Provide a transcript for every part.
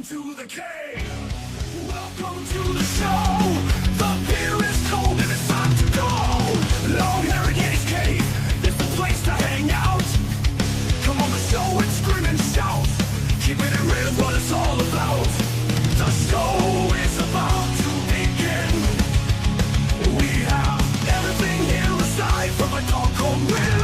to the cave. Welcome to the show. The beer is cold and it's time to go. LongHairedYeti'sCave. It's the place to hang out. Come on the show and scream and shout. Keeping it real is what it's all about. The show is about to begin. We have everything here aside from a doggone will.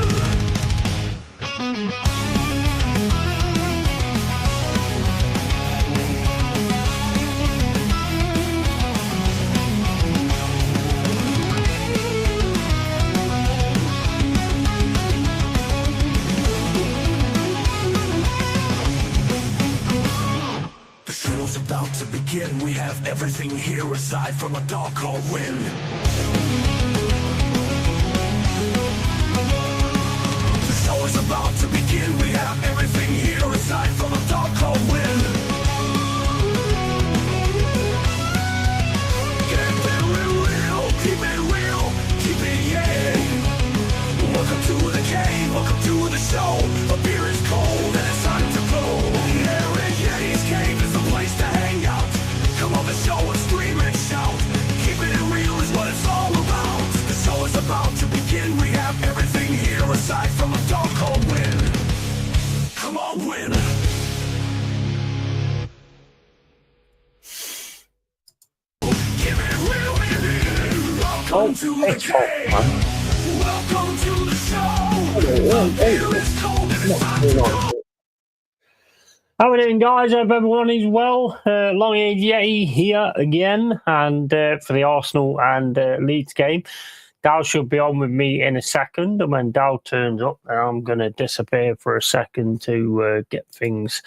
About to begin, we have everything here aside from a doggone win. The show is about to begin, we have everything here aside from a doggone win. Get it real, keep it real, keep it yeah. Welcome to the game, welcome to the show. The beer is cold and it's time to blow. LongHairedYeti'sCave is the place to hang out. Come on the show and scream and shout. Keeping it real is what it's all about. The show is about to begin. We have everything here aside from a doggone win. Come on, win. Give it real in here. Welcome to the cave. Welcome to the show. The beer is cold and it's time to go. How are we doing, guys? Hope everyone is well. LongHaired Yeti here again, and for the Arsenal and Leeds game. Dal should be on with me in a second, and when Dal turns up, I'm going to disappear for a second to get things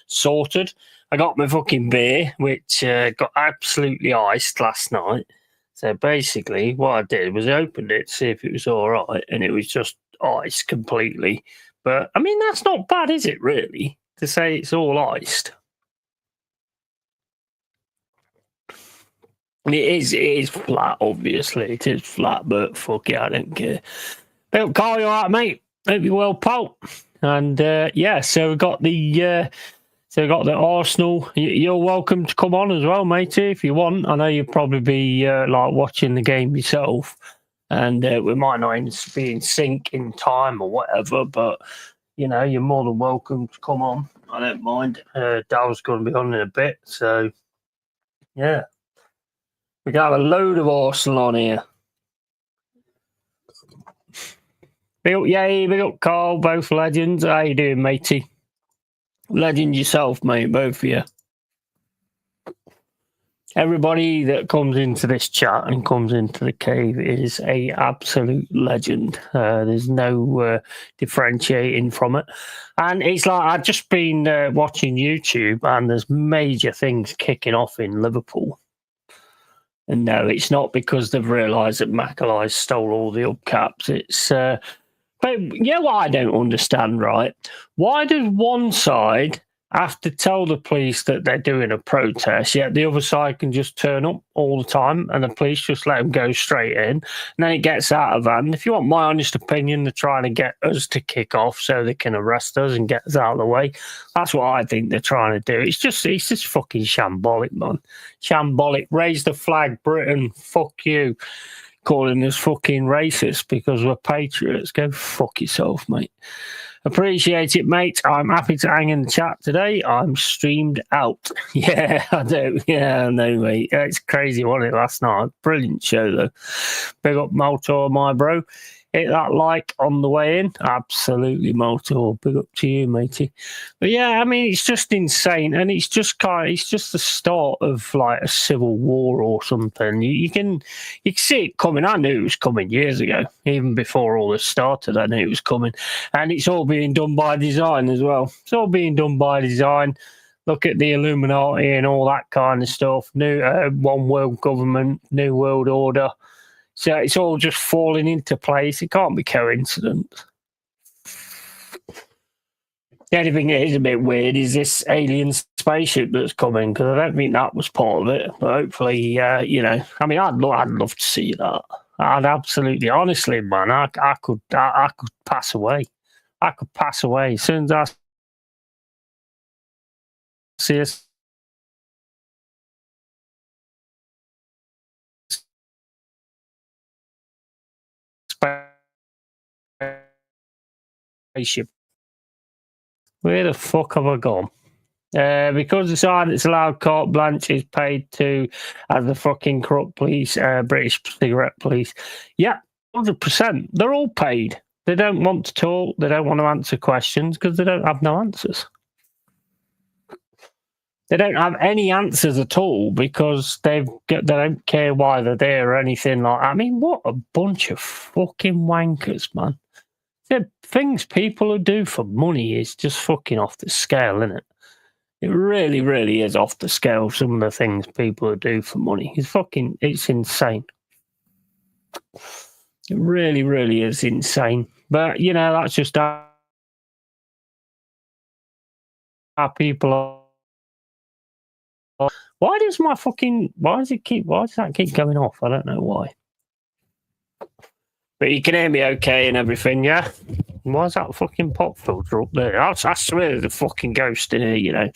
sorted. I got my fucking beer, which got absolutely iced last night. So basically, what I did was I opened it to see if it was all right, and it was just iced completely. But, I mean, that's not bad, is it, really? To say it's all iced. It is flat, obviously. It is flat, but fuck it, I don't care. But Carl, you alright, mate? Hope you're well, pal. And yeah, so we got the Arsenal. You're welcome to come on as well, matey, if you want. I know you'll probably be like watching the game yourself, and we might not be in sync in time or whatever, but you know, you're more than welcome to come on. I don't mind. Dal's going to be on in a bit. So, yeah. We got a load of Arsenal on here. Big up Yay, big up Carl, both legends. How you doing, matey? Legend yourself, mate, both of you. Everybody that comes into this chat and comes into the cave is a absolute legend. There's no differentiating from it. And it's like I've just been watching YouTube and there's major things kicking off in Liverpool. And no, it's not because they've realised that Macaulay stole all the upcaps. It's but you know what I don't understand, right? Why does one side have to tell the police that they're doing a protest, yet the other side can just turn up all the time and the police just let them go straight in, and then it gets out of hand? If you want my honest opinion, they're trying to get us to kick off so they can arrest us and get us out of the way. That's what I think they're trying to do. It's just fucking shambolic, man. Shambolic. Raise the flag, Britain. Fuck you. Calling us fucking racist because we're patriots. Go fuck yourself, mate. Appreciate it, mate. I'm happy to hang in the chat today. I'm streamed out. Yeah, I do. Yeah, I know, mate. It's crazy, wasn't it, last night? Brilliant show, though. Big up Maltor, my bro. Hit that like on the way in. Absolutely, Maltor. Big up to you, matey. But yeah, I mean, it's just insane. And it's just the start of like a civil war or something. You can see it coming. I knew it was coming years ago. Even before all this started, I knew it was coming. And it's all being done by design as well. It's all being done by design. Look at the Illuminati and all that kind of stuff. New one world government, new world order. So it's all just falling into place. It can't be coincidence. The only thing that is a bit weird is this alien spaceship that's coming, because I don't think that was part of it. But hopefully, you know, I mean, I'd love to see that. I'd absolutely, honestly, man, I could pass away. I could pass away as soon as I see us spaceship. Where the fuck have I gone? Because the side that's allowed carte blanche is paid to as the fucking corrupt police, British cigarette police. Yeah, 100%. They're all paid. They don't want to talk. They don't want to answer questions because they don't have no answers. They don't have any answers at all because they don't care why they're there or anything like that. I mean, what a bunch of fucking wankers, man. The things people who do for money is just fucking off the scale, isn't it? It really, really is off the scale. Some of the things people who do for money. It's insane. It really, really is insane. But, you know, that's just how people are. Why does that keep going off? I don't know why. But you can hear me okay and everything, yeah? Why's that fucking pop filter up there? I swear there's a fucking ghost in here, you know?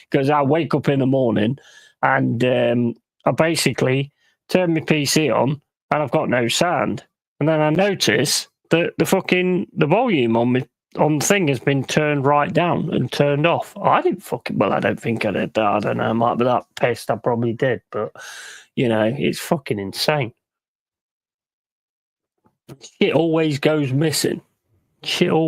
Because I wake up in the morning and I basically turn my PC on and I've got no sound. And then I notice that the volume on the thing has been turned right down and turned off. I don't think I did that. I don't know. It might be that pissed. I probably did. But, you know, it's fucking insane. Shit always goes missing. Because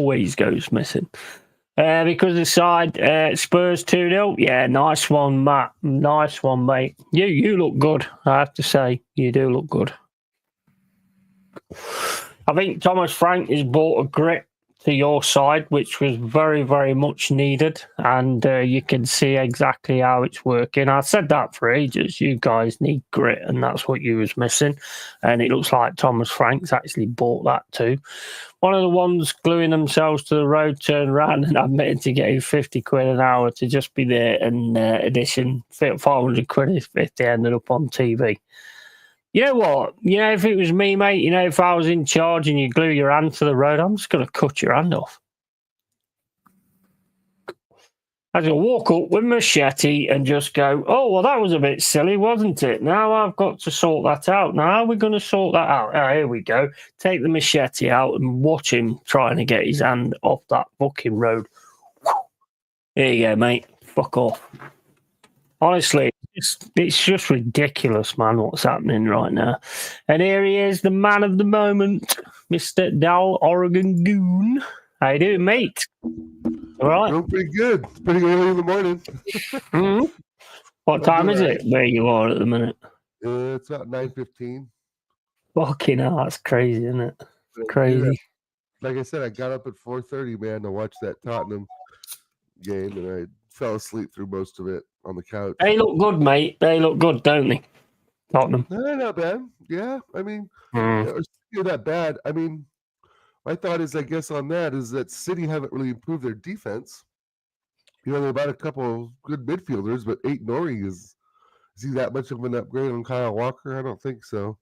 the side Spurs 2-0. Yeah, nice one, Matt. Nice one, mate. You look good, I have to say. You do look good. I think Thomas Frank has brought a grit to your side, which was very, very much needed. And you can see exactly how it's working. I said that for ages. You guys need grit, and that's what you was missing. And it looks like Thomas Frank's actually bought that too. One of the ones gluing themselves to the road turned around and admitted to getting 50 quid an hour to just be there, and addition 500 quid if they ended up on TV. You know what? You know, if it was me, mate, you know, if I was in charge and you glue your hand to the road, I'm just going to cut your hand off. I just walk up with a machete and just go, oh, well, that was a bit silly, wasn't it? Now I've got to sort that out. Now how are we going to sort that out? Oh, here we go. Take the machete out and watch him trying to get his hand off that fucking road. There you go, mate. Fuck off. Honestly, it's just ridiculous, man, what's happening right now. And here he is, the man of the moment, Mr. Dal Oregon Goon. How you doing, mate? All right? Doing pretty good. It's pretty early in the morning. Mm-hmm. What time is it where you are at the minute? It's about 9:15. Fucking hell, that's crazy, isn't it? Crazy. Like I said, I got up at 4:30, man, to watch that Tottenham game, and I fell asleep through most of it on the couch. They look good, mate. They look good, don't they? Tottenham. No, not bad. Yeah, I mean, you're that bad. I mean, my thought is, I guess, on that is that City haven't really improved their defense. You know, they're about a couple of good midfielders, but Nori is he that much of an upgrade on Kyle Walker? I don't think so.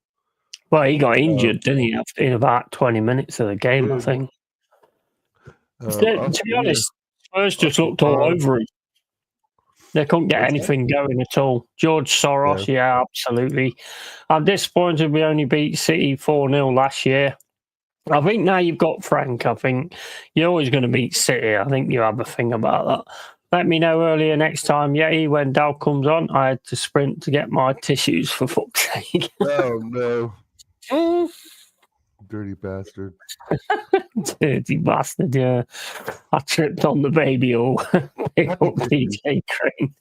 Well, he got injured, didn't he, in about 20 minutes of the game, I think. To be honest, Spurs just looked all over him. They couldn't get anything going at all. George Soros, yeah, absolutely. I'm disappointed we only beat City 4-0 last year. I think now you've got Frank, I think you're always going to beat City. I think you have a thing about that. Let me know earlier next time, Yeti, when Dal comes on. I had to sprint to get my tissues, for fuck's sake. Oh, no. Dirty bastard. Dirty bastard, yeah. I tripped on the baby all. Pick up DJ Crane.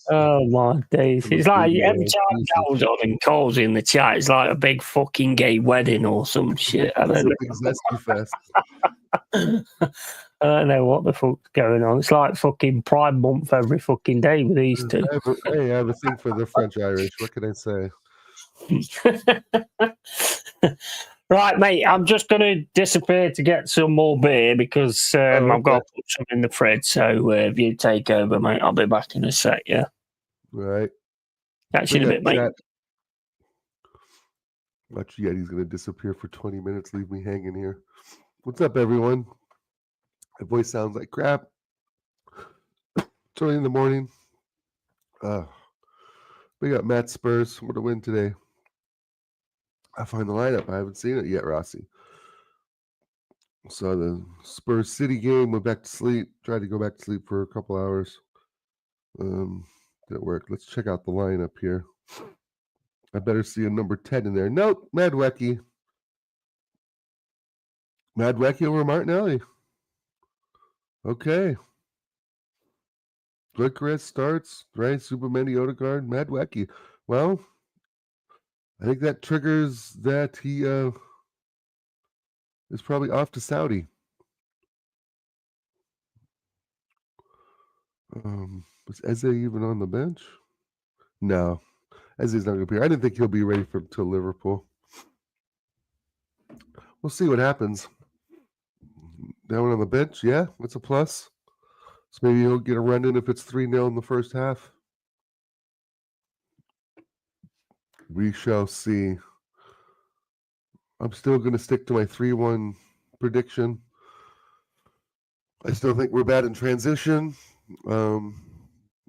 Oh, my days. It's like every time Dal's on and calls in the chat, it's like a big fucking gay wedding or some shit. I don't know what the fuck's going on. It's like fucking Pride Month every fucking day with these two. I have a thing for the French Irish. What can I say? Right, mate, I'm just going to disappear to get some more beer because I've got to put some in the fridge. So if you take over, mate, I'll be back in a sec, yeah? Right. Catch you in a bit, mate. Watch Yeti's going to disappear for 20 minutes, leave me hanging here. What's up, everyone? My voice sounds like crap. It's early in the morning. We got Matt Spurs. What a win today. I find the lineup. I haven't seen it yet, Rossi. Saw the Spurs City game, went back to sleep, tried to go back to sleep for a couple hours. Didn't work. Let's check out the lineup here. I better see a number 10 in there. Nope, Madwecky. Madwecky over Martinelli. Okay. Glickris starts, right? Superman, Odegaard, Madwecky. Well, I think that triggers that he is probably off to Saudi. Was Eze even on the bench? No. Eze's not going to be here. I didn't think he'll be ready to Liverpool. We'll see what happens. Down on the bench, yeah, that's a plus. So maybe he'll get a run in if it's 3-0 in the first half. We shall see. I'm still going to stick to my 3-1 prediction. I still think we're bad in transition.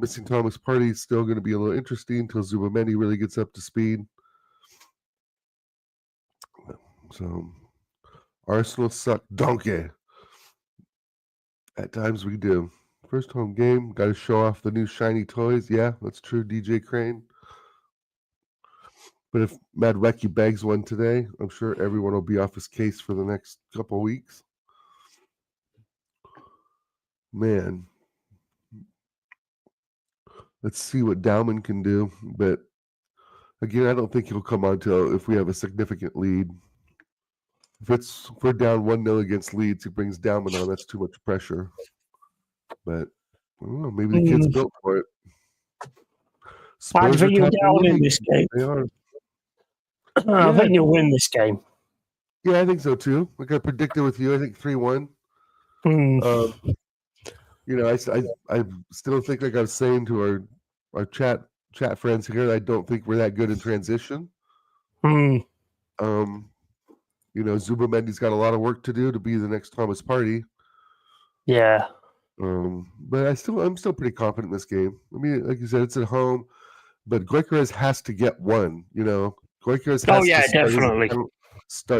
Missing Thomas Partey is still going to be a little interesting until Zubamendi really gets up to speed. So, Arsenal suck donkey. At times we do. First home game, got to show off the new shiny toys. Yeah, that's true, DJ Crane. But if Madwecky bags one today, I'm sure everyone will be off his case for the next couple weeks. Man. Let's see what Dowman can do. But again, I don't think he'll come on till if we have a significant lead. If we're down 1-0 against Leeds, he brings Dowman on. That's too much pressure. But I don't know, maybe the kid's built for it. I think you'll down in this game. They are. I think you'll win this game. Yeah, I think so too. Like I predicted with you, I think 3-1. I still think, like I was saying to our chat friends here, I don't think we're that good in transition. Zubamendi's got a lot of work to do to be the next Thomas Partey. Yeah. But I'm still pretty confident in this game. I mean, like you said, it's at home, but Gyökeres has to get one. Gyökeres has to definitely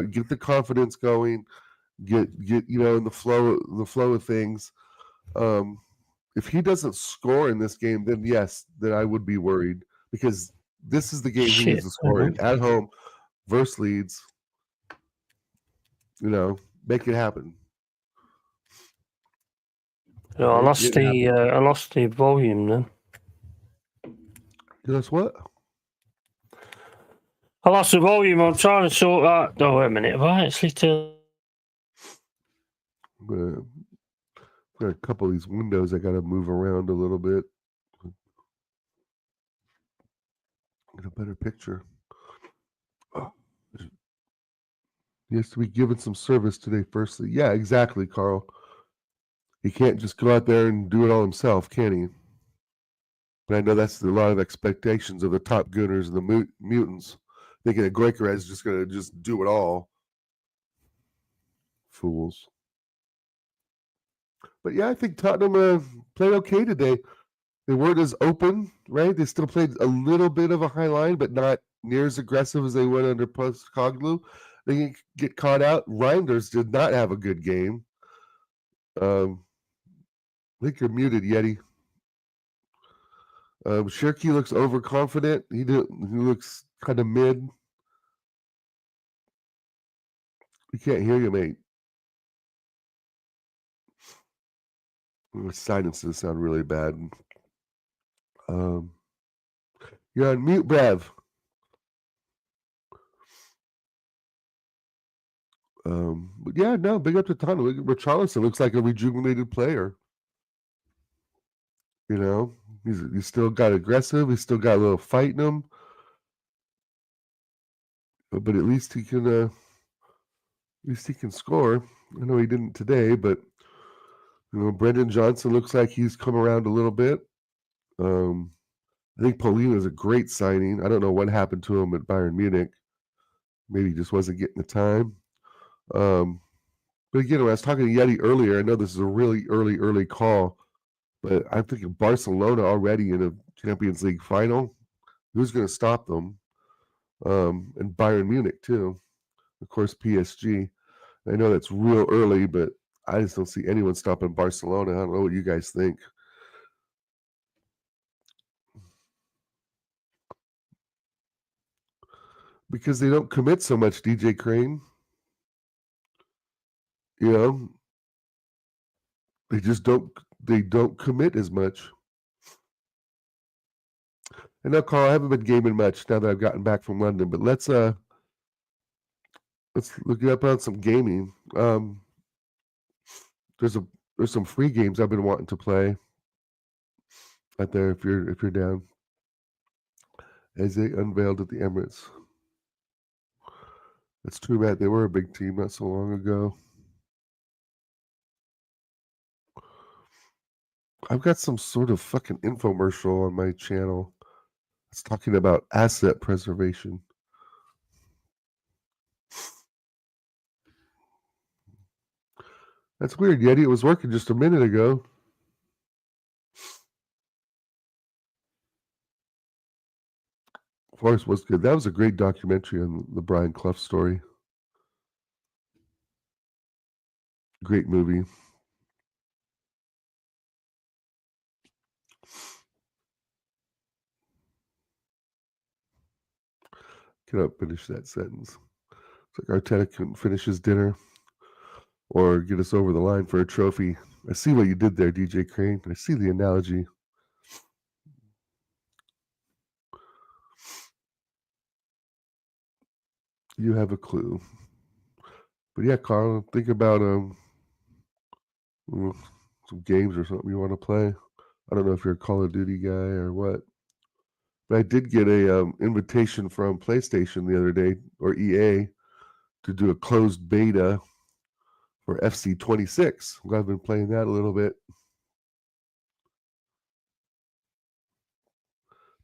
get the confidence going, get in the flow of things. If he doesn't score in this game, then I would be worried because this is the game he needs to score in at home versus Leeds. Make it happen. No, I lost the volume then. You lost what? I lost the volume. I'm trying to sort that. Oh, wait a minute. Have I actually Got a couple of these windows I got to move around a little bit. Get a better picture. He has to be given some service today, firstly. Yeah, exactly, Carl. He can't just go out there and do it all himself, can he? But I know that's a lot of expectations of the top gunners and the mutants, thinking that Gyökeres is just going to just do it all. Fools. But yeah, I think Tottenham played okay today. They weren't as open, right? They still played a little bit of a high line, but not near as aggressive as they would under Postecoglou. They get caught out. Reinders did not have a good game. I think you're muted, Yeti. Shirky looks overconfident. He looks kind of mid. We can't hear you, mate. The silences sound really bad. You're on mute, Brev. But yeah, no, big up to Tottenham. Richarlison looks like a rejuvenated player. He's still got aggressive. He's still got a little fight in him. But at least he can. Score. I know he didn't today, but Brendan Johnson looks like he's come around a little bit. I think Paulino is a great signing. I don't know what happened to him at Bayern Munich. Maybe he just wasn't getting the time. But again, when I was talking to Yeti earlier, I know this is a really early call, but I'm thinking Barcelona already in a Champions League final. Who's going to stop them? And Bayern Munich too. Of course, PSG. I know that's real early, but I just don't see anyone stopping Barcelona. I don't know what you guys think. Because they don't commit so much, DJ Crane. You know, they just don't commit as much. And now, Carl, I haven't been gaming much now that I've gotten back from London, but let's look up on some gaming. There's some free games I've been wanting to play out there if you're down. As they unveiled at the Emirates. It's too bad they were a big team not so long ago. I've got some sort of fucking infomercial on my channel. It's talking about asset preservation. That's weird, Yeti. It was working just a minute ago. Forrest was good. That was a great documentary on the Brian Clough story. Great movie. Cannot finish that sentence. It's like Arteta couldn't finish his dinner or get us over the line for a trophy. I see what you did there, DJ Crane. I see the analogy. You have a clue. But yeah, Carl, think about some games or something you want to play. I don't know if you're a Call of Duty guy or what. But I did get a invitation from PlayStation the other day, or EA, to do a closed beta for FC26. I've been playing that a little bit.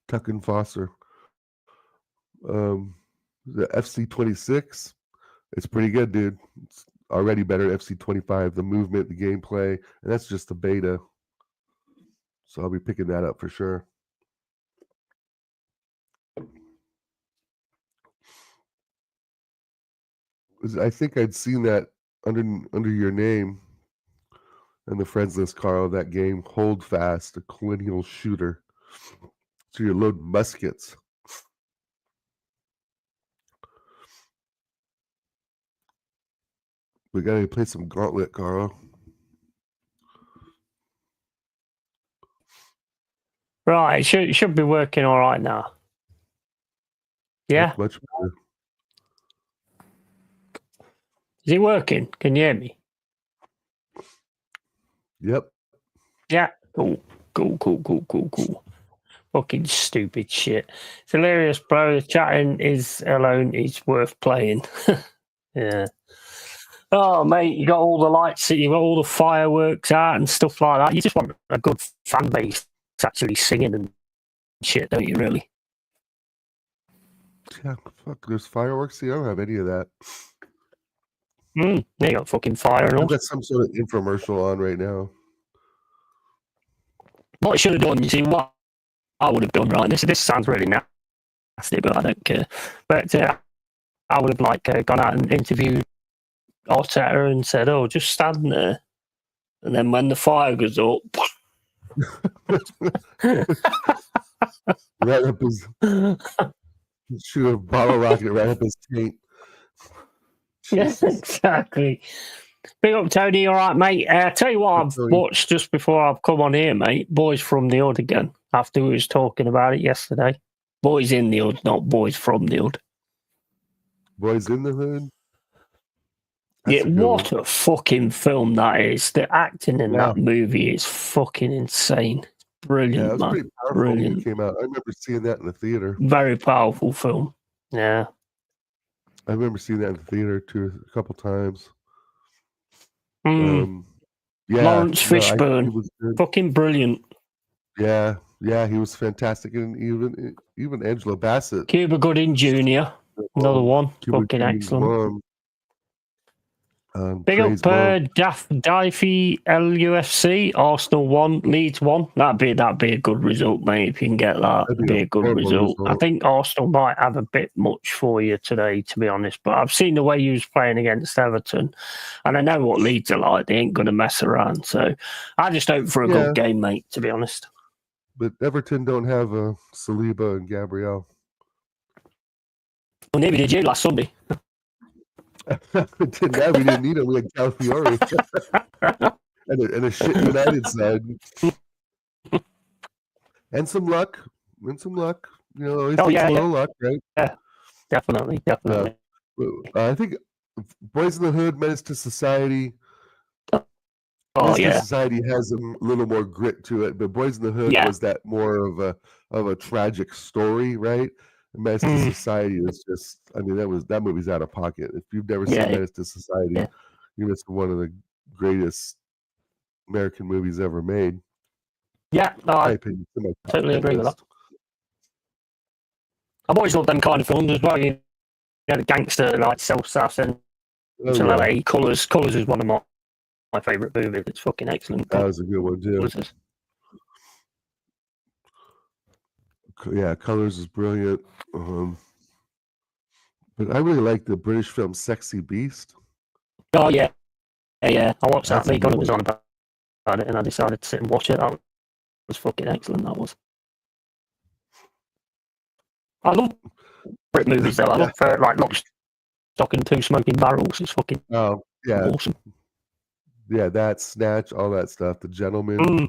Tuck and Foster. The FC26, it's pretty good, dude. It's already better than FC25. The movement, the gameplay, and that's just the beta. So I'll be picking that up for sure. I think I'd seen that under your name and the friends list, Carl. That game, Hold Fast, a collineal shooter. So you're loading muskets. We gotta play some Gauntlet, Carl. Right, it should be working all right now. Yeah, that's much better. Is it working? Can you hear me? Yep. Yeah. Cool. Fucking stupid shit. It's hilarious, bro. The chatting is alone is worth playing. Yeah. Oh, mate, you got all the lights, you got all the fireworks out and stuff like that. You just want a good fan base actually singing and shit, don't you, really? Yeah, fuck, there's fireworks. See, I don't have any of that. They got fucking fire and all. I've got some sort of infomercial on right now. What I should have done, you see, what I would have done, right? This sounds really nasty, but I don't care. But I would have gone out and interviewed Arteta and said, "Oh, just stand there," and then when the fire goes up, right up his shoot a bottle rocket right up his taint. Yes, exactly. Big up, Tony. All right, mate. Tell you what, I've watched just before I've come on here, mate. Boys from the Hood again. After we was talking about it yesterday. Boys in the Hood, not Boys from the Hood. Boys in the Hood. That's what a fucking film that is. The acting in that movie is fucking insane. Brilliant, yeah, it was man. pretty powerful Brilliant. when it came out. I remember seeing that in the theater. Very powerful film. Yeah. I remember seeing that in the theater a couple times. Lawrence Fishburne. Fucking brilliant. Yeah, he was fantastic. And even Angela Bassett. Cuba Gooding Jr. Another one. Fucking excellent. Big up Daffy LUFC, Arsenal 1, Leeds 1. That'd be a good result, mate. If you can get that, it'd be a good result. I think Arsenal might have a bit much for you today, to be honest. But I've seen the way you was playing against Everton, and I know what Leeds are like. They ain't going to mess around. So I just hope for a good game, mate, to be honest. But Everton don't have Saliba and Gabriel. Well, neither did you last Sunday. We didn't need him. We had Calafiore and a shit United side, and some luck. You know, always a little luck, right? Yeah, definitely. I think Boys in the Hood, Menace to Society. Menace to Society has a little more grit to it, but Boys in the Hood was that more of a tragic story, right? Menace to Society is just, I mean, that movie's out of pocket. If you've never seen Menace to Society, you missed one of the greatest American movies ever made. Yeah, no, I totally agree with that. I've always loved them kind of films as well. You know, the gangster, like South End, LA, Colours. Colours is one of my favourite movies. It's fucking excellent. That was a good one too. Yeah, Colours is brilliant. But I really like the British film Sexy Beast. Oh, yeah. I watched that. Lee Gunner was on about it, and I decided to sit and watch it. That was fucking excellent, that was. I love Brit movies, though. I love, like, Lock, Stock and Two Smoking Barrels. It's fucking awesome. Yeah, that, Snatch, all that stuff. The Gentleman.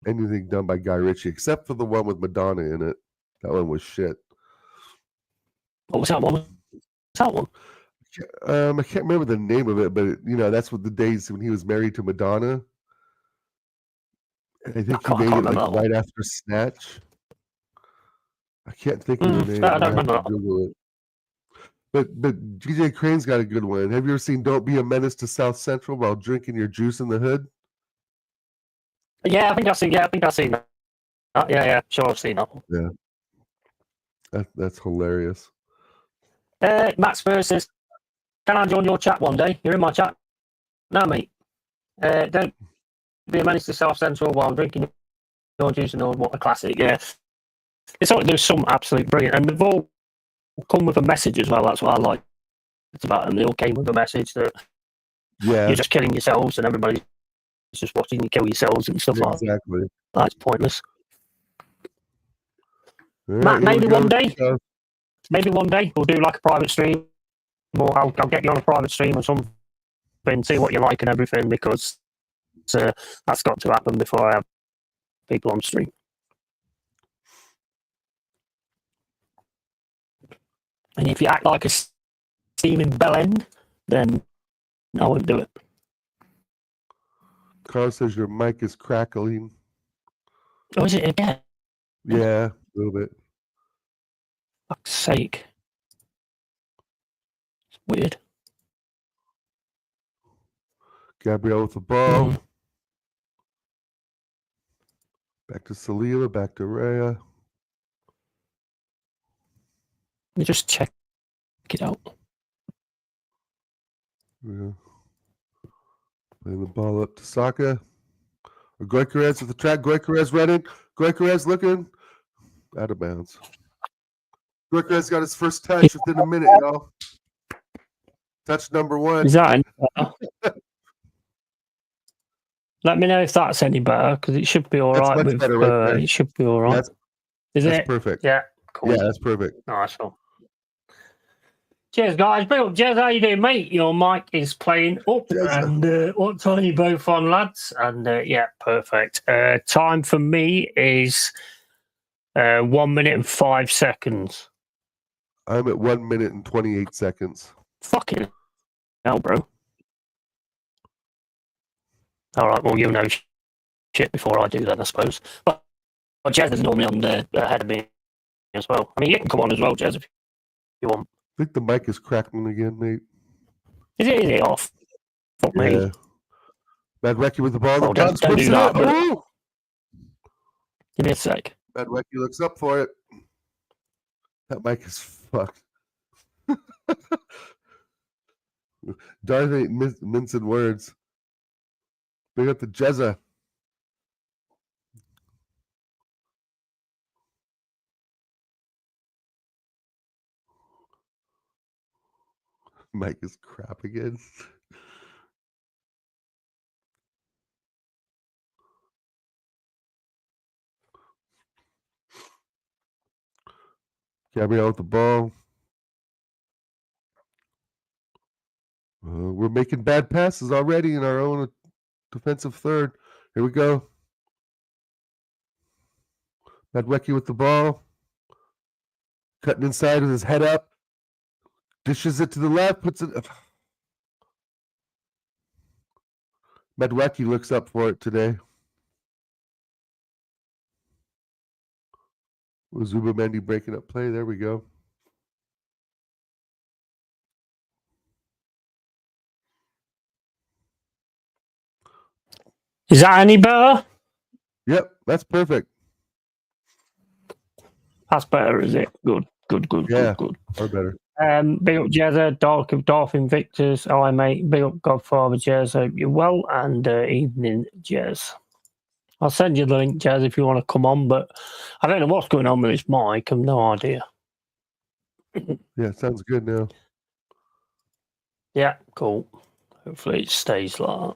Anything done by Guy Ritchie, except for the one with Madonna in it. That one was shit. What was that one? I can't remember the name of it, but that's what the days when he was married to Madonna. I think he made it like right after Snatch. I can't think of the name. I don't remember. Google it. But DJ Crane's got a good one. Have you ever seen "Don't Be a Menace to South Central" while drinking your juice in the hood? Yeah, I think I've seen that. Sure, I've seen that one. Yeah, that's hilarious. Max Spurs says, "Can I join your chat one day? You're in my chat." No, mate. Don't be a menace to South Central while drinking your juice and all. What a classic! Yeah, there's some absolute brilliant, and they've all come with a message as well. That's what I like. It's about them. They all came with a message that you're just killing yourselves, and everybody's just watching you kill yourselves and stuff like that. Exactly. That's pointless. Matt, maybe one day we'll do like a private stream, or I'll get you on a private stream or something, see what you like and everything, because that's got to happen before I have people on stream. And if you act like a steaming bell end, then I won't do it. Carl says your mic is crackling. Oh, is it again? Yeah, a little bit. Fuck's sake. It's weird. Gabriel with the ball. Back to Saliba, back to Raya. Let me just check it out. Yeah. Playing the ball up to Saka. Goikarez with the track. Goikarez running. Goikarez looking. Out of bounds. Goikarez got his first touch within a minute, y'all. Touch number 1. Is that any better? Let me know if that's any better, because it should be all right. With, better right it should be all right. That's perfect. Yeah, cool. Yeah, that's perfect. Nice one. Cheers, guys. Bill, Jez, how you doing, mate? Your mic is playing up. And what time are you both on, lads? And yeah, perfect. Time for me is 1 minute and 5 seconds. I'm at 1 minute and 28 seconds. Fucking hell, bro. All right, well, you'll know shit before I do then, I suppose. But Jez is normally on the ahead of me as well. I mean, you can come on as well, Jez, if you want. I think the mic is crackling again, mate. Is it off? Fuck me. Bad Recce with the ball. Oh, don't do that. Oh! Give me a sec. Bad Recce looks up for it. That mic is fucked. Darth ain't mincing words. Bring up the Jezza. Mike is crap again. Gabrielle with the ball. We're making bad passes already in our own defensive third. Here we go. Madwecki with the ball. Cutting inside with his head up. Dishes it to the left. Puts it. Madwecki looks up for it today. Zubamendi breaking up play. There we go. Is that any better? Yep, that's perfect. That's better, is it? Good. Yeah, or better. Big up Jezza, Dorf Invictus. Oh, I mate. Big up Godfather Jez. Hope you're well. And evening, Jez. I'll send you the link, Jez, if you want to come on. But I don't know what's going on with this mic. I've no idea. Yeah, sounds good now. Yeah, cool. Hopefully it stays like that.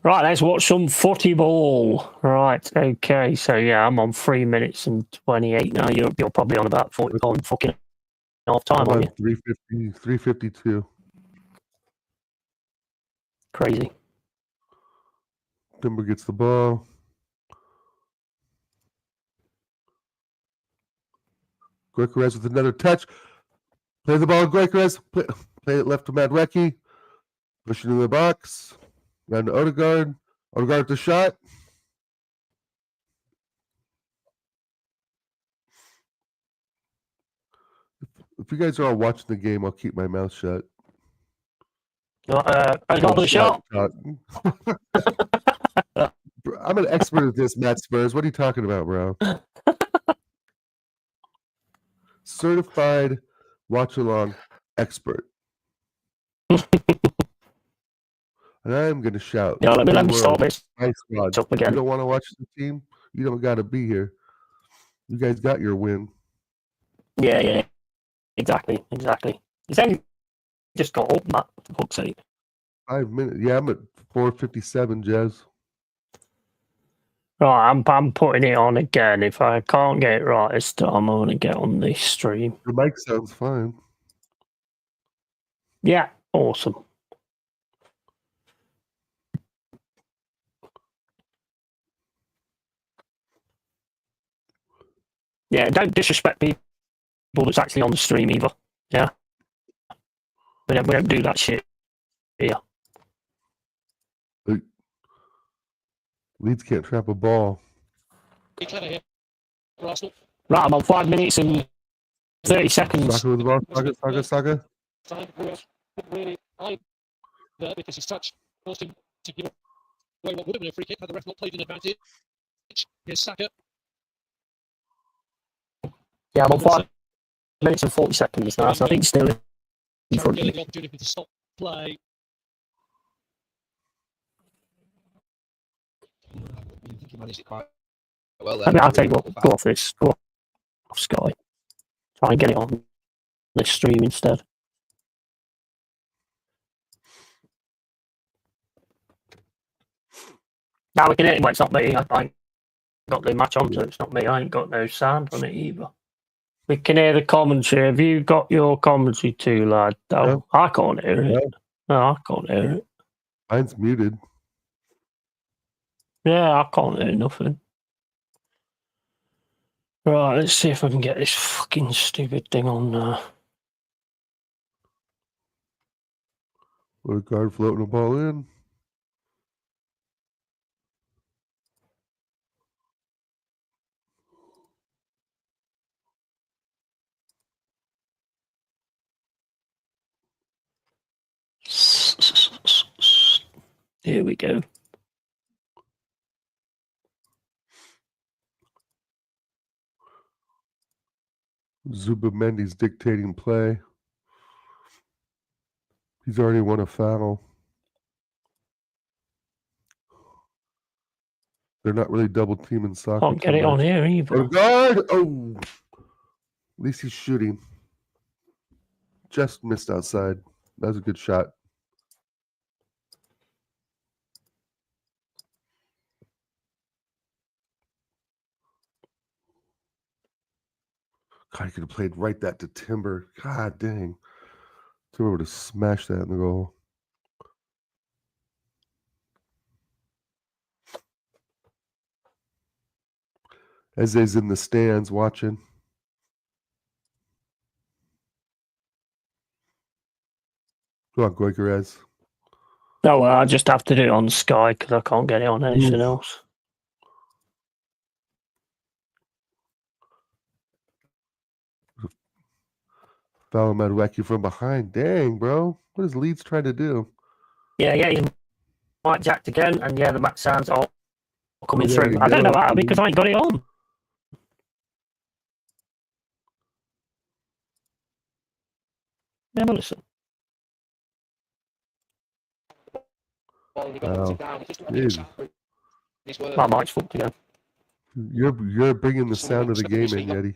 Right, let's watch some footy ball. Right, okay. So, yeah, I'm on 3 minutes and 28 now. You're probably on about 40 fucking half time, aren't you? 350, 352. Crazy. Timber gets the ball. Goikarez with another touch. Play the ball, Goikarez. Play it left to Madwecki. Push it into the box. Down to Odegaard. Odegaard with the shot. If you guys are all watching the game, I'll keep my mouth shut. Odegaard with the shot. I'm an expert at this, Matt Spurs. What are you talking about, bro? Certified watch-along expert. And I'm going to shout. Yeah, let me stop this. Nice squad. You don't want to watch the team? You don't got to be here. You guys got your win. Yeah. Exactly. It's only just got up, Matt, for fuck's sake. 5 minutes. Yeah, I'm at 4:57, Jez. Right, I'm putting it on again. If I can't get it right this time, I'm going to get on this stream. The mic sounds fine. Yeah, awesome. Yeah, don't disrespect people that's actually on the stream either. Yeah, we don't do that shit here. Leeds can't trap a ball. Right, I'm on 5 minutes and 30 seconds. Saka with the ball. Saka. Because his touch forced him to give away what would have been a free kick had the ref not played an advantage. Here's Saka. Yeah, I'm on 5 minutes and 40 seconds now, so I think still in front of me. The opportunity to stop play. I think he managed it quite well there. I'll take what, go off this, go off Sky. Try and get it on this stream instead. Now we can hear it, but it's not me. I ain't got the match on, so it's not me. I ain't got no sound on it either. We can hear the commentary. Have you got your commentary too, lad? Oh, No. I can't hear it. No, I can't hear it. Mine's muted. Yeah, I can't hear nothing. Right, let's see if I can get this fucking stupid thing on there. With a guard floating the ball in. Here we go. Zubamendi's dictating play. He's already won a foul. They're not really double teaming Saka. Can't get it on here either. Oh, guard! Oh! At least he's shooting. Just missed outside. That was a good shot. God, he could have played right that to Timber. God dang. Timber would have smashed that in the goal. Eze's in the stands watching. Go on, Goikarez. No, well, I just have to do it on Sky because I can't get it on anything else. Foul Madueke from behind. Dang, bro. What is Leeds trying to do? Yeah, he's Mike jacked again, and the back sounds all coming Yeah, through. I don't know how because I ain't got it on. Yeah, but listen. My mic's fucked again. You're bringing the sound of the game in, Yeti.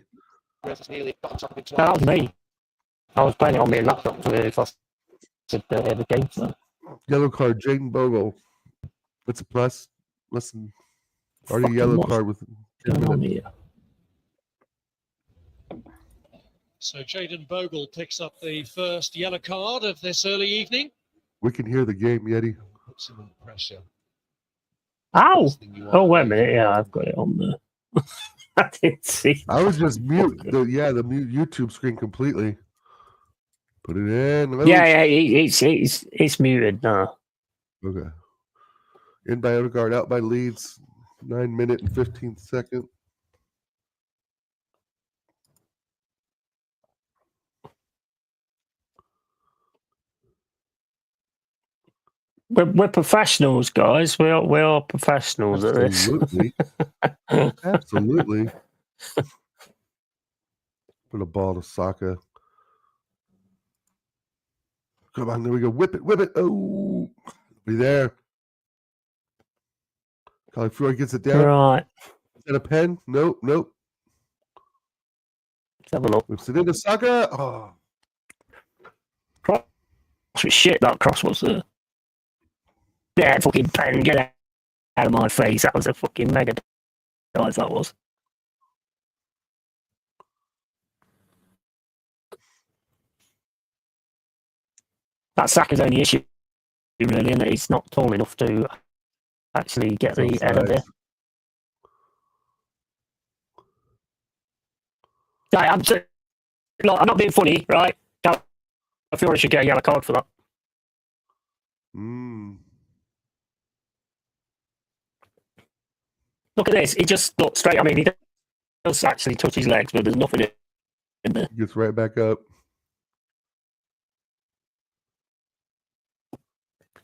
That was me. I was playing it on my laptop if I said the game. So. Yellow card, Jaden Bogle. It's a plus. Listen, already yellow card with. So Jaden Bogle picks up the first yellow card of this early evening. We can hear the game, Yeti. Puts him under pressure. Ow! Oh, wait a minute. Yeah, I've got it on there. I didn't see. I was just mute. The mute YouTube screen completely. Put it in. It's muted now. Okay. In by Odegaard, out by Leeds. 9 minute and 15 second. We're professionals, guys. We are professionals at this. Absolutely. Put a ball to Saka. Come on, there we go. Whip it. Oh, be there. Califuori gets it down. Right. Is that a pen? Nope. Let's have a look. Whips it into Saka. Oh. Cross was shit, that cross was there. Yeah, fucking pen, get out of my face. That was a fucking mega dive, that was. That Saka's only issue, really, and he's not tall enough to actually get the header there. Yeah, I'm not being funny, right? Fury should get a yellow card for that. Look at this. He just looked straight. I mean, he does actually touch his legs, but there's nothing in there. Gets right back up.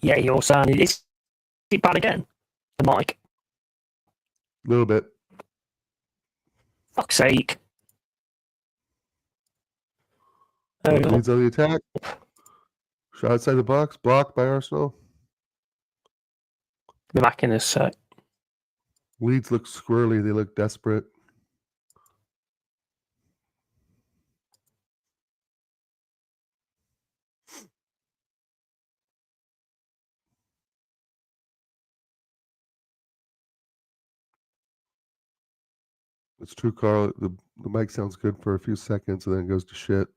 Yeah, you're saying is it bad again? The mic. A little bit. Fuck's sake. Leeds on the attack. Shot outside the box. Blocked by Arsenal. Be back in a sec. Leeds look squirrely. They look desperate. It's true, Carl. The mic sounds good for a few seconds and then it goes to shit.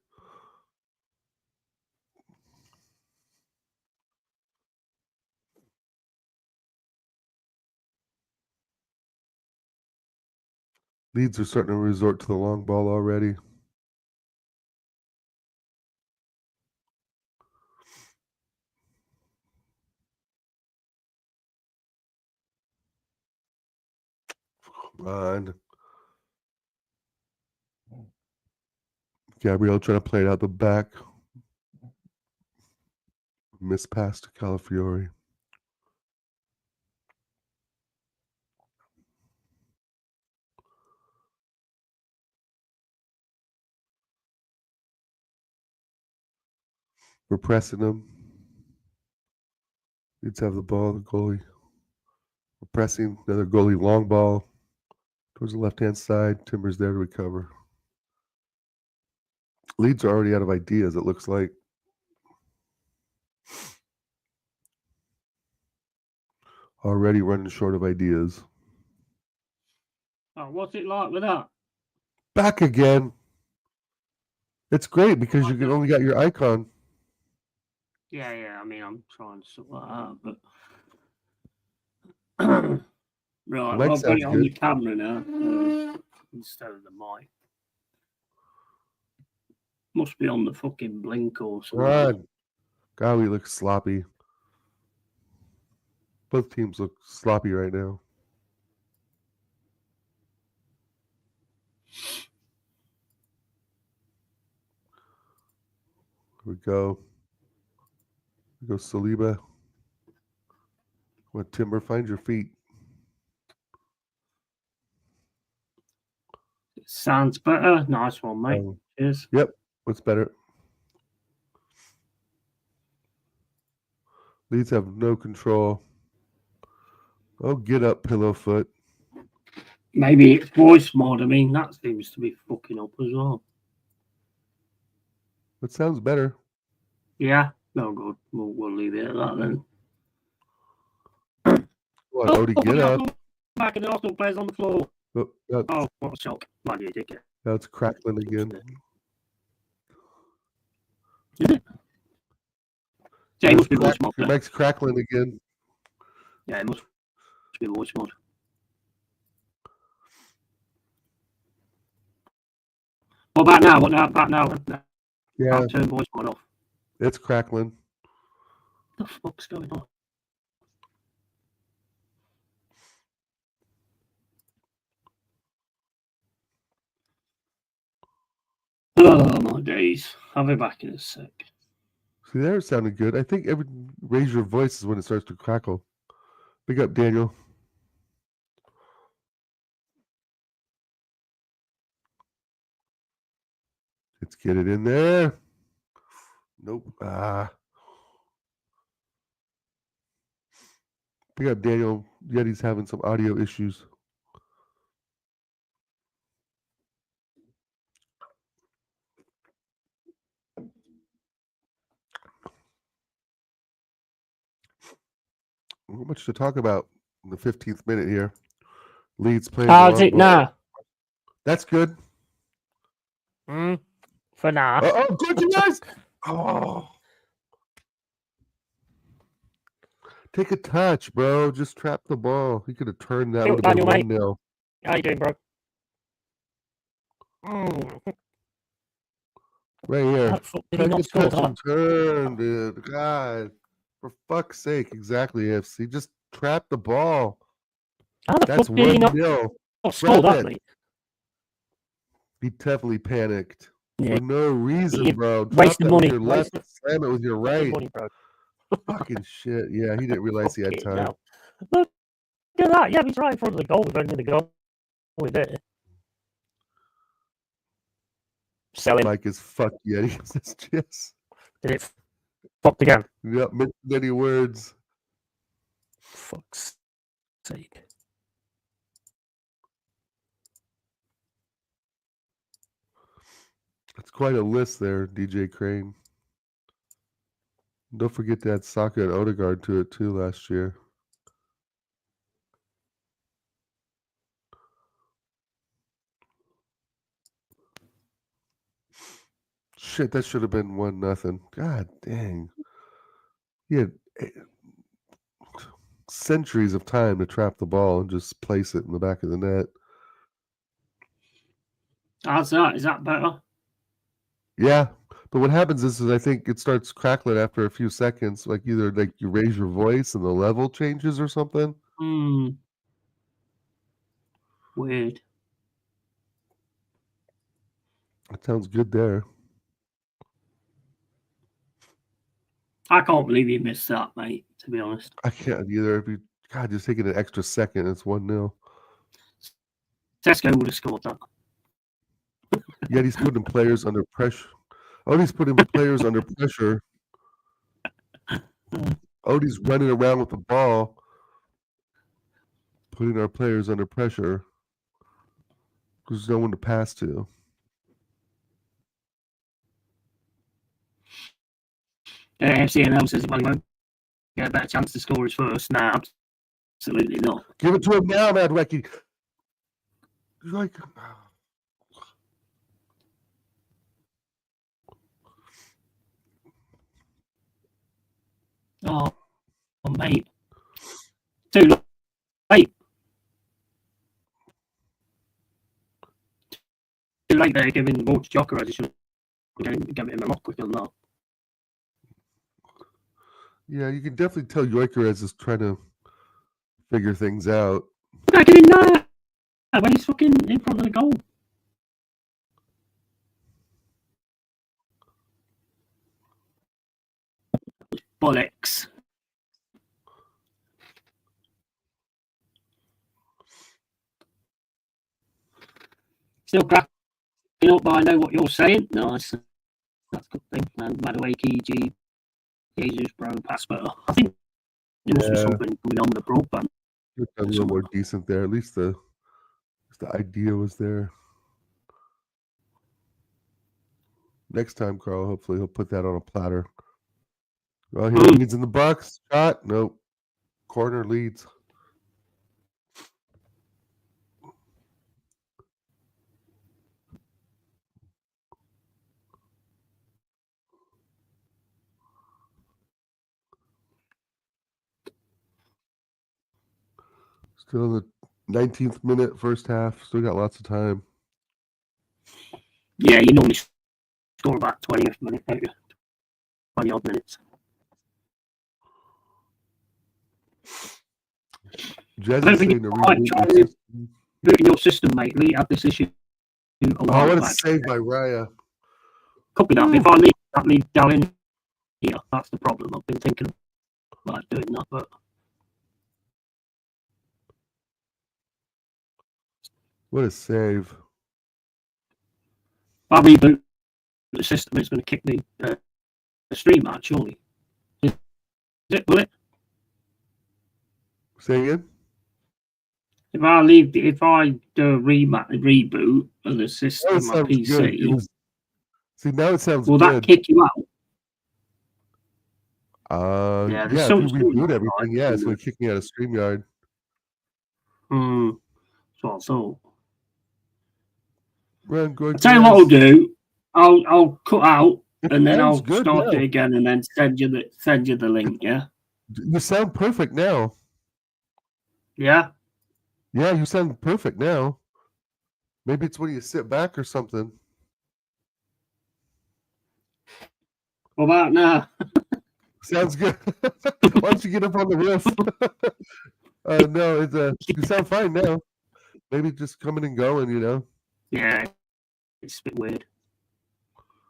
Leeds are starting to resort to the long ball already. Come on. Gabriel trying to play it out the back. Miss pass to Calafiori. We're pressing them. Leeds have the ball, the goalie. We're pressing, another goalie long ball towards the left-hand side. Timber's there to recover. Leeds are already out of ideas, it looks like. Already running short of ideas. Oh, what's it like with that? Back again. It's great because you can only got your icon. Yeah. I mean, I'm trying to sort that out, but right. Mic Well, I've got sounds it on the good. camera now instead of the mic. Must be on the fucking blink or something. God, we look sloppy. Both teams look sloppy right now. Here we go. Here goes Saliba. What, Timber, find your feet. Sounds better. Nice one, mate. Cheers. Yep. What's better? Leeds have no control. Oh, get up, Pillowfoot. Maybe it's voice mod. I mean, that seems to be fucking up as well. That sounds better. Yeah. No good. We'll leave it at that then. Come on, Odie, get up. Back and the Arsenal players on the floor. Oh, what a shock. Man, you did it. now it's crackling again. Is it? Yeah, it must be voice mod. Your mic's crackling again. Yeah, it must be voice mod. What about now? What about now? Yeah. I'll turn voice mod off. It's crackling. What the fuck's going on? Oh my days. I'll be back in a sec. See, there it sounded good. I think raise your voice is when it starts to crackle. Big up, Daniel. Let's get it in there. Nope. Big up, Daniel. Yeti's having some audio issues. Not much to talk about in the 15th minute here. Leeds playing. How's it now? That's good. For now. Oh, good, you guys. Oh. Take a touch, bro. Just trap the ball. He could have turned that. Would have been 1-0. How you doing, bro? Right here. Did he not score that? Turn, dude. God. For fuck's sake. Exactly, FC. Just trap the ball. How the That's fuck did he not 1-0. score that, mate? He definitely panicked. Yeah. For no reason, bro. Wasted money. With your left, slam it with your right. Money, bro. Fucking shit. Yeah, he didn't realize he had time. Now. Look at that. Yeah, he's right in front of the goal. We've only the goal with it. Sell him. Mike is fuck Yeti. Yes. Did it fucked again? Yep, mentioned any words. Fuck's sake. It's quite a list there, DJ Crane. Don't forget to add Saka and Odegaard to it too last year. Shit, that should have been 1-0. God dang. He had centuries of time to trap the ball and just place it in the back of the net. How's that? Is that better? Yeah, but what happens is I think it starts crackling after a few seconds. Like either like you raise your voice and the level changes or something. Weird. That sounds good there. I can't believe you missed that, mate, to be honest. I can't either. If you, God, just taking an extra second, it's 1-0. Tesco would have scored that. Yet he's putting players under pressure. Oh, he's putting players under pressure. Odie's running around with the ball, putting our players under pressure. There's no one to pass to. FCNL says, well, he won't get a better chance to score his first. Nah, absolutely not. Give it to him now, Madwecky. Like, oh mate. Too late. Too late there, giving the ball to Joker. I just should have given him a lot quicker than that. yeah, you can definitely tell Jokeres is trying to figure things out. I get in there when he's fucking in front of the goal. Bollocks. Still cracking up, but I know what you're saying. Nice. That's a good thing. And by the way, KG, Jesus, bro, pass better. I think there must be something going on with the broadband. A little more decent there. At least the idea was there. Next time, Carl, hopefully he'll put that on a platter. Well, he Leeds in the box. Shot. Nope. Corner Leeds. Still in the 19th minute, first half. Still got lots of time. Yeah, you normally score about 20th minute, don't you? 20 odd minutes. Jazz I don't is think saying to it's in your system, mate. We had this issue a I while want to back. save by Raya. Could be that. If I leave down in here, that's the problem. I've been thinking about doing that, but What a save. if I reboot the system, it's going to kick the stream out, surely. Is it, will it? Say again? If I do a reboot of the system on my PC, see, now it sounds will good. that kick you out? Yeah, if you reboot everything, yeah, it's going to kick me out of StreamYard. So I thought. I'll tell you what I'll do. I'll cut out and then I'll start it again and then send you the link. Yeah. You sound perfect now. Yeah. Yeah, you sound perfect now. Maybe it's when you sit back or something. What about now? Sounds good. Why don't you get up on the roof? No, you sound fine now. Maybe just coming and going, you know. Yeah, it's a bit weird.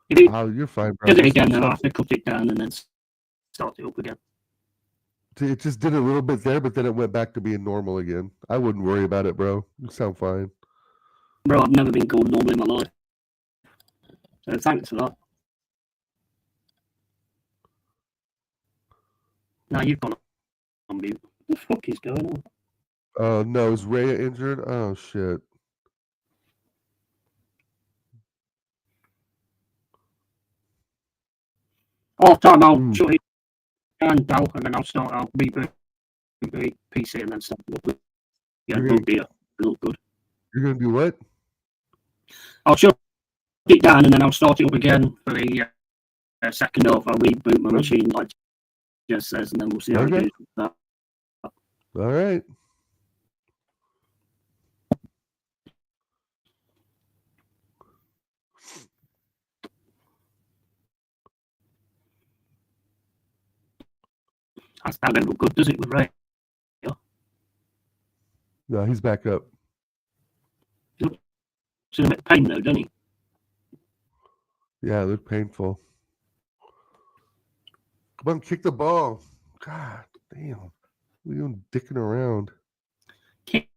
You're fine, bro. Do it again, then I'll have to cut it down and then start it up again. It just did a little bit there, but then it went back to being normal again. I wouldn't worry about it, bro. You sound fine. Bro, I've never been called normal in my life. So thanks for that. Now you've gone on mute. What the fuck is going on? Oh, no. Is Rhea injured? Oh, shit. Half time, I'll shut it down, and then I'll reboot the PC and then start it up. Yeah, look good. You're going to do what? I'll shut it down and then I'll start it up again for the second half. I'll reboot my machine, like Jess says, and then we'll see how it goes with that. All right. That don't look good, does it, with Ray? Yeah. No, he's back up. Looks in a bit of pain, though, doesn't he? Yeah, it looked painful. Come on, kick the ball. God damn. What are you doing dicking around? Kick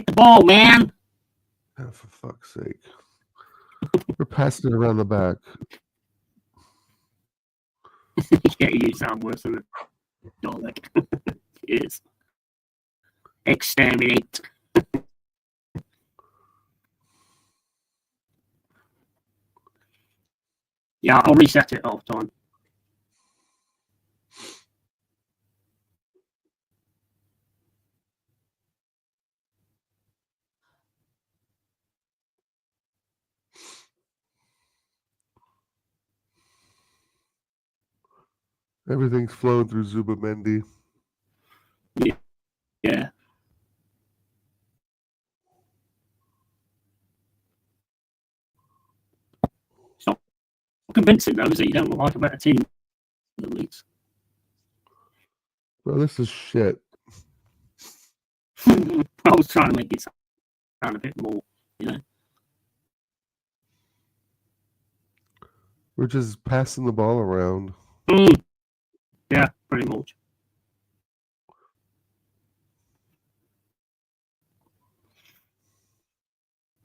the ball, man. Oh, for fuck's sake. We're passing it around the back. Yeah, you sound worse than it. Dalek. It is. Exterminate. Yeah, I'll reset it off time. Everything's flowing through Zubamendi. Yeah. It's not convincing though, is it? You don't look like a better team than Leeds. Bro, this is shit. I was trying to make it sound a bit more, you know. We're just passing the ball around. Yeah, pretty much.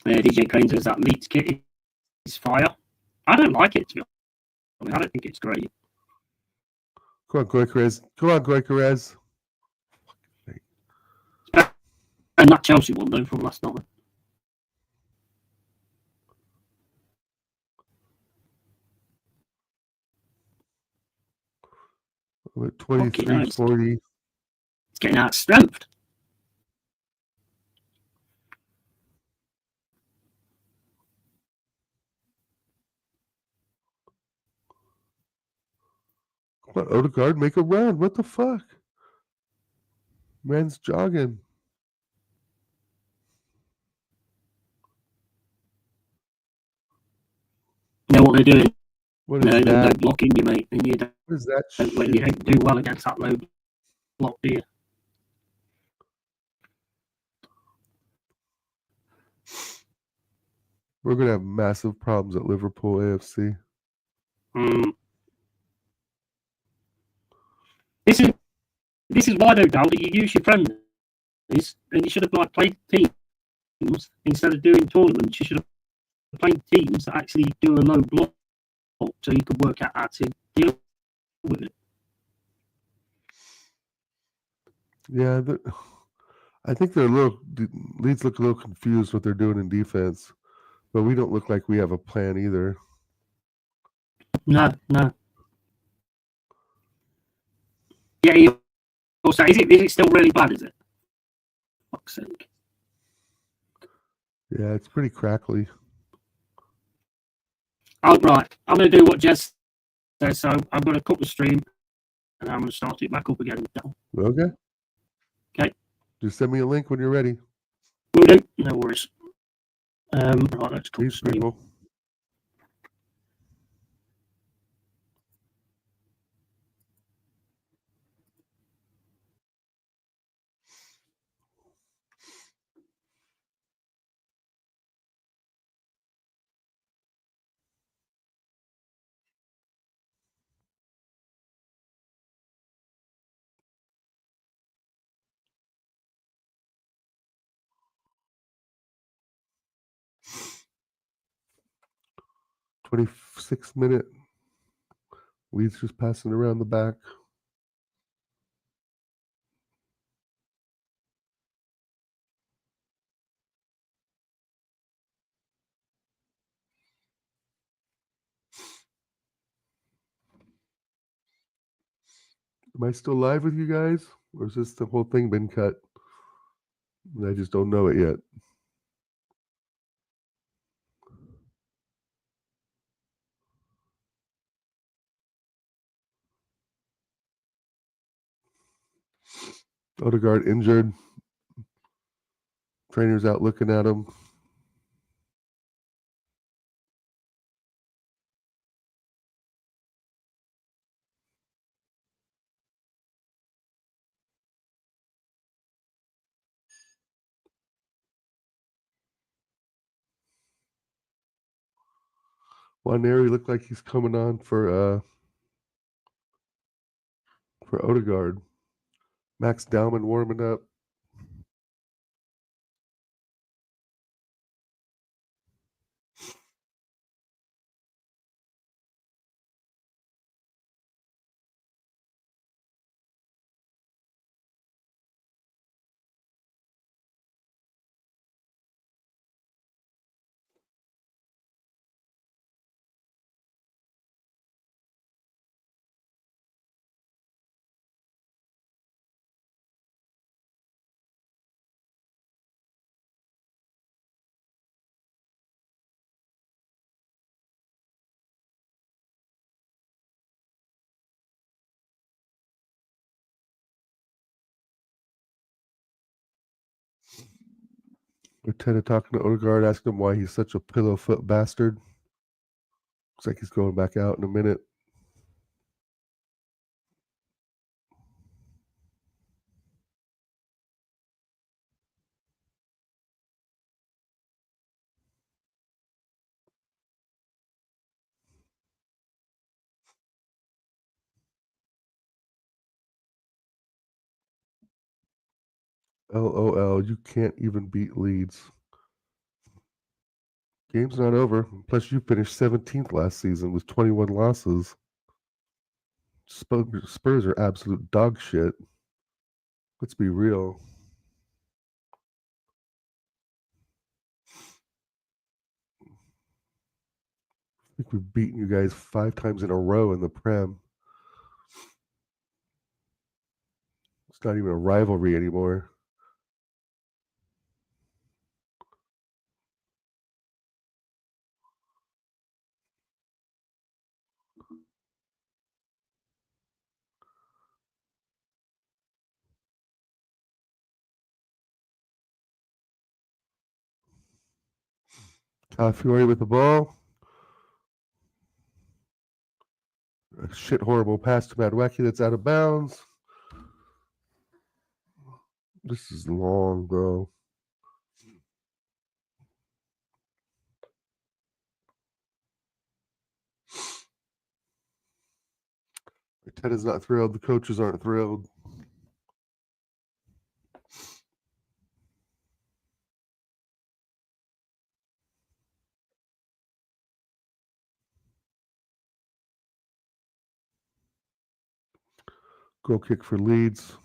DJ Crane says that Leeds kit is fire. I don't like it, to be honest. I don't think it's great. Come on, Goikarez. Come on, Goikarez. And that Chelsea one, though, from last night. I'm at 23-40. It's getting outstrengthed. Come on, Odegaard, make a run. What the fuck? Man's jogging. You know what they're doing? What is that? They're blocking you, mate. And you don't, What is that when you don't do well against that low block, do you? We're going to have massive problems at Liverpool AFC. This is why, though, Dal, that you use your friendlies, and you should have played teams instead of doing tournaments. You should have played teams that actually do a low block, so you could work out how to deal with it. Yeah, I think Leeds look a little confused what they're doing in defense, but we don't look like we have a plan either. No. Yeah, you also, is it still really bad, is it? Fuck's sake. Yeah, it's pretty crackly. Oh, right. I'm going to do what Jez says, so I'm going to cut the stream, and I'm going to start it back up again. Okay. Okay. Just send me a link when you're ready. Will do. No worries. Right, let's cut the These stream. people. $26-minute. Leeds just passing around the back. Am I still live with you guys? Or has this the whole thing been cut? And I just don't know it yet. Odegaard injured. Trainer's out looking at him. Waneri looked like he's coming on for Odegaard. Max Dowman warming up. Arteta talking to Odegaard, asking him why he's such a pillow foot bastard. Looks like he's going back out in a minute. LOL, you can't even beat Leeds. Game's not over. Plus, you finished 17th last season with 21 losses. Spurs are absolute dog shit. Let's be real. I think we've beaten you guys 5 times in a row in the Prem. It's not even a rivalry anymore. Fury with the ball. A shit horrible pass to Madwacki that's out of bounds. This is long, bro. Arteta's not thrilled. The coaches aren't thrilled. Goal kick for Leeds.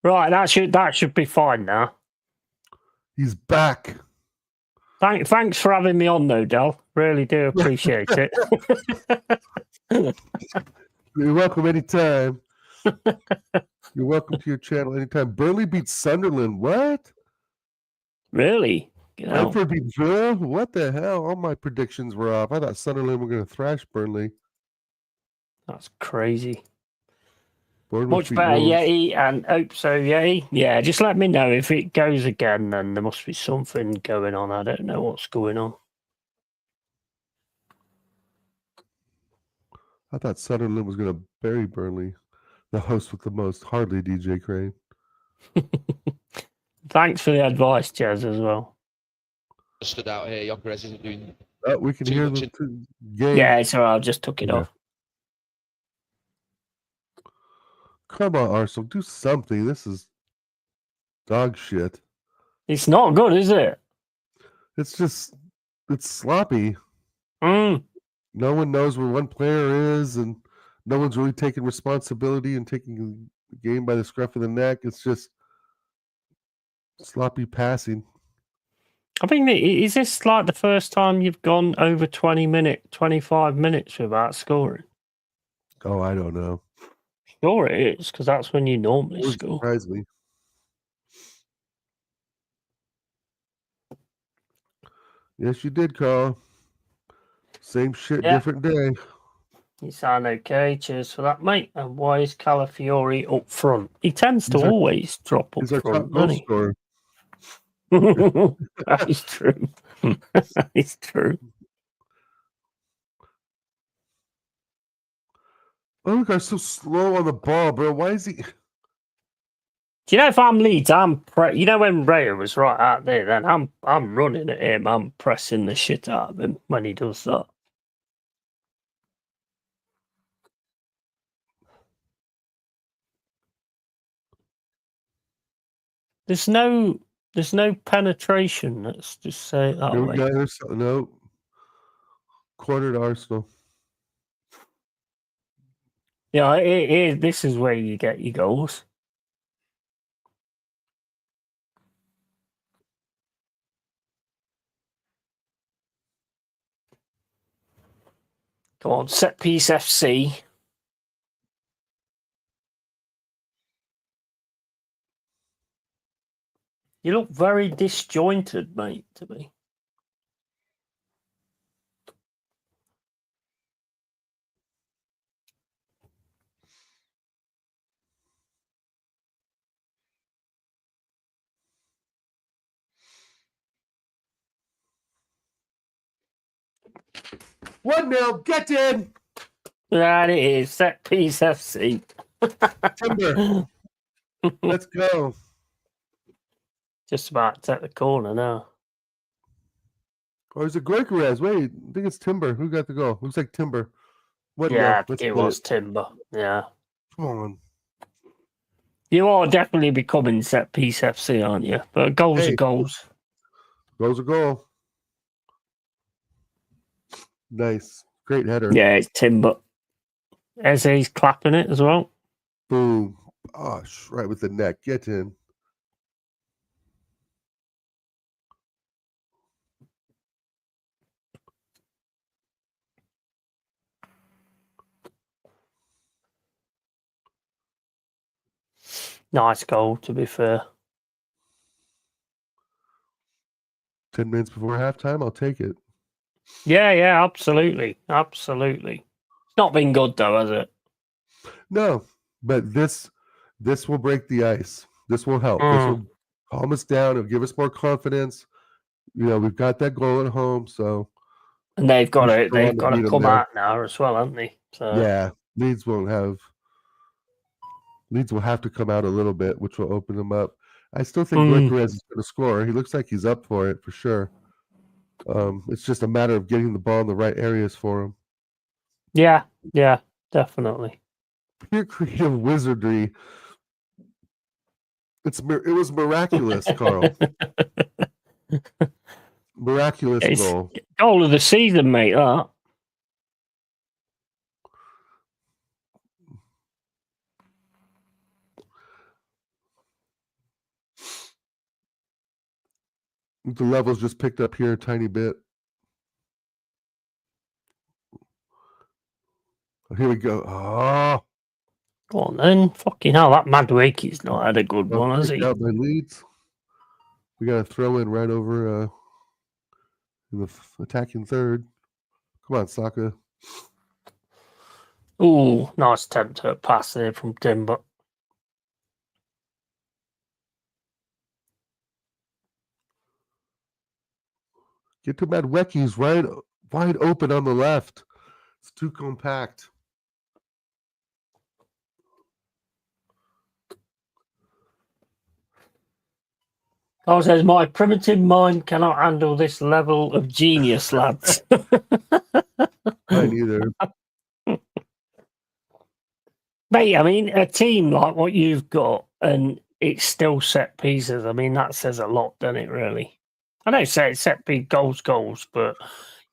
Right, that should be fine now. He's back. Thanks for having me on, though, Del. Really do appreciate it. You're welcome anytime. You're welcome to your channel anytime. Burnley beat Sunderland. What? Really? You know, Brentford beat Villa? What the hell? All my predictions were off. I thought Sunderland were going to thrash Burnley. that's crazy. Bournemouth Much beat better, Wolves. Yeti, and hope so, Yeti. Yeah, just let me know if it goes again. Then there must be something going on. I don't know what's going on. I thought Sunderland was going to bury Burnley. The host with the most, hardly DJ Crane. Thanks for the advice, Jez, as well. Stood out here. Gyökeres isn't doing. Oh, we can Too hear much the game. Yeah, it's all right. I just took it Yeah. off. Come on, Arsenal, do something. This is dog shit. It's not good, is it? It's sloppy. Mm. No one knows where one player is, and no one's really taking responsibility and taking the game by the scruff of the neck. It's just sloppy passing. I think, is this like the first time you've gone over 25 minutes without scoring? Oh, I don't know. Sure it is, because that's when you normally Wouldn't score. surprise me. Yes, you did, Carl. Same shit, Yeah. different day. You sound okay. Cheers for that, mate. And why is Calafiori up front? He tends to He's our- always drop up He's our top front, goal doesn't he? scorer. That is true. That is true. Oh, guy's so slow on the ball, bro. Why is he? Do you know if I'm Leeds, you know when Raya was right out there, then I'm running at him. I'm pressing the shit out of him when he does that. There's no penetration. Let's just say it that Here we way. go. No. Cornered Arsenal. Yeah, this is where you get your goals. Come on, set piece FC. You look very disjointed, mate, to me. One nil. Get in. That it is. Set piece FC. Timber. Let's go. Just about to take the corner now. Or is it Goikarez? Wait, I think it's Timber. Who got the goal? Looks like Timber. What Yeah, Let's it get was Timber. Yeah. Come on. You are definitely becoming set piece FC, aren't you? But goals are goals. Goes a goal. Nice. Great header. Yeah, it's Timber. Eze's clapping it as well. Boom. Oh, right with the neck. Get in. Nice goal, to be fair. 10 minutes before halftime, I'll take it. Yeah, absolutely. Absolutely. It's not been good, though, has it? No, but this will break the ice. This will help. This will calm us down. It'll give us more confidence. You know, we've got that goal at home, so. And they've got to come out now as well, haven't they? So. Yeah, Leeds will have to come out a little bit, which will open them up. I still think Goikarez is going to score. He looks like he's up for it for sure. It's just a matter of getting the ball in the right areas for him. Yeah, definitely. Pure creative wizardry. It was miraculous, Carl. Miraculous goal. Goal of the season, mate. That. The levels just picked up here a tiny bit. Oh, here we go. Oh. Go on then. Fucking hell, that Madueke's not had a good one, has he? Out by Leeds. We got a throw in right over in the attacking third. Come on, Saka. Ooh, nice attempt at a pass there from Timber. Get to Madueke's wide open on the left. It's too compact. Carl says, my primitive mind cannot handle this level of genius, lads. Mine either. Mate, I mean, a team like what you've got, and it's still set pieces. I mean, that says a lot, doesn't it, really? I know set piece goals, but,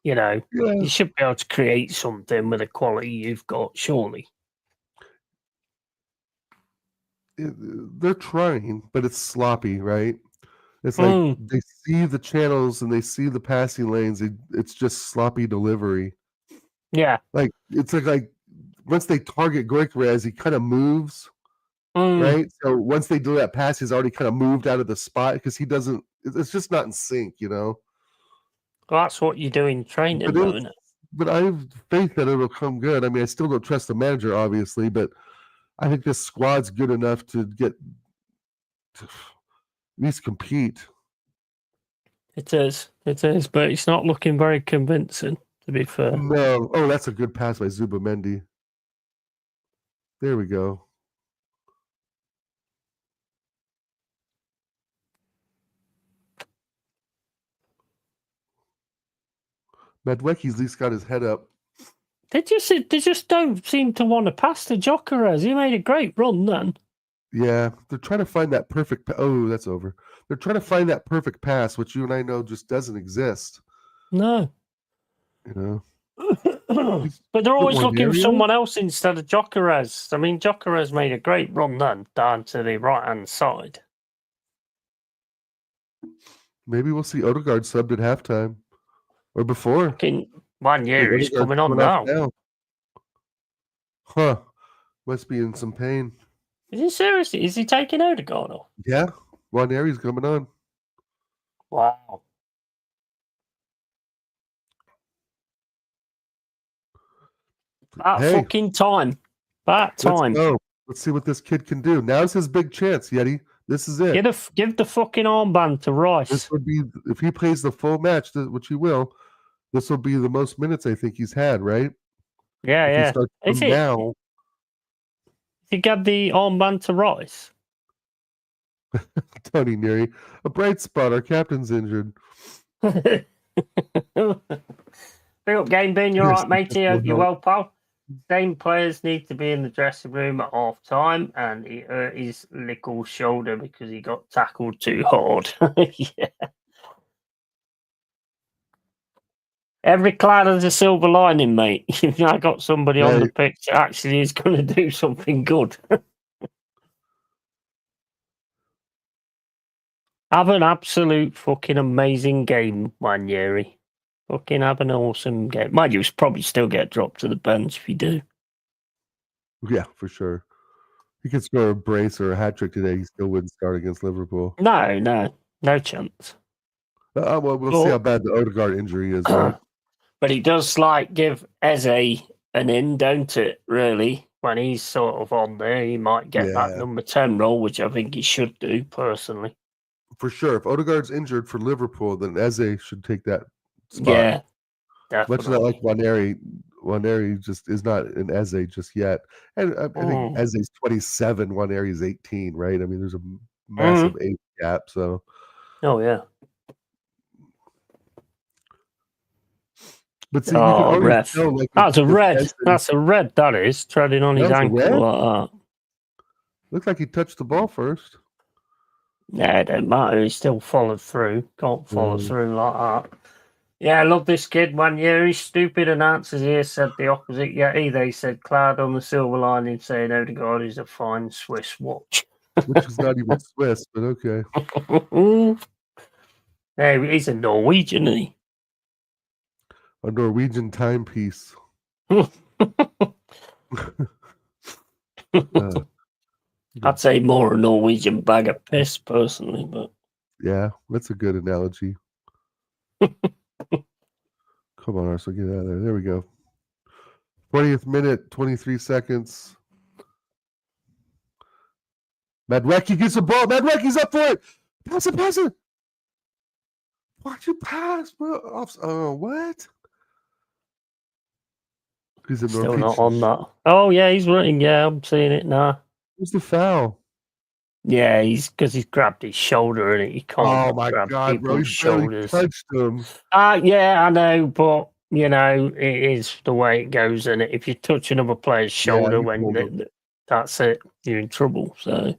you know, you should be able to create something with the quality you've got, surely. They're trying, but it's sloppy, right? It's like they see the channels and they see the passing lanes. It's just sloppy delivery. Yeah. Like, it's like once they target Goikarez, he kind of moves, right? So once they do that pass, he's already kind of moved out of the spot because he doesn't. It's just not in sync, you know. Well, that's what you do in training, though, isn't it? But I have faith that it'll come good. I mean, I still don't trust the manager, obviously, but I think this squad's good enough to get to at least compete. It is, but it's not looking very convincing, to be fair. No. Oh, that's a good pass by Zubamendi. There we go. Madueke's at least got his head up. They just don't seem to want to pass to Gyökeres. He made a great run then. Yeah, they're trying to find that perfect. Oh, that's over. They're trying to find that perfect pass, which you and I know just doesn't exist. No. You know. But they're always looking for someone else instead of Gyökeres. I mean, Gyökeres made a great run then down to the right-hand side. Maybe we'll see Odegaard subbed at halftime or before. Fucking 1 year he's coming on now. Huh. Must be in some pain. Is he seriously? Is he taking Odegaard off? Yeah. Ranieri's coming on. Wow. About Hey, fucking time. About let's time. go. Let's see what this kid can do. Now's his big chance, Yeti. This is it. Give the fucking armband to This Rice. would be if he plays the full match, which he will. This will be the most minutes I think he's had, right? Yeah, If he yeah. starts Is from it? now, He gave the armband to Rice. Tony Neary, a bright spot. Our captain's injured. Big up, Game Bean. You all right, matey? Hope you're well, pal. Same players need to be in the dressing room at half time, and he hurt his little shoulder because he got tackled too hard. Yeah. Every cloud has a silver lining, mate. If I got somebody on the Right. pitch that actually is going to do something good. Have an absolute fucking amazing game, Wanyeri. Fucking have an awesome game. Mind you, probably still get dropped to the bench if you do. Yeah, for sure. He could score a brace or a hat trick today. He still wouldn't start against Liverpool. No chance. Well, we'll see how bad the Odegaard injury is, right? But it does give Eze an in, don't it? Really, when he's sort of on there, he might get that number 10 role, which I think he should do personally. For sure. If Odegaard's injured for Liverpool, then Eze should take that spot. Yeah, definitely. Much as I like Waneri just is not an Eze just yet. And I think Eze's 27, Waneri's 18, right? I mean, there's a massive age gap. So, oh yeah. But see, you can already tell. Like, that's a red. That's a red. That is treading on his ankle like that. Looks like he touched the ball first. Yeah, it don't matter. He still followed through. Can't follow through like that. Yeah, I love this kid. 1 year, he's stupid announcers here said the opposite. Yeah, they said cloud on the silver lining saying Odegaard is a fine Swiss watch. Which is not even Swiss, but okay. Hey, he's a Norwegian, isn't he? A Norwegian timepiece. I'd say more a Norwegian bag of piss, personally, but yeah, that's a good analogy. Come on, Arsenal, get out of there. There we go. 20th minute, 23 seconds. Madrecki gets the ball. Madrecki's up for it. Pass it. Why'd you pass, bro? Oh, what? He's a still not on that. Oh, yeah, he's running. Yeah, I'm seeing it now. What's the foul? Yeah, because he's grabbed his shoulder and he can't grab people's shoulders. Touched him. Yeah, I know, but it is the way it goes. And if you touch another player's shoulder that's it, you're in trouble. So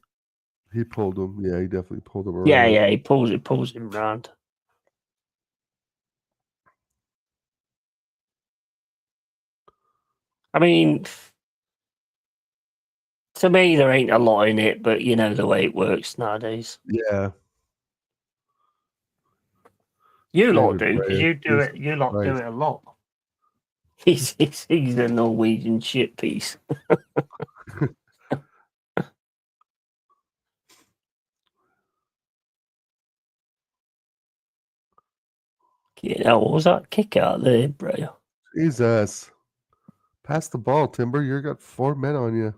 he pulled him. Yeah, he definitely pulled him around. Yeah, he pulls him round. I mean, to me, there ain't a lot in it, but you know the way it works nowadays. Yeah. You lot do, because you do it. You lot do it a lot. He's a Norwegian shit piece. What was that kick out there, bro? Jesus. Pass the ball, Timber. You got 4 men on you.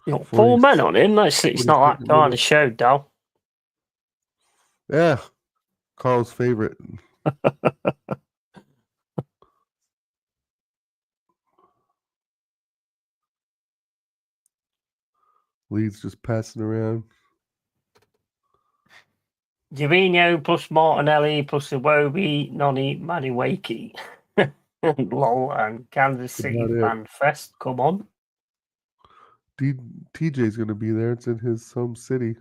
You got 4 men on him? It's not that kind of show, Dal. Yeah. Carl's favorite. Leeds just passing around. Javino plus Martinelli plus Iwobi, Noni, Maniwaki. Lol, and Kansas City Fan Fest. Come on. TJ's going to be there. It's in his home city.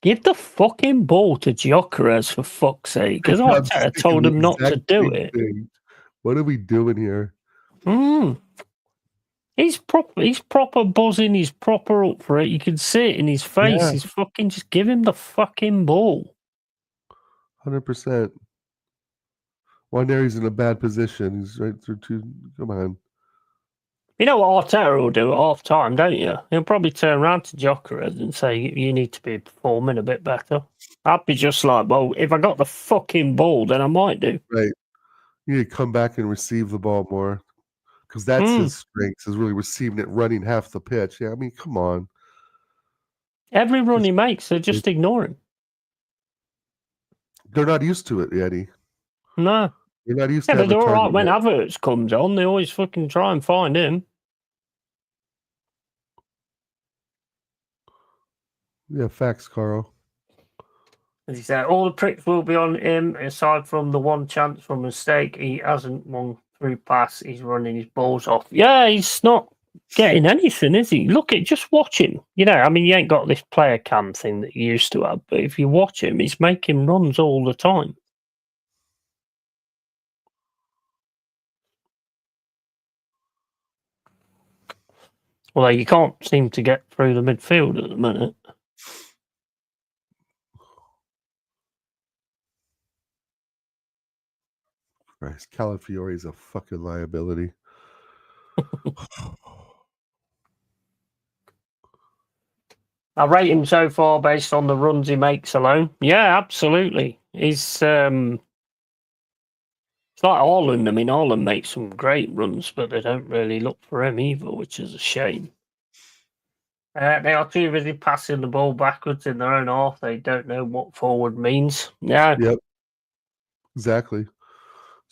Give the fucking ball to Gyökeres for fuck's sake, because I'm just Arteta thinking told the him not to exact do same it. thing. What are we doing here? He's proper buzzing. He's proper up for it. You can see it in his face. Yeah. He's fucking just give him the fucking ball. 100%. Waneri's in a bad position. He's right through two. Come on. You know what Arteta will do at half time, don't you? He'll probably turn around to Gyökeres and say, "You need to be performing a bit better." I'd be just like, "Well, if I got the fucking ball, then I might do." Right. You need to come back and receive the ball more. Because that's his strength, is really receiving it, running half the pitch. Yeah, I mean, come on. Every run he makes, they just ignore him. They're not used to it, Yeti. No. They're not used Yeah, to but having they're a all right target when man. Havertz comes on. They always fucking try and find him. Yeah, facts, Carl. As he said, all the pricks will be on him, aside from the one chance from mistake. He hasn't won through pass. He's running his balls off. Yeah, he's not getting anything, is he? Look at, just watch him. You know, I mean, you ain't got this player cam thing that you used to have, but if you watch him, he's making runs all the time. Although you can't seem to get through the midfield at the minute. Christ, Calafiori's a fucking liability. I rate him so far based on the runs he makes alone. Yeah, absolutely. He's it's like Haaland. I mean, Haaland makes some great runs, but they don't really look for him either, which is a shame. They are too busy passing the ball backwards in their own half. They don't know what forward means. Yeah. Yep. Exactly.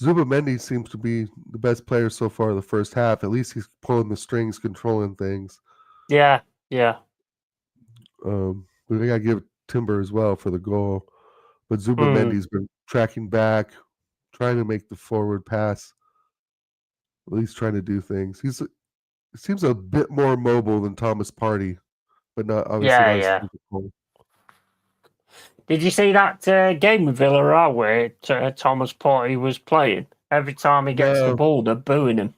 Zubamendi seems to be the best player so far in the first half. At least he's pulling the strings, controlling things. Yeah, yeah. But I got to give Timber as well for the goal. But Zubamendi's been tracking back, trying to make the forward pass. At least trying to do things. He seems a bit more mobile than Thomas Partey, but not obviously not as physical. Did you see that game with Villarreal where Thomas Partey was playing? Every time he gets the ball, they're booing him.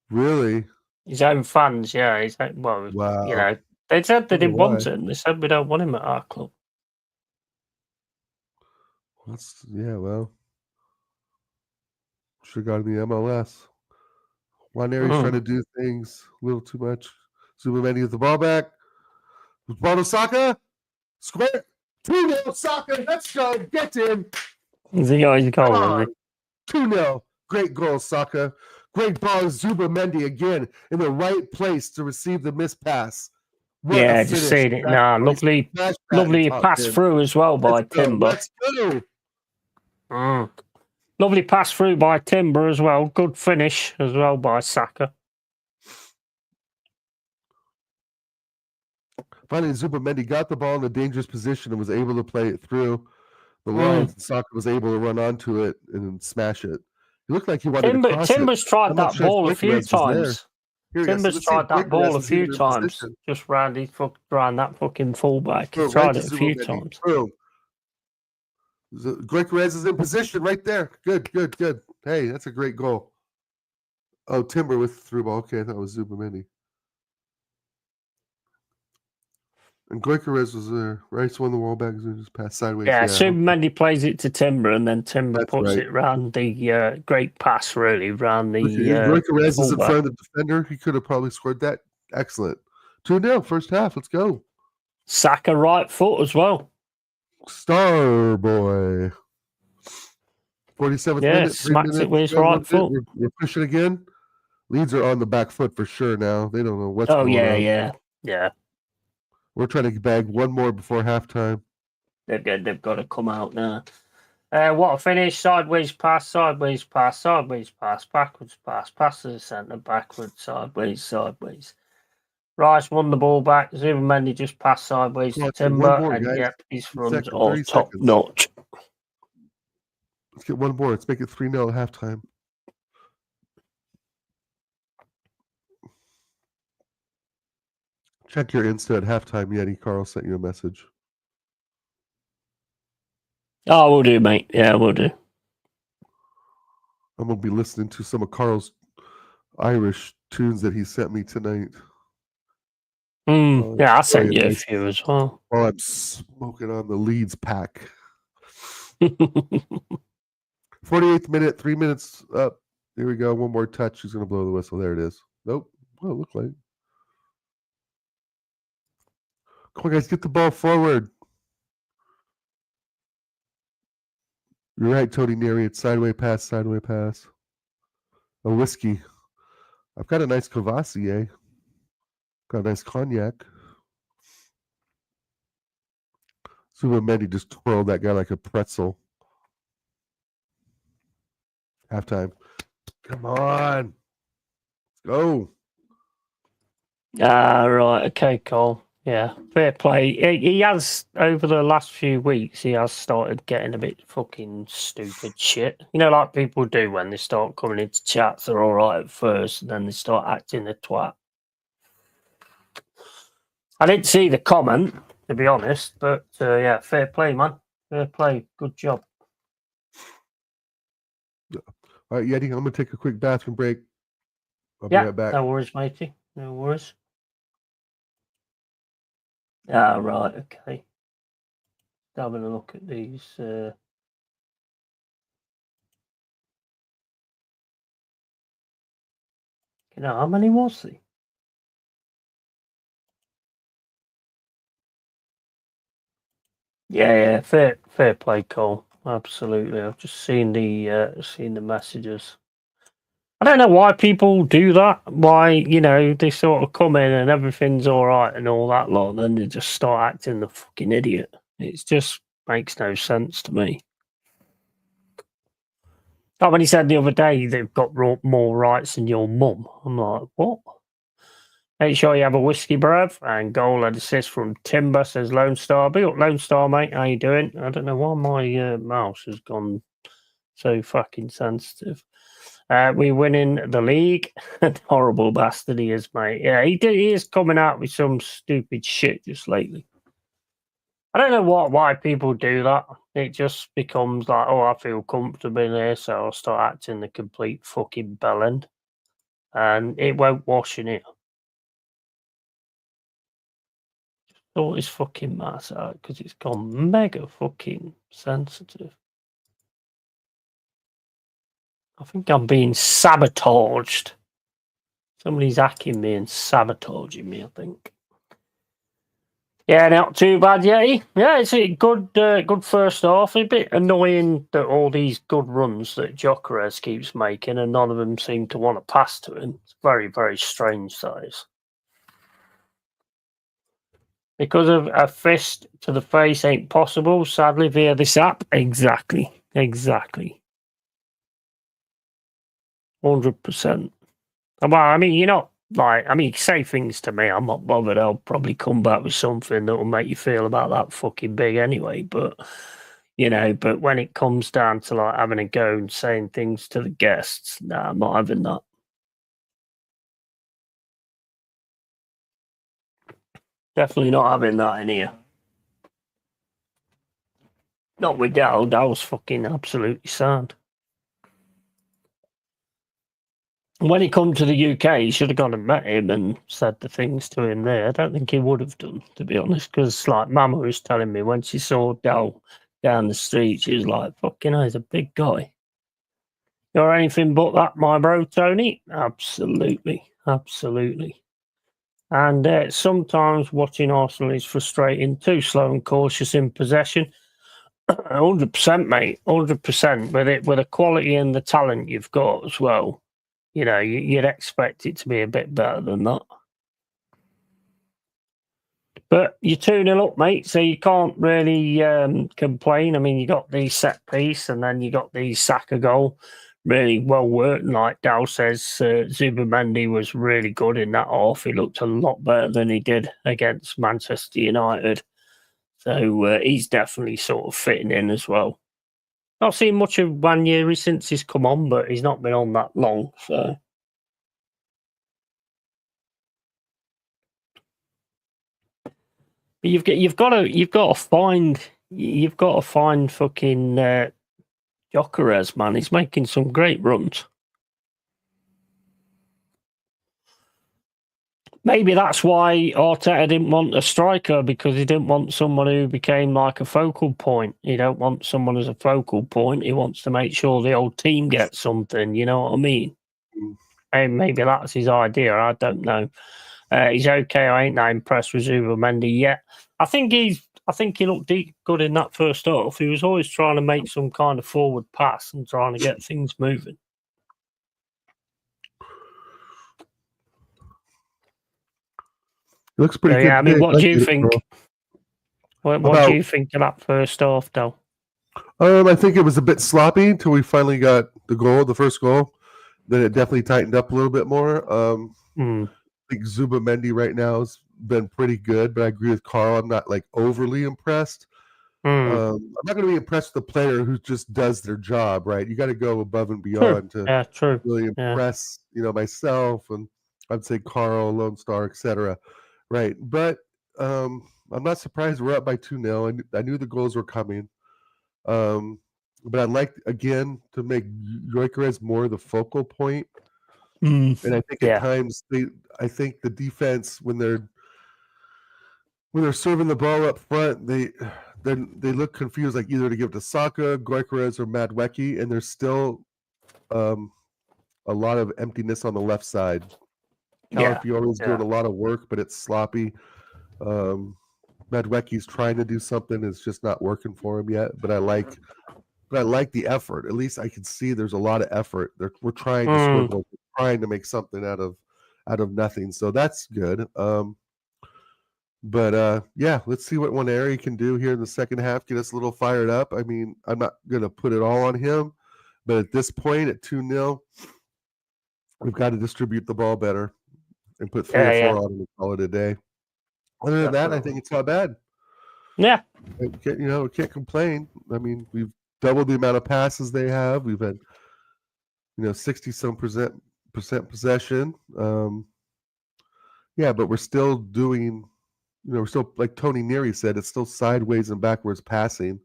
Really? His own fans, yeah. Well, wow. You know, they said they didn't want him. They said we don't want him at our club. Well, should have gone to the MLS. Waneri's trying to do things a little too much. Zubamendi with the ball back. Ball to Saka. Square. 2-0 Saka. Let's go. Get him. He's a goal, is he? 2-0. Great goal, Saka. Great ball, Zubamendi again in the right place to receive the missed pass. Yeah, just seeing it now. Lovely pass through as well by Timber. Let's go. Lovely pass through by Timber as well. Good finish as well by Saka. Finally, Zubamendi got the ball in a dangerous position and was able to play it through the lines. And Saka was able to run onto it and smash it. It looked like he wanted to cross Timber's it. tried that ball a few times. Timbers tried that ball a few times. Just round that fucking fullback. He tried it a few times. Gyökeres is in position right there. Good. Hey, that's a great goal. Oh, Timber with the through ball. Okay, I thought it was Zubamendi. And Gyökeres was there. Rice won the wall back and just passed sideways. Yeah, Zubamendi plays it to Timber, and then Timber puts it round the great pass, really, round the. Gyökeres is in front of the defender. He could have probably scored that. Excellent. 2-0, first half. Let's go. Saka right foot as well. Star boy. 47th minute. Smacks it with his right foot. We're pushing again. Leeds are on the back foot for sure now. They don't know what's going on. Yeah. We're trying to bag one more before halftime. They've got to come out now. What a finish. Sideways pass, backwards pass to the centre, backwards, sideways. Rice won the ball back. Zubamendi just passed sideways to Timber. And his runs are top notch. Let's get one more. Let's make it 3-0 at halftime. Check your Insta at halftime, Yeti. Carl sent you a message. Oh, we'll do, mate. Yeah, we'll do. I'm gonna be listening to some of Carl's Irish tunes that he sent me tonight. Yeah, I sent you a few as well. While I'm smoking on the Leeds pack. 48th minute, 3 minutes up. Here we go. One more touch. He's gonna blow the whistle. There it is. Nope. Well, it looked like. Come on, guys, get the ball forward. You're right, Tony Neary. It's sideway pass, sideway pass. A whiskey. I've got a nice Cavassier. Got a nice cognac. Subamendi just twirled that guy like a pretzel. Halftime. Come on. Let's go. Right. Okay, Cole. Yeah, fair play. He has, over the last few weeks, he has started getting a bit fucking stupid shit. You know, like people do when they start coming into chats, they're all right at first, and then they start acting a twat. I didn't see the comment, to be honest, but yeah, fair play, man. Fair play. Good job. All right, Yeti, I'm going to take a quick bathroom break. I'll be Yeah, right back. no worries, matey. No worries. Right, okay. Having a look at these. You know, how many was there? Yeah, fair play, Cole. Absolutely. I've just seen the messages. I don't know why people do that. Why, you know, they sort of come in and everything's all right and all that lot, and then they just start acting the fucking idiot. It just makes no sense to me. Like when he said the other day they've got more rights than your mum. I'm like, what? Make sure you have a whiskey, bruv. And goal and assist from Timber, says Lone Star. Be up, Lone Star, mate. How you doing? I don't know why my mouse has gone so fucking sensitive. We're winning the league. Horrible bastard he is, mate. Yeah, he is coming out with some stupid shit just lately. I don't know why people do that. It just becomes like, oh, I feel comfortable in here, so I'll start acting the complete fucking bellend. And it won't wash in here. Sort his fucking mass out because it's gone mega fucking sensitive. I think I'm being sabotaged. Somebody's hacking me and sabotaging me, I think. Yeah, not too bad, Yeti. Yeah, it's a good first half. A bit annoying that all these good runs that Gyökeres keeps making and none of them seem to want to pass to him. It's very, very strange, size. Because of a fist to the face ain't possible, sadly, via this app. Exactly. 100%. Well, I mean, you're not like, I mean, say things to me, I'm not bothered. I'll probably come back with something that will make you feel about that fucking big anyway. But, you know, but when it comes down to like having a go and saying things to the guests, nah, I'm not having that. Definitely not having that in here. Not with Dal. Dal's fucking absolutely sound. When he come to the UK, he should have gone and met him and said the things to him there. I don't think he would have done, to be honest, because like Mama was telling me when she saw Dal down the street, she was like, fucking hell, he's a big guy. You're anything but that, my bro, Tony? Absolutely. And sometimes watching Arsenal is frustrating, too slow and cautious in possession. 100%, mate, 100%. With the quality and the talent you've got as well. You know, you'd expect it to be a bit better than that. But you're 2-0 up, mate, so you can't really complain. I mean, you got the set piece and then you got the Saka goal. Really well worked. And like Dal says, Zubamendi was really good in that half. He looked a lot better than he did against Manchester United. So he's definitely sort of fitting in as well. Not seen much of Wanyeri since he's come on, but he's not been on that long, so... You've got to find You've got to find fucking Gyökeres, man. He's making some great runs. Maybe that's why Arteta didn't want a striker, because he didn't want someone who became like a focal point. He don't want someone as a focal point. He wants to make sure the whole team gets something. You know what I mean? And maybe that's his idea. I don't know. He's okay. I ain't that impressed with Zubimendi yet. I think he looked good in that first half. He was always trying to make some kind of forward pass and trying to get things moving. It looks pretty good. Yeah, I mean, what do you think? What do you think of that first half, though? I think it was a bit sloppy until we finally got the first goal. Then it definitely tightened up a little bit more. I think Zubimendi right now has been pretty good, but I agree with Carl. I'm not like overly impressed. I'm not going to be impressed with a player who just does their job, right? You got to go above and beyond to really impress, myself, and I'd say Carl, Lone Star, etc. Right, but I'm not surprised we're up by 2-0. I knew the goals were coming, but I'd like again to make Gyökeres more the focal point. And I think at times I think the defense when they're serving the ball up front, they look confused, like either to give it to Saka, Gyökeres, or Madueke, and there's still a lot of emptiness on the left side. Calafiore's doing a lot of work, but it's sloppy. Madueke's trying to do something, it's just not working for him yet. But I like the effort. At least I can see there's a lot of effort. We're trying to score goals, we're trying to make something out of nothing. So that's good. But let's see what Nwaneri can do here in the second half. Get us a little fired up. I mean, I'm not gonna put it all on him, but at this point, at 2-0, we've got to distribute the ball better and put 3 or 4 on and call it a day. Other than that, I think it's not bad. Yeah. We can't complain. I mean, we've doubled the amount of passes they have. We've had, 60-some percent possession. But we're still doing, we're still, like Tony Neary said, it's still sideways and backwards passing.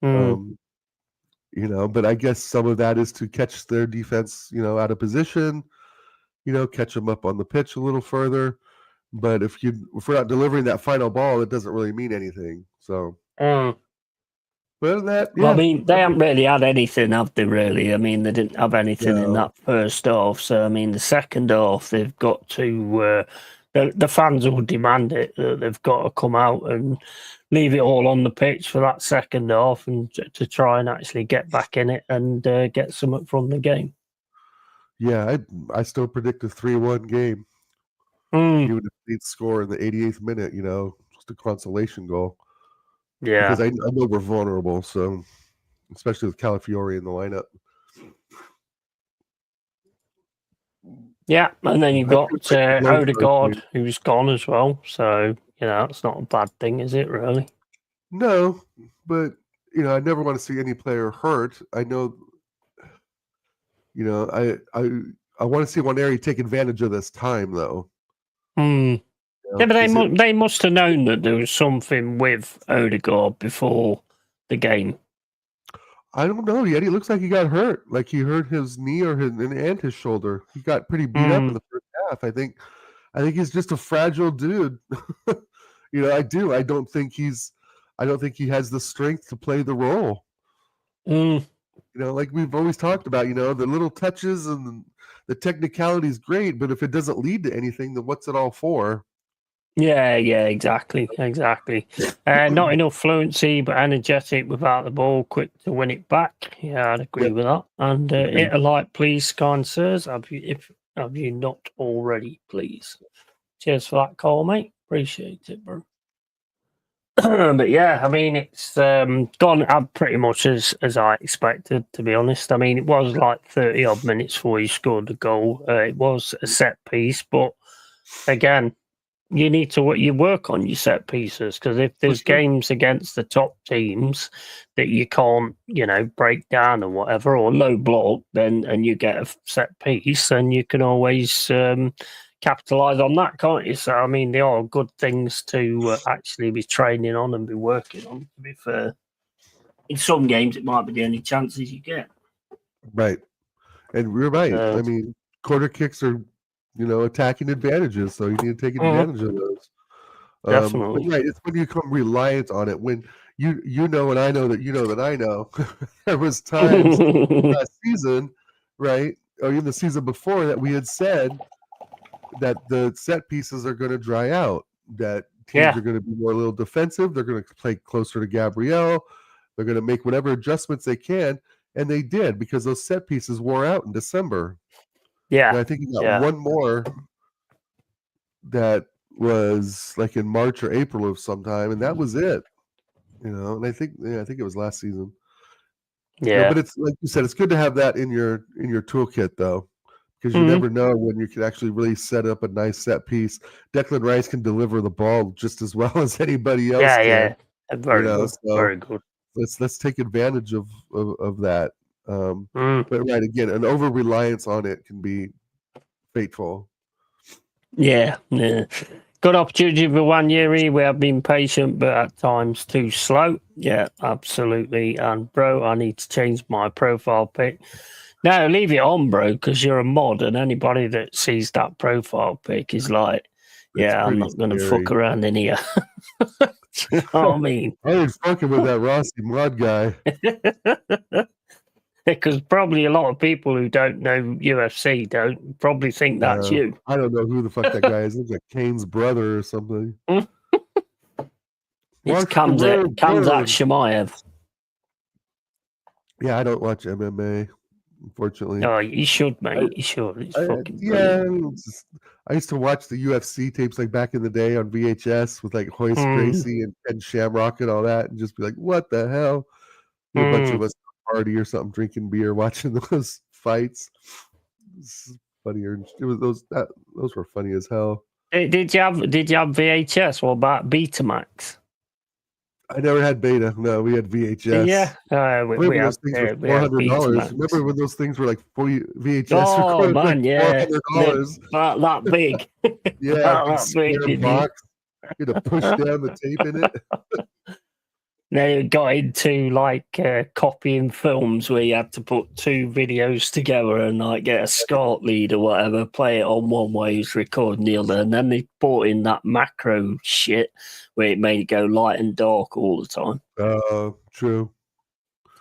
But I guess some of that is to catch their defense, out of position, catch them up on the pitch a little further. But if we're not delivering that final ball, it doesn't really mean anything. So, but that, well, I mean, they haven't really had anything, have they? Really, I mean, they didn't have anything in that first half. So, I mean, the second half, they've got to. The fans will demand it. They've got to come out and leave it all on the pitch for that second half, and to try and actually get back in it and get something from the game. Yeah, I still predict a 3-1 game. Even if they'd score in the 88th minute, just a consolation goal. Yeah. Because I know we're vulnerable, so especially with Calafiore in the lineup. Yeah, and then you've got Odegaard, who's gone as well. So, it's not a bad thing, is it, really? No, but, I never want to see any player hurt. I know, I want to see Nwaneri take advantage of this time, though. Yeah, but they must have known that there was something with Odegaard before the game. I don't know yet. He looks like he got hurt. Like he hurt his knee and his shoulder. He got pretty beat up in the first half. I think he's just a fragile dude. I do. I don't think he has the strength to play the role. Like we've always talked about, the little touches and the technicality is great, but if it doesn't lead to anything, then what's it all for? Yeah, exactly. Not enough fluency, but energetic without the ball, quick to win it back. Yeah, I'd agree with that. And hit a like, please, kind sirs. Have you not already, please? Cheers for that call, mate. Appreciate it, bro. But yeah, I mean, it's gone pretty much as I expected, to be honest. I mean, it was like 30 odd minutes before you scored the goal. It was a set piece, but again, you need to work on your set pieces, because if there's games against the top teams that you can't, break down or whatever, or low block, and you get a set piece, then you can always capitalise on that, can't you? So, I mean, they are good things to actually be training on and be working on, to be fair. In some games, it might be the only chances you get. Right. And you're right. I mean, quarter kicks are, attacking advantages, so you need to take advantage of those. Definitely. But right, it's when you become reliant on it. When you know, and I know that you know that I know. There was times last season, right, or in the season before, that we had said that the set pieces are going to dry out. That teams are going to be more a little defensive. They're going to play closer to Gabrielle. They're going to make whatever adjustments they can, and they did, because those set pieces wore out in December. Yeah, and I think you got one more that was like in March or April of sometime, and that was it. And I think it was last season. Yeah, but it's like you said, it's good to have that in your toolkit, though, because you never know when you can actually really set up a nice set piece. Declan Rice can deliver the ball just as well as anybody else can. Yeah, very good. So very good. Let's take advantage of that. But right, again, an over reliance on it can be fateful. Yeah. Good opportunity for 1 year. We have been patient, but at times too slow. Yeah, absolutely. And bro, I need to change my profile pic. No, leave it on, bro, because you're a mod, and anybody that sees that profile pic is like, I'm not going to fuck around in here. You know what I mean? I ain't fucking with that Rossi mod guy. Because probably a lot of people who don't know UFC don't probably think that's you. I don't know who the fuck that guy is. Looks like Kane's brother or something. It's Kamzat Shemaev. Yeah, I don't watch MMA, unfortunately. Oh, you should, mate. You should. It's fucking brilliant. I used to watch the UFC tapes like back in the day on VHS with like Hoist Gracie and Ken Shamrock and all that, and just be like, what the hell? A bunch of us at a party or something, drinking beer, watching those fights. It's funnier. It was those were funny as hell. Did you have VHS? What about Betamax? I never had Beta. No, we had VHS. Yeah, we had, those things were $400. Remember when those things were like VHS? Oh man, like $400. That big. That big box. You had to push down the tape in it. They got into like copying films where you had to put two videos together and like get a SCART lead or whatever, play it on one way, who's recording the other, and then they brought in that macro shit where it made it go light and dark all the time. True.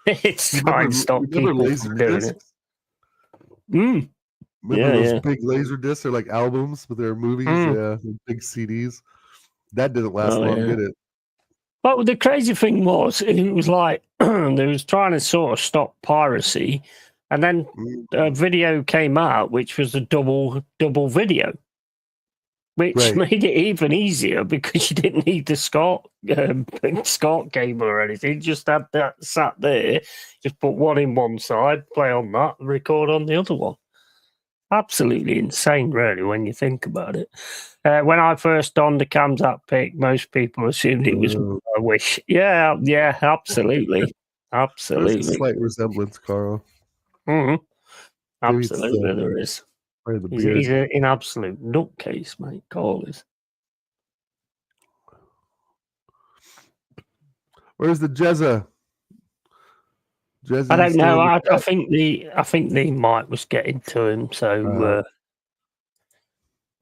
It's trying to stop people from doing it. Remember those big laser discs? They're like albums, but they're movies. Big CDs. That didn't last long, did it? But the crazy thing was, it was like they was trying to sort of stop piracy, and then a video came out which was a double video, which made it even easier because you didn't need the SCART cable or anything. You just had that sat there, just put one in one side, play on that, and record on the other one. Absolutely insane, really, when you think about it. When I first donned the Kamzat pic, most people assumed it was a wish. Yeah, absolutely. Absolutely. There's a slight resemblance, Carl. Absolutely, there is. He's an absolute nutcase, mate. Carl is. Where's the Jezza? I don't know. I think the mic was getting to him, so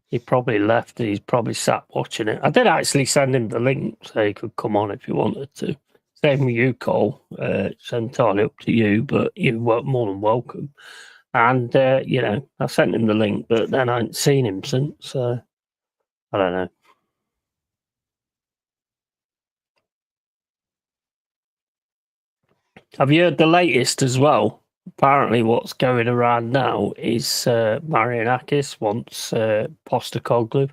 he probably left. And he's probably sat watching it. I did actually send him the link so he could come on if he wanted to. Same with you, Cole. It's entirely up to you, but you're more than welcome. And I sent him the link, but then I ain't seen him since. So I don't know. Have you heard the latest as well? Apparently what's going around now is Marianakis wants Postecoglou.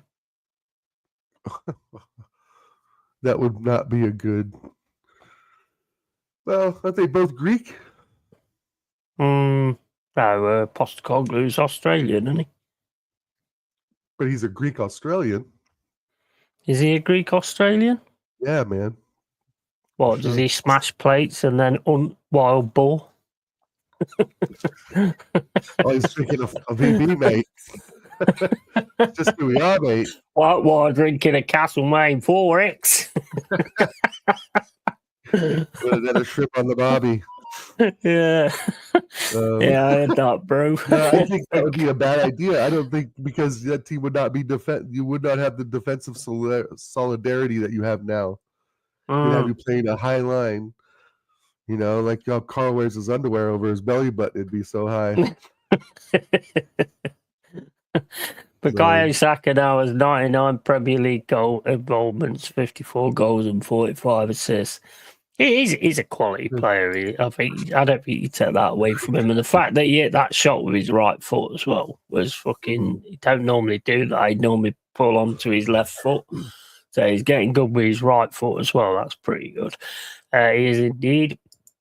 That would not be a good... Well, aren't they both Greek? No, Postecoglou's Australian, isn't he? But he's a Greek Australian. Is he a Greek Australian? Yeah, man. What, does he smash plates and then wild bull? Oh, he's drinking a VB, mate. Just who we are, mate. White drinking a Castlemaine 4X. Would have got a shrimp on the bobby. Yeah. Yeah, I had that, bro. No, I think that would be a bad idea. I don't think, because that team would not be you would not have the defensive solidarity that you have now. You'd have you playing a high line, like how Carl wears his underwear over his belly button. It'd be so high. Bukayo Saka now has 99 Premier League goal involvements, 54 goals and 45 assists. He's a quality player. I don't think you take that away from him. And the fact that he hit that shot with his right foot as well was fucking. He don't normally do that. He'd normally pull onto his left foot. So he's getting good with his right foot as well. That's pretty good. He is indeed.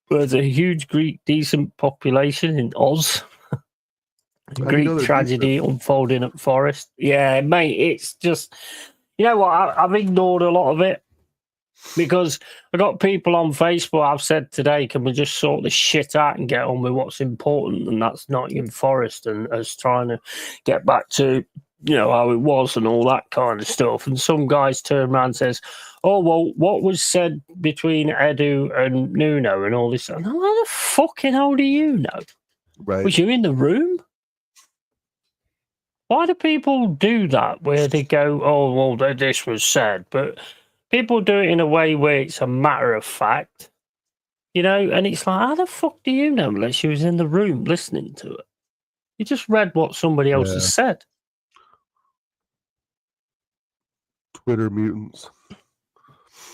There's a huge Greek decent population in Oz. Greek tragedy unfolding at Forest. Yeah, mate, it's just, you know what? I've ignored a lot of it because I got people on Facebook. I've said today, can we just sort this shit out and get on with what's important? And that's Nottingham Forest and us trying to get back to, how it was and all that kind of stuff. And some guys turn around and says, oh, well, what was said between Edu and Nuno and all this? And how the fucking hell do you know? Right. Was you in the room? Why do people do that where they go, oh, well, this was said, but people do it in a way where it's a matter of fact, and it's like, how the fuck do you know unless you was in the room listening to it? You just read what somebody else has said. Twitter mutants.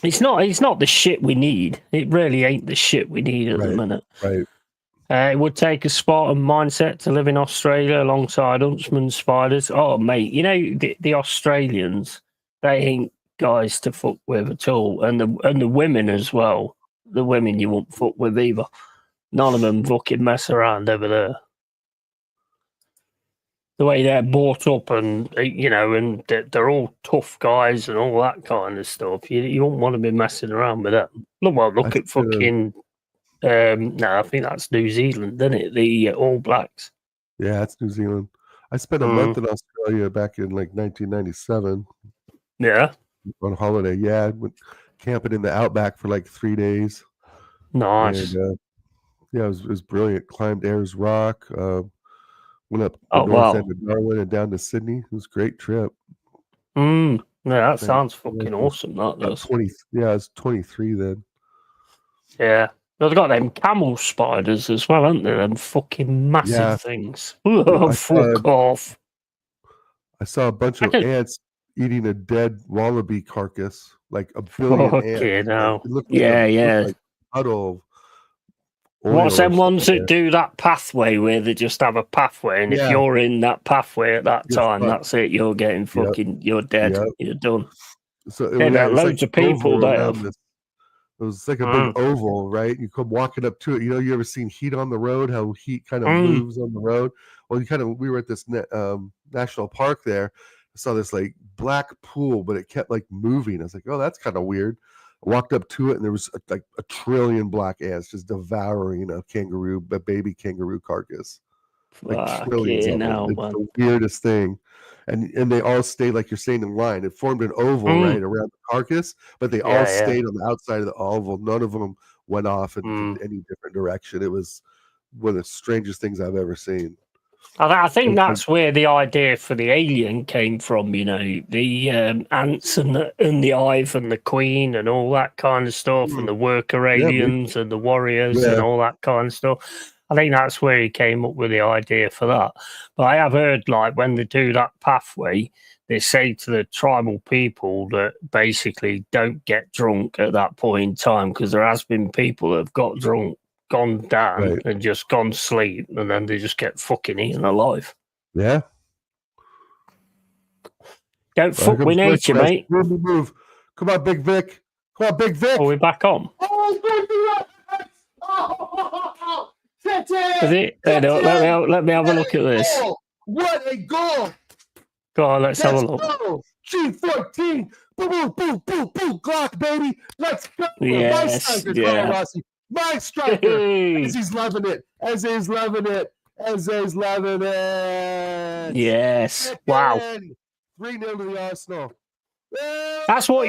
It's not the shit we need. It really ain't the shit we need at the minute. Right. It would take a Spartan mindset to live in Australia alongside huntsman spiders. Oh, mate, the Australians, they ain't guys to fuck with at all, and the women as well. The women you won't fuck with either. None of them fucking mess around over there. The way they're brought up, and and they're all tough guys and all that kind of stuff. You won't want to be messing around with them. Look at fucking. No, I think that's New Zealand, isn't it? The All Blacks. Yeah, it's New Zealand. I spent a month in Australia back in 1997. Yeah. On holiday. Yeah, I went camping in the outback for 3 days. Nice. And, it was brilliant. Climbed Ayers Rock. Went up the north end of Darwin and down to Sydney. It was a great trip. Yeah, that sounds fucking awesome. That does. I was 23 then. Yeah. They've got them camel spiders as well, haven't they? Them fucking massive things. Fuck off. I saw a bunch of ants eating a dead wallaby carcass, like a billion ants. No. It looked like puddle. What's them ones that do that pathway where they just have a pathway, and if you're in that pathway at that time, that's it. You're getting fucking, you're dead. You're done. So loads of people that have. It was like a big oval, right? You come walking up to it. You ever seen heat on the road? How heat kind of moves on the road? Well, we were at this national park there. I saw this black pool, but it kept moving. I was like, oh, that's kind of weird. I walked up to it, and there was a trillion black ants just devouring a baby kangaroo carcass. Trillions of them. It's the weirdest thing. And they all stayed, like you're saying, in line. It formed an oval right around the carcass, but they all stayed on the outside of the oval. None of them went off in any different direction. It was one of the strangest things I've ever seen. I think that's where the idea for the alien came from. The ants and the hive and the queen and all that kind of stuff, and the worker aliens and the warriors and all that kind of stuff. I think that's where he came up with the idea for that. But I have heard, when they do that pathway, they say to the tribal people that basically don't get drunk at that point in time, because there has been people that have got drunk, gone down and just gone to sleep, and then they just get fucking eaten alive. Yeah. Don't fuck with nature, mate. Move. Come on, Big Vic. Come on, Big Vic. Are we back on? Is it? Let me have a look at this. What a goal! Go on, let's have a look. G14. Boom, boom, boom, boom, boom. Glock, baby. Let's go. Yes, My striker, My striker. As he's loving it. Eze's loving it. Yes. Wow. 3-0 to the Arsenal. That's what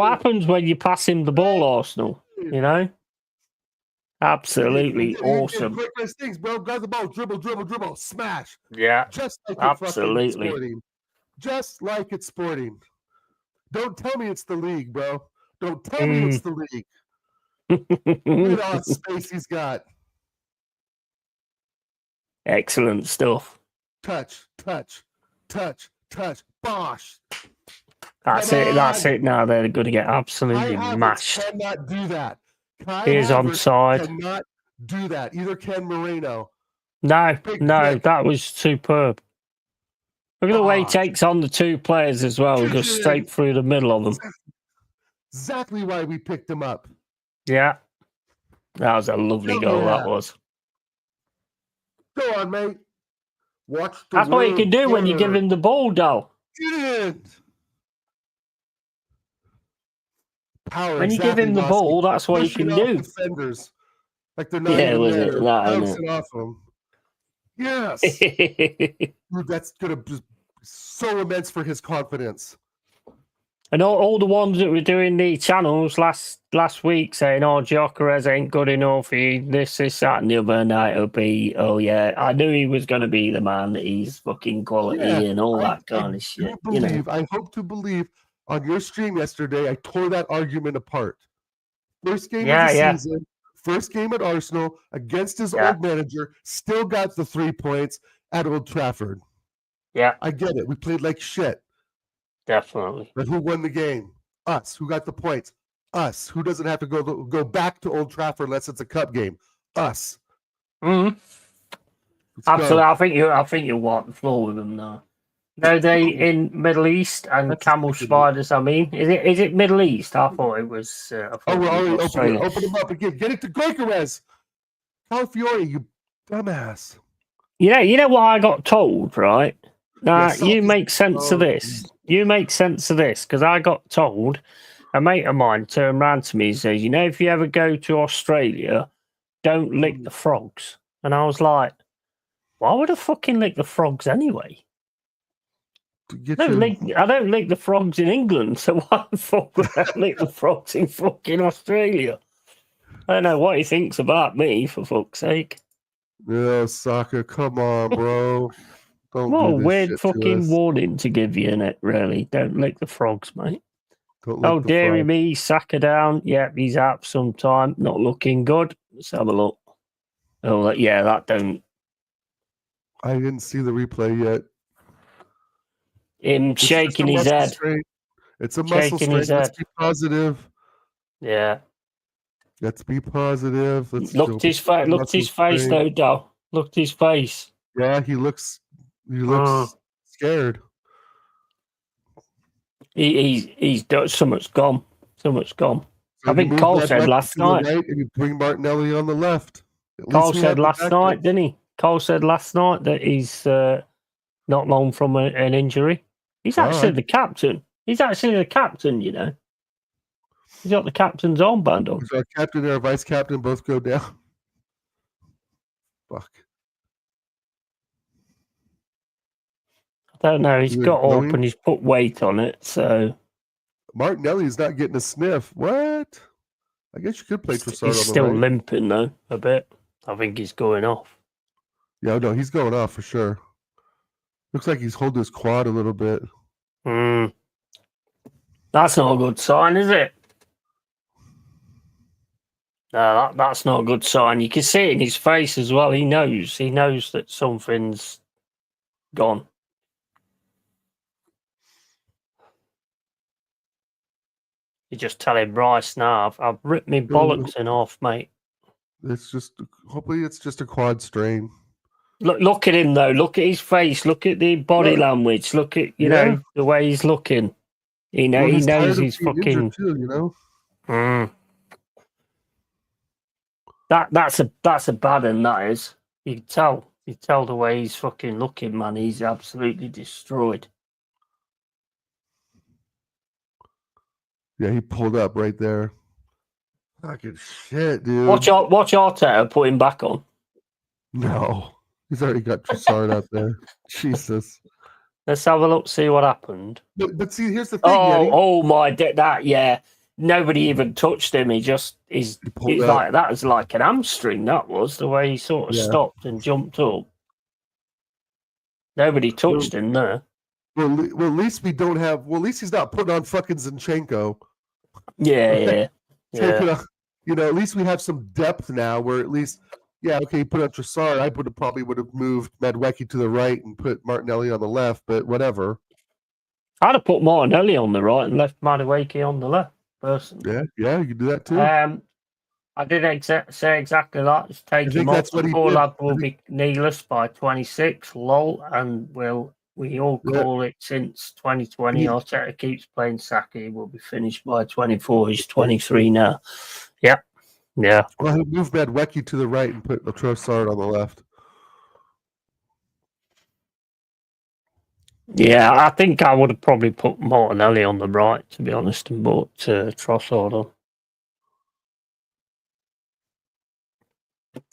happens when you pass him the ball, Arsenal. You know? Absolutely awesome. Quick things, bro. Grab the ball, dribble, smash. Yeah. Just like Absolutely. It's fucking Sporting. Just like it's Sporting. Don't tell me it's the league, bro. Don't tell me it's the league. Look at all the space he's got. Excellent stuff. Touch. Bosh. That's it. Now they're going to get absolutely Kai Havertz mashed. cannot do that. Here's onside. Cannot do that. Either can Moreno. No, Big that was superb. Look at the way he takes on the two players as well, just straight through the middle of them. Exactly why we picked him up. Yeah. That was a lovely goal, that was. Go on, mate. Watch the That's what you can do when you give him the ball, though. Power, when you give him the ball, that's what you can do. Defenders. Like they're not even there. Bouncing off them. Yes. Dude, that's going to be so immense for his confidence. And all the ones that were doing the channels last week saying, "Oh, Gyökeres ain't good enough. This, that, and the other." Night will be, "Oh yeah, I knew he was going to be the man. That he's fucking quality and all that kind of shit." I hope to believe on your stream yesterday, I tore that argument apart. First game of the season, first game at Arsenal against his old manager, still got the 3 points at Old Trafford. Yeah, I get it. We played like shit. Definitely. But who won the game? Us. Who got the points? Us. Who doesn't have to go back to Old Trafford unless it's a cup game? Us. Mm-hmm. Absolutely. I think you walk the floor with them now. No, they in Middle East and camel spiders. I mean, is it Middle East? I thought it was. We're already open them up again. Get it to Gyökeres. Calafiore, you dumbass. You know what I got told, right? Now you make sense of this. You make sense of this because I got told. A mate of mine turned around to me and says, "You know, if you ever go to Australia, don't lick the frogs." And I was like, "Why would I fucking lick the frogs anyway?" I don't lick the frogs in England, so why the fuck would I lick the frogs in fucking Australia? I don't know what he thinks about me, for fuck's sake. Yeah, Saka, come on, bro. What a weird fucking warning to give you, innit, really? Don't lick the frogs, mate. Oh, dearie me, Saka down. Yep, he's out sometime. Not looking good. Let's have a look. Oh, yeah, that don't. I didn't see the replay yet. Him shaking his head. It's a muscle strain. Let's be positive. Yeah. Let's be positive. Looked his face, though, Dow. Looked his face. Yeah, he looks scared. He's done so much gone. So much gone. So I think Cole said last night. Right, and you bring Martinelli on the left. Cole said last night, didn't he? Cole said last night that he's not long from an injury. He's actually the captain. He's actually the captain, you know. He's got the captain's armband on. Our captain and our vice captain both go down. Fuck. I don't know. He's got up and he's put weight on it, so. Martinelli's not getting a sniff. What? I guess you could play Trossard. He's still limping, though, a bit. I think he's going off. Yeah, no, he's going off for sure. Looks like he's holding his quad a little bit. That's not a good sign, is it? No, that's not a good sign. You can see it in his face as well. He knows that something's gone. You just tell him, Rice, now I've ripped my bollocks in half, mate. Hopefully it's just a quad strain. Look at him, though. Look at his face. Look at the body language. Look at, you know, the way he's looking. He knows he's fucking... Too, you know? That's a bad one, that is. You can tell. You tell the way he's fucking looking, man. He's absolutely destroyed. Yeah, he pulled up right there. Fucking shit, dude. Watch Arteta put him back on. No. He's already got Trossard out there. Jesus. Let's have a look, see what happened. But see, here's the thing, Oh, Yeti. oh my! That yeah. Nobody even touched him. He's pulled up. like that was like an hamstring. That was the way he sort of Yeah. stopped and jumped up. Nobody touched him there. Well, at least we don't have. Well, at least he's not putting on fucking Zinchenko. Yeah. You know, at least we have some depth now. Where at least, yeah, okay, put on Trossard. I probably would have moved Madwecki to the right and put Martinelli on the left. But whatever. I'd have put Martinelli on the right and left Madueke on the left. Personally. Yeah, you can do that too. I did say exactly that. Just take him off. The poor lad will be kneeless by 26. Lol, and we all call it since 2020. Arteta keeps playing Saka. He will be finished by 24. He's 23 now. Yep. Yeah. Well, he'll move Madwecki to the right and put Trossard on the left. Yeah, I think I would have probably put Martinelli on the right, to be honest, and brought Trossard on.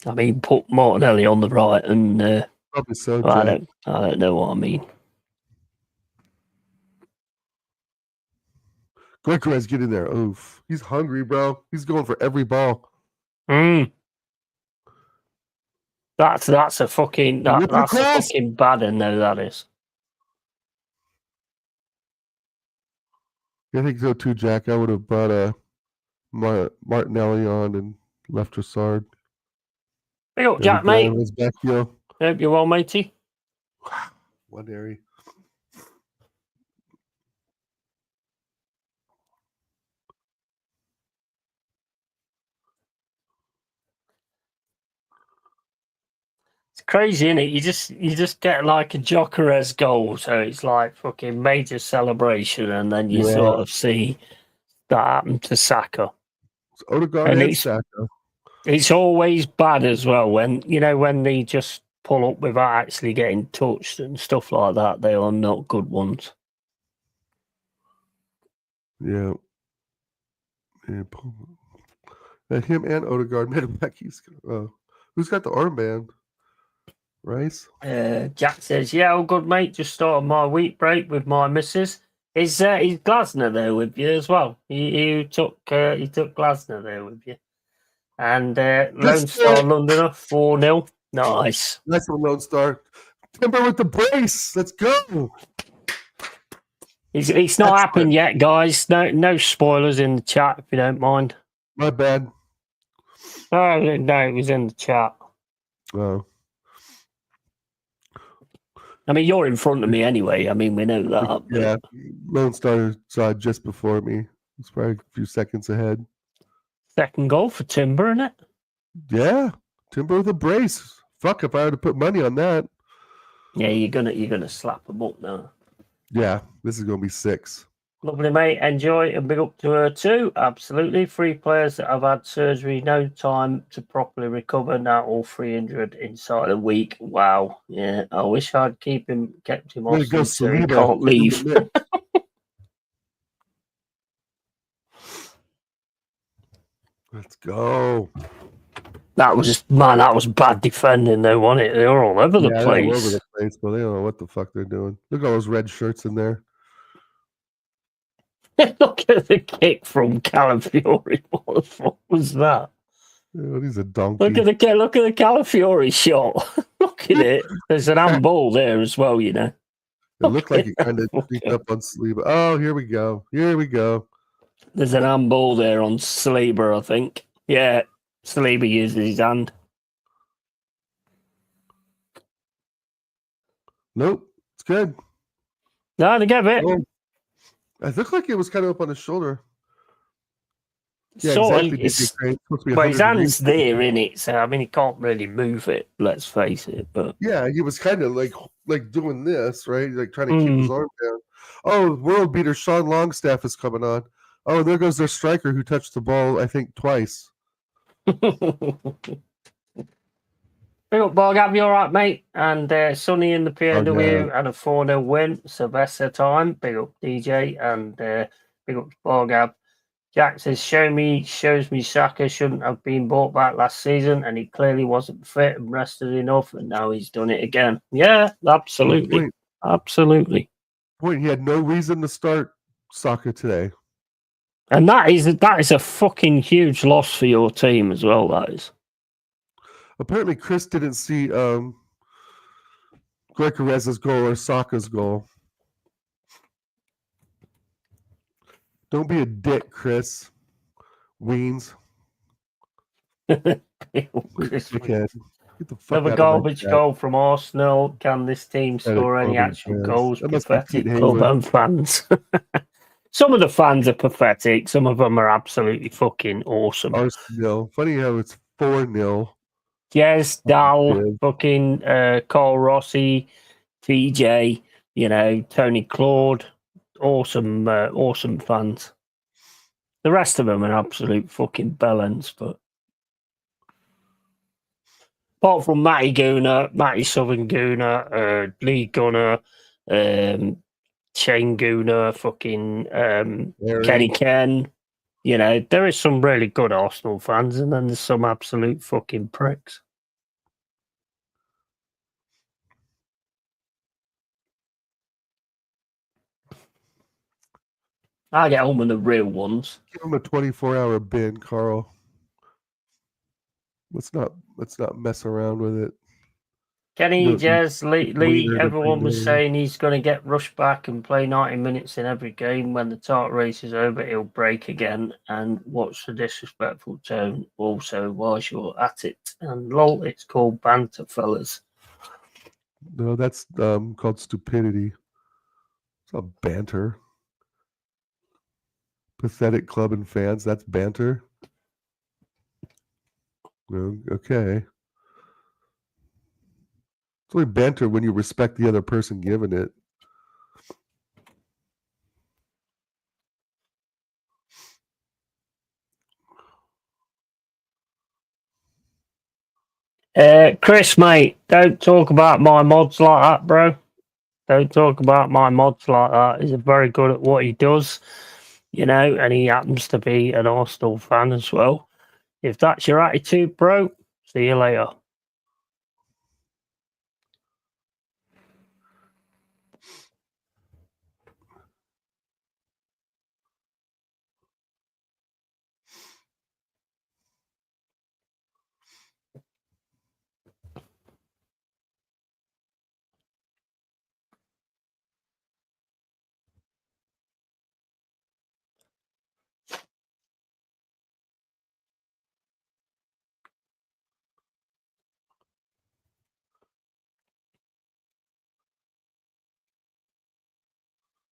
I mean, put Martinelli on the right, and probably so. I don't know what I mean. Gyökeres, get in there. Oof, he's hungry, bro. He's going for every ball. That's a fucking that's a fucking bad one, though. That is. I think so too, Jack. I would have brought Martinelli on and left Trossard. Hey up, Jack, mate. Hope you're well, matey. One area. It's crazy, isn't it? You just get like a Gyökeres goal, so it's like fucking major celebration, and then you sort of see that happen to Saka. It's Odegaard and Saka. It's always bad as well when they just pull up without actually getting touched and stuff like that. They are not good ones. Yeah. Him and Odegaard. Who's got the armband? Rice? Jack says, yeah, all good, mate. Just started my week break with my missus. Is Glasner there with you as well? He took Glasner there with you. And Lone Star Londoner 4-0. Nice. Nice one, Lone Star. Timber with the brace. Let's go. It's not happened yet, guys. No spoilers in the chat if you don't mind. My bad. Oh, no, it was in the chat. Oh. I mean, you're in front of me anyway. I mean, we know that. Yeah, Lone Star saw it just before me. It's probably a few seconds ahead. Second goal for Timber, isn't it? Yeah, Timber with a brace. Fuck if I had to put money on that. Yeah, you're gonna slap him up now. Yeah, this is gonna be 6. Lovely, mate. Enjoy and big up to her too. Absolutely. 3 players that have had surgery, no time to properly recover. Now all 300 inside a week. Wow. Yeah, I wish I'd kept him off so he can't leave. Let's go. That was bad defending though, wasn't it? They were all over the place. They were all over the place, but they don't know what the fuck they're doing. Look at all those red shirts in there. Look at the kick from Calafiori. What the fuck was that? Oh, he's a donkey. Look at the Calafiori shot. Look at it. There's an handball there as well, you know. It looked like it kind of sneaked up on Saliba. Oh, here we go. There's an handball there on Saliba, I think. Yeah, Saliba uses his hand. Nope, it's good. No, they gave it. Oh, it looked like it was kind of up on his shoulder. Yeah, exactly. Well, his hand's there, innit? So, I mean, he can't really move it, let's face it. But yeah, he was kind of like doing this, right? Like trying to keep his arm down. Oh, world beater Sean Longstaff is coming on. Oh, there goes their striker who touched the ball, I think, twice. Big up, Bargab, you all right, mate? And Sonny in the PNW and a 4-0 win. Sylvester time. Big up, DJ. And big up, Bargab. Jack says, shows me Saka shouldn't have been bought back last season, and he clearly wasn't fit and rested enough, and now he's done it again. Yeah, absolutely. Absolutely. Point, he had no reason to start Saka today. And that is a fucking huge loss for your team as well, that is. Apparently Chris didn't see Gyökeres's goal or Saka's goal. Don't be a dick, Chris. Weens. Chris Get the fuck Another out garbage of my goal from Arsenal. Can this team score any actual goals? Pathetic club and fans. Some of the fans are pathetic. Some of them are absolutely fucking awesome. Arsenal. Funny how it's 4-0. Yes, Dal, fucking Carl Rossi, TJ, Tony Claude. Awesome, awesome fans. The rest of them are absolute fucking bellends, but apart from Matty Gooner, Matty Southern Gooner, Lee Gunner, Shane Gooner, fucking Kenny Ken, there is some really good Arsenal fans, and then there's some absolute fucking pricks. I get on with the real ones. Give him a 24-hour bin, Carl. Let's not mess around with it. Kenny, Jez, Lee, everyone was saying he's going to get rushed back and play 90 minutes in every game. When the tart race is over, he'll break again. And what's the disrespectful tone? Also, whilst you're at it. And lol, it's called banter, fellas. No, that's called stupidity. It's not banter. Pathetic club and fans, that's banter. Okay. It's only banter when you respect the other person giving it. Chris, mate, don't talk about my mods like that, bro. Don't talk about my mods like that. He's very good at what he does, and he happens to be an Arsenal fan as well. If that's your attitude, bro, see you later.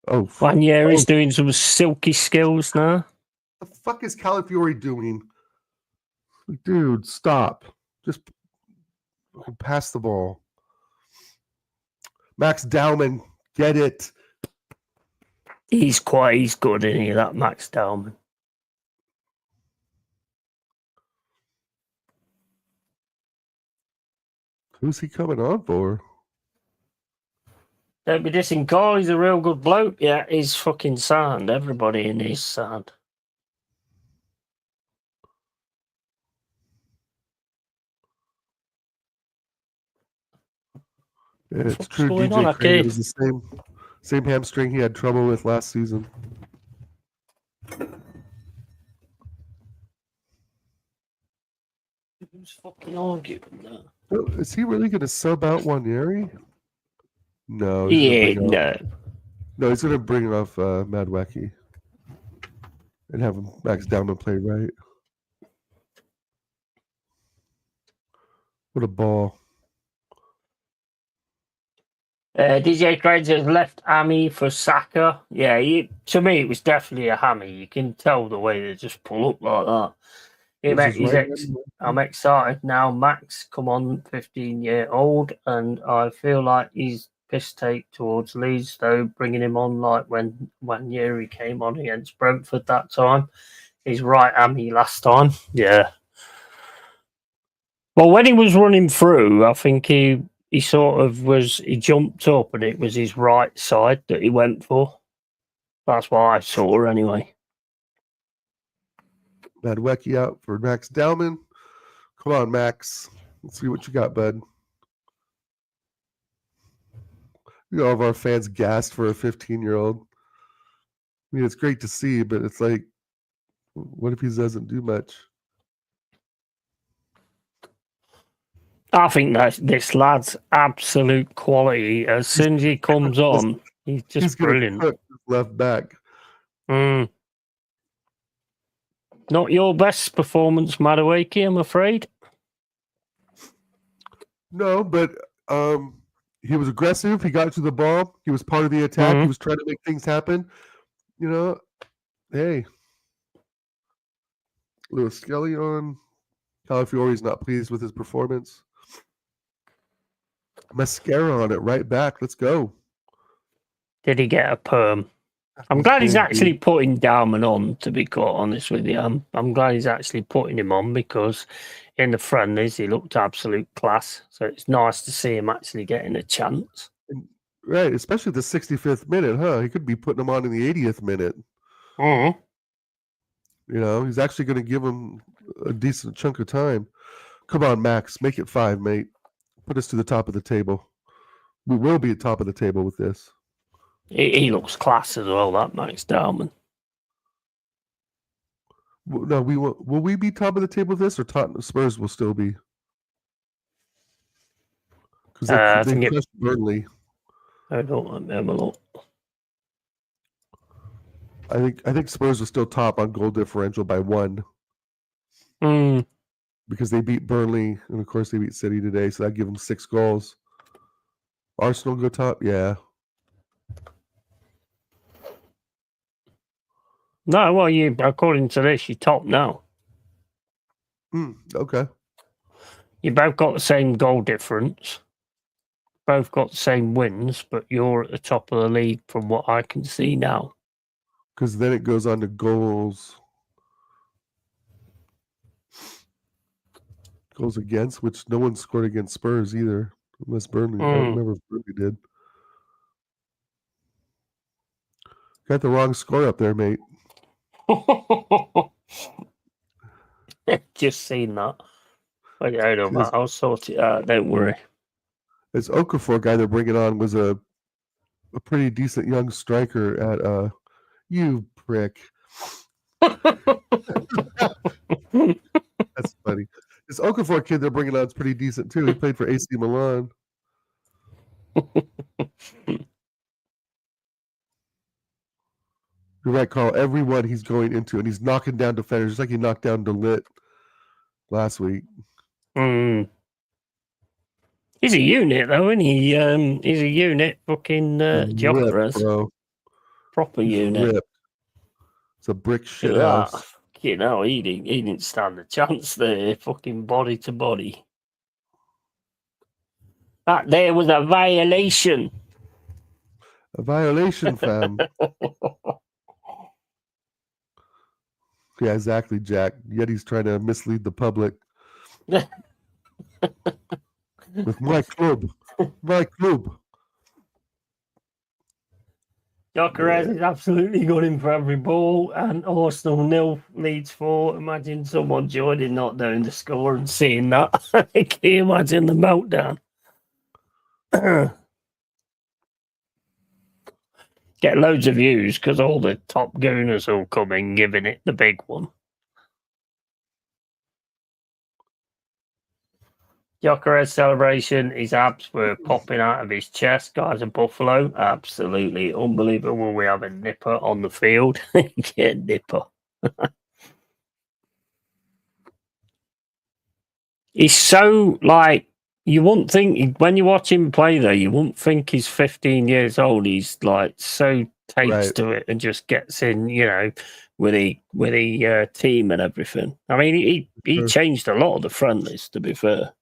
Oh, Ranieri's doing some silky skills now. What the fuck is Calafiore doing? Dude, stop. Just pass the ball. Max Dowman, get it. He's good, isn't he, that Max Dowman? Who's he coming on for? Don't be dissing Carl, he's a real good bloke. Yeah, he's fucking sound. Everybody in his sound. Yeah, it's true. DJ Crane was the same hamstring he had trouble with last season. Who's fucking arguing that? Oh, is he really going to sub out Ranieri? No. No, he's going to bring off Madwacki and have Max Dowman play right. What a ball. DJ Craig has left Hammy for Saka. Yeah, to me, it was definitely a hammy. You can tell the way they just pull up like that. I'm excited now. Max, come on, 15-year-old, and I feel like he's piss take towards Leeds, though, bringing him on like when Yeri came on against Brentford that time. He's right hammy last time. Yeah. Well, when he was running through, I think he jumped up and it was his right side that he went for. That's what I saw anyway. Madwecki out for Max Dowman. Come on, Max. Let's see what you got, bud. All of our fans gassed for a 15-year-old. I mean, it's great to see, but it's like, what if he doesn't do much? I think that this lad's absolute quality. As soon as he comes on, he's just brilliant. Cook left back. Not your best performance, Madawaki, I'm afraid. No, but he was aggressive. He got to the ball. He was part of the attack. He was trying to make things happen. Hey. Lewis Skelly on. Calafiori's not pleased with his performance. Mascara on it, right back. Let's go. Did he get a perm? I'm glad he's actually putting Dowman on, to be quite honest with you. I'm glad he's actually putting him on because in the friendlies he looked absolute class. So it's nice to see him actually getting a chance. Right, especially the 65th minute, huh? He could be putting him on in the 80th minute. He's actually going to give him a decent chunk of time. Come on, Max. Make it 5, mate. Put us to the top of the table. We will be at top of the table with this. He looks class as well, that Max Dowman. No, will we be top of the table with this, or Tottenham Spurs will still be? Because they crushed Burnley. I don't remember a lot. I think Spurs are still top on goal differential by 1. Because they beat Burnley, and of course they beat City today, so that gives them 6 goals. Arsenal go top? Yeah. No, well, according to this, you're top now. Okay. You both got the same goal difference. Both got the same wins, but you're at the top of the league from what I can see now. Because then it goes on to goals against, which no one scored against Spurs either, unless Burnley. I don't remember if Burnley did. Got the wrong score up there, mate. Just seen that. I don't know. I'll sort it out. Don't worry. This Okafor guy they're bringing on was a pretty decent young striker at you prick. That's funny. This Okafor kid they're bringing on is pretty decent too. He played for AC Milan. You're right, Carl. Everyone he's going into, and he's knocking down defenders, just like he knocked down DeLitt last week. He's a unit, though, isn't he? He's a unit, fucking Jokeres. Proper he's unit. Ripped. It's a brick shit house. He didn't stand a chance there, fucking body to body. That there was a violation. A violation, fam. Yeah, exactly, Jack. Yet he's trying to mislead the public. With my club. Jokeres is absolutely got him for every ball, and Arsenal 0, Leeds 4. Imagine someone joining not knowing the score and seeing that. Can you imagine the meltdown? Get loads of views because all the top gooners will come in giving it the big one. Jokeres celebration, his abs were popping out of his chest. Guys, a Buffalo, absolutely unbelievable. We have a nipper on the field. Get nipper. He's so like, you wouldn't think when you watch him play though, you wouldn't think he's 15 years old. He's like so takes to it and just gets in, with the team and everything. I mean, he changed a lot of the friendlies, to be fair.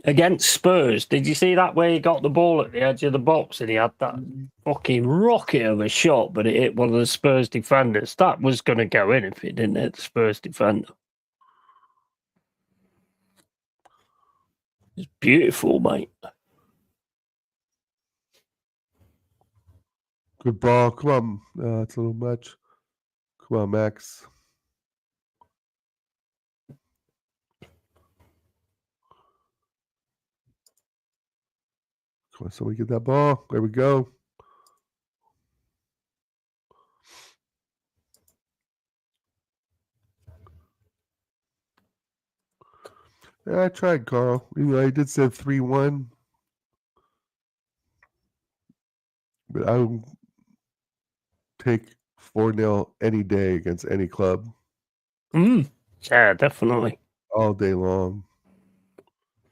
Against Spurs, did you see that where he got the ball at the edge of the box and he had that fucking rocket of a shot, but it hit one of the Spurs defenders? That was going to go in if it didn't hit the Spurs defender. It's beautiful, mate. Good ball. Come on. It's a little much. Come on, Max. Come on, somebody get that ball. There we go. Yeah, I tried, Carl. I did say 3-1. But I would take 4-0 any day against any club. Yeah, definitely. All day long.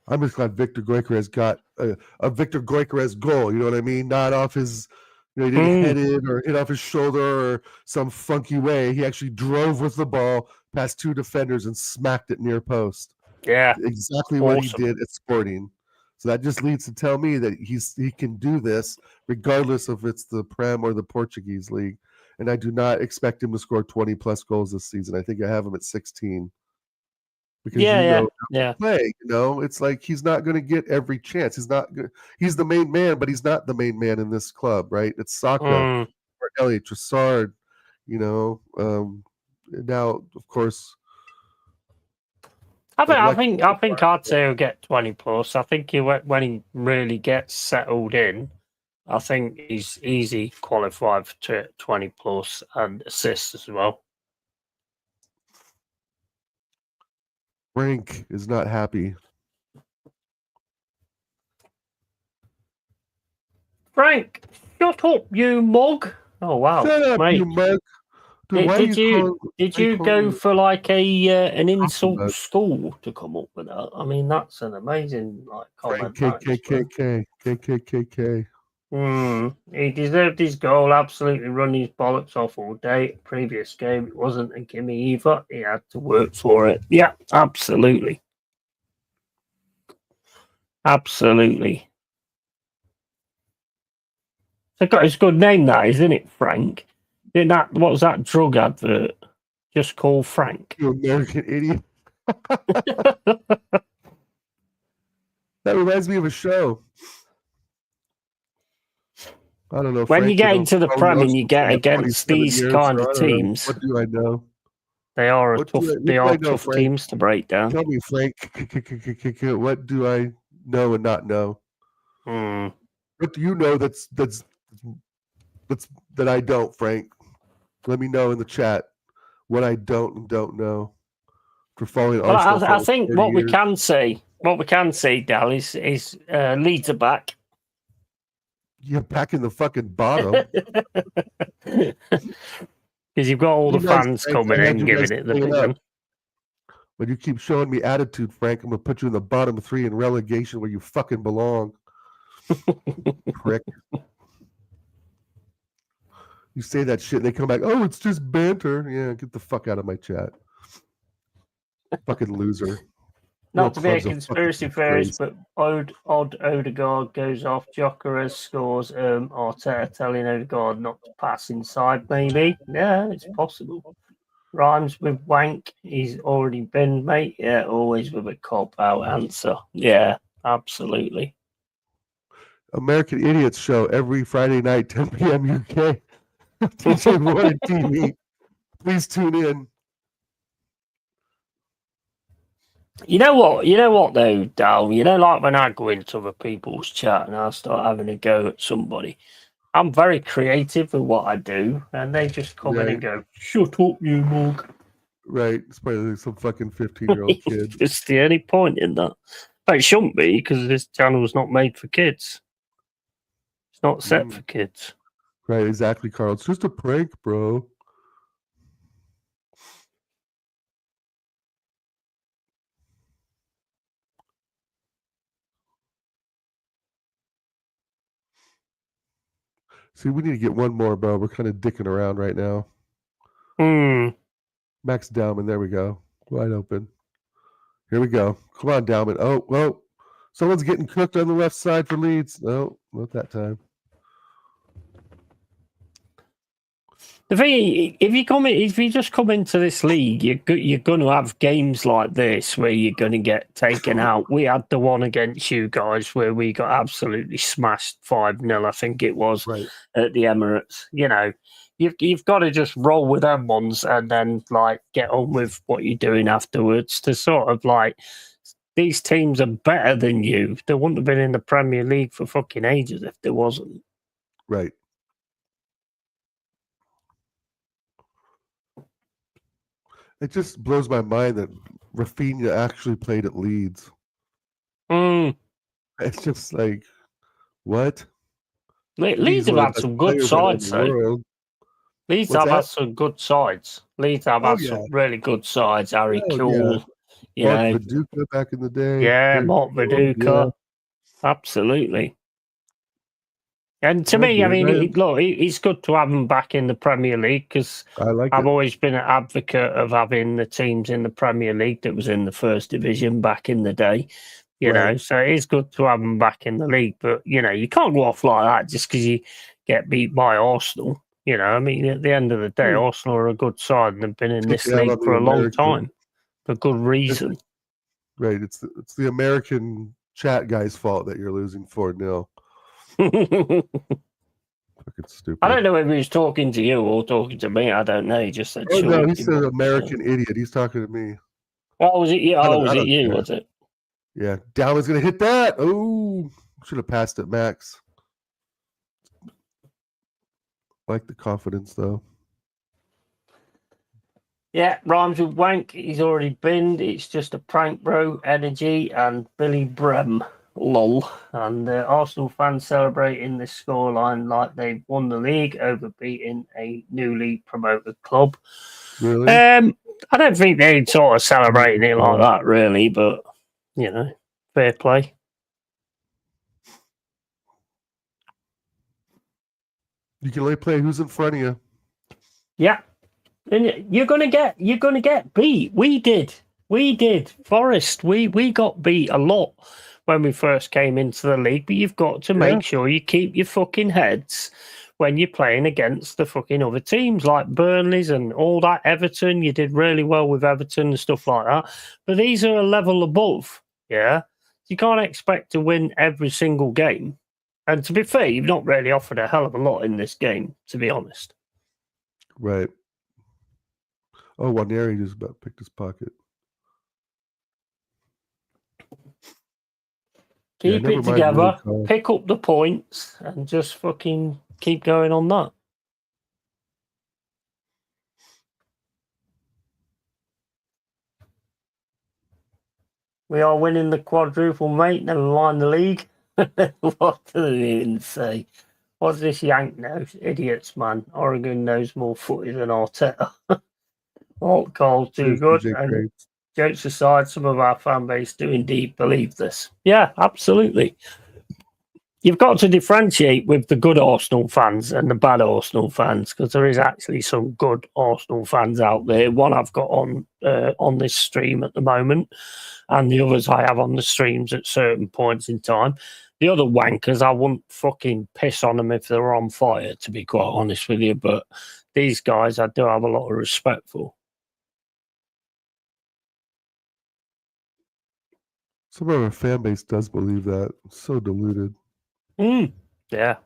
I'm just glad Victor Goycrez got a Victor Goycrez goal. You know what I mean? Not off his, he didn't head it or hit off his shoulder or some funky way. He actually drove with the ball past 2 defenders and smacked it near post. Yeah. Exactly what he did at Sporting. So that just leads to tell me that he can do this regardless if it's the Prem or the Portuguese league. And I do not expect him to score 20 plus goals this season. I think I have him at 16. Because play, it's like he's not going to get every chance. He's the main man, but he's not the main man in this club, right? It's Saka or Elliot Trossard, now, of course. I think I'd say he'll get 20 plus. I think when he really gets settled in, I think he's easy qualified for 20 plus and assists as well. Frank is not happy. Frank, shut up, you mug! Oh wow, shut up, mate. You mug! Dude, did you go for like an insult school to come up with that? I mean, that's an amazing comment. KKKK. He deserved his goal. Absolutely run his bollocks off all day. Previous game, it wasn't a gimme either. He had to work for it. Yeah, absolutely. Absolutely. It's a good name, that, isn't it, Frank? What was that drug advert? Just call Frank. You American idiot. That reminds me of a show. I don't know. When you get into the Prem and you get against these kind of teams, what do I know? They are tough teams to break down. Tell me, Frank, what do I know and not know? What do you know that I don't, Frank? Let me know in the chat what I don't and don't know. For following Arsenal. I think what we can say, Dal, is Leeds are back. You're back in the fucking bottom. Because you've got all the fans coming in giving it the big one. But you keep showing me attitude, Frank. I'm going to put you in the bottom 3 in relegation where you fucking belong. Prick. You say that shit and they come back, oh, it's just banter. Yeah, get the fuck out of my chat. Fucking loser. Not to be a conspiracy theorist, but odd Odegaard goes off. Gyökeres scores. Arteta telling Odegaard not to pass inside, maybe. Yeah, it's possible. Rhymes with wank. He's already been, mate. Yeah, always with a cop-out answer. Yeah, absolutely. American Idiots show every Friday night, 10 p.m. UK. DJ Warren TV. Please tune in. You know what though, Dal? Like when I go into other people's chat and I start having a go at somebody, I'm very creative with what I do, and they just come in and go, "Shut up, you mug." Right, it's probably like some fucking 15-year-old kid. It's the only point in that. But it shouldn't be, because this channel's not made for kids. It's not set for kids. Right, exactly, Carl. It's just a prank, bro. See, we need to get one more, bro. We're kind of dicking around right now. Max Dowman, there we go. Wide open. Here we go. Come on, Dowman. Oh, well, someone's getting cooked on the left side for Leeds. No, not that time. The thing, if you just come into this league, you're going to have games like this where you're going to get taken out. We had the one against you guys where we got absolutely smashed 5-0, I think it was, Right. at the Emirates. You know, you've got to just roll with them ones and then like get on with what you're doing afterwards to sort of like. These teams are better than you. They wouldn't have been in the Premier League for fucking ages if there wasn't. Right. It just blows my mind that Rafinha actually played at Leeds. Mm. It's just like, what? Leeds have had some good sides, though. Leeds have had some good sides. Leeds have had some really good sides. Harry Kewell, Mark Viduka back in the day. Yeah, Mark Viduka. Absolutely. And to me, I mean, look, it's good to have them back in the Premier League because I've always been an advocate of having the teams in the Premier League that was in the first division back in the day. You know, so it is good to have them back in the league. But, you know, you can't go off like that just because you get beat by Arsenal. You know, I mean, at the end of the day, Arsenal are a good side and they've been in this league for a long time for good reason. Right. It's the American chat guy's fault that you're losing 4-0. Fucking stupid. I don't know if he was talking to you or talking to me. I don't know. He just said, no, he said American idiot. He's talking to me. Oh, was it you? Was it you? Was it? Yeah. Dalvin's going to hit that. Oh, should have passed it, Max. Like the confidence, though. Yeah, rhymes with wank. He's already binned. It's just a prank, bro. Energy and Billy Brem. Lol. And Arsenal fans celebrating this scoreline like they've won the league over beating a newly promoted club. Really? I don't think they'd sort of celebrating it like that, really, but, you know, fair play. You can only play who's in front of you. Yeah. And you're gonna get beat. We did. Forest, we got beat a lot when we first came into the league, but you've got to make sure you keep your fucking heads when you're playing against the fucking other teams like Burnley's and all that. Everton, you did really well with Everton and stuff like that. But these are a level above, yeah? You can't expect to win every single game. And to be fair, you've not really offered a hell of a lot in this game, to be honest. Right. Oh, Waneri just about picked his pocket. Keep it together, pick up the points, and just fucking keep going on that. We are winning the quadruple, mate. Never mind the league. What do they even say? What's this yank know? Idiots, man. Oregon knows more footy than Arteta. Alt Cole's too good. And jokes aside, some of our fan base do indeed believe this. Yeah, absolutely. You've got to differentiate with the good Arsenal fans and the bad Arsenal fans because there is actually some good Arsenal fans out there. One I've got on this stream at the moment, and the others I have on the streams at certain points in time. The other wankers, I wouldn't fucking piss on them if they were on fire, to be quite honest with you. But these guys, I do have a lot of respect for. Some of our fan base does believe that. It's so deluded. Yeah.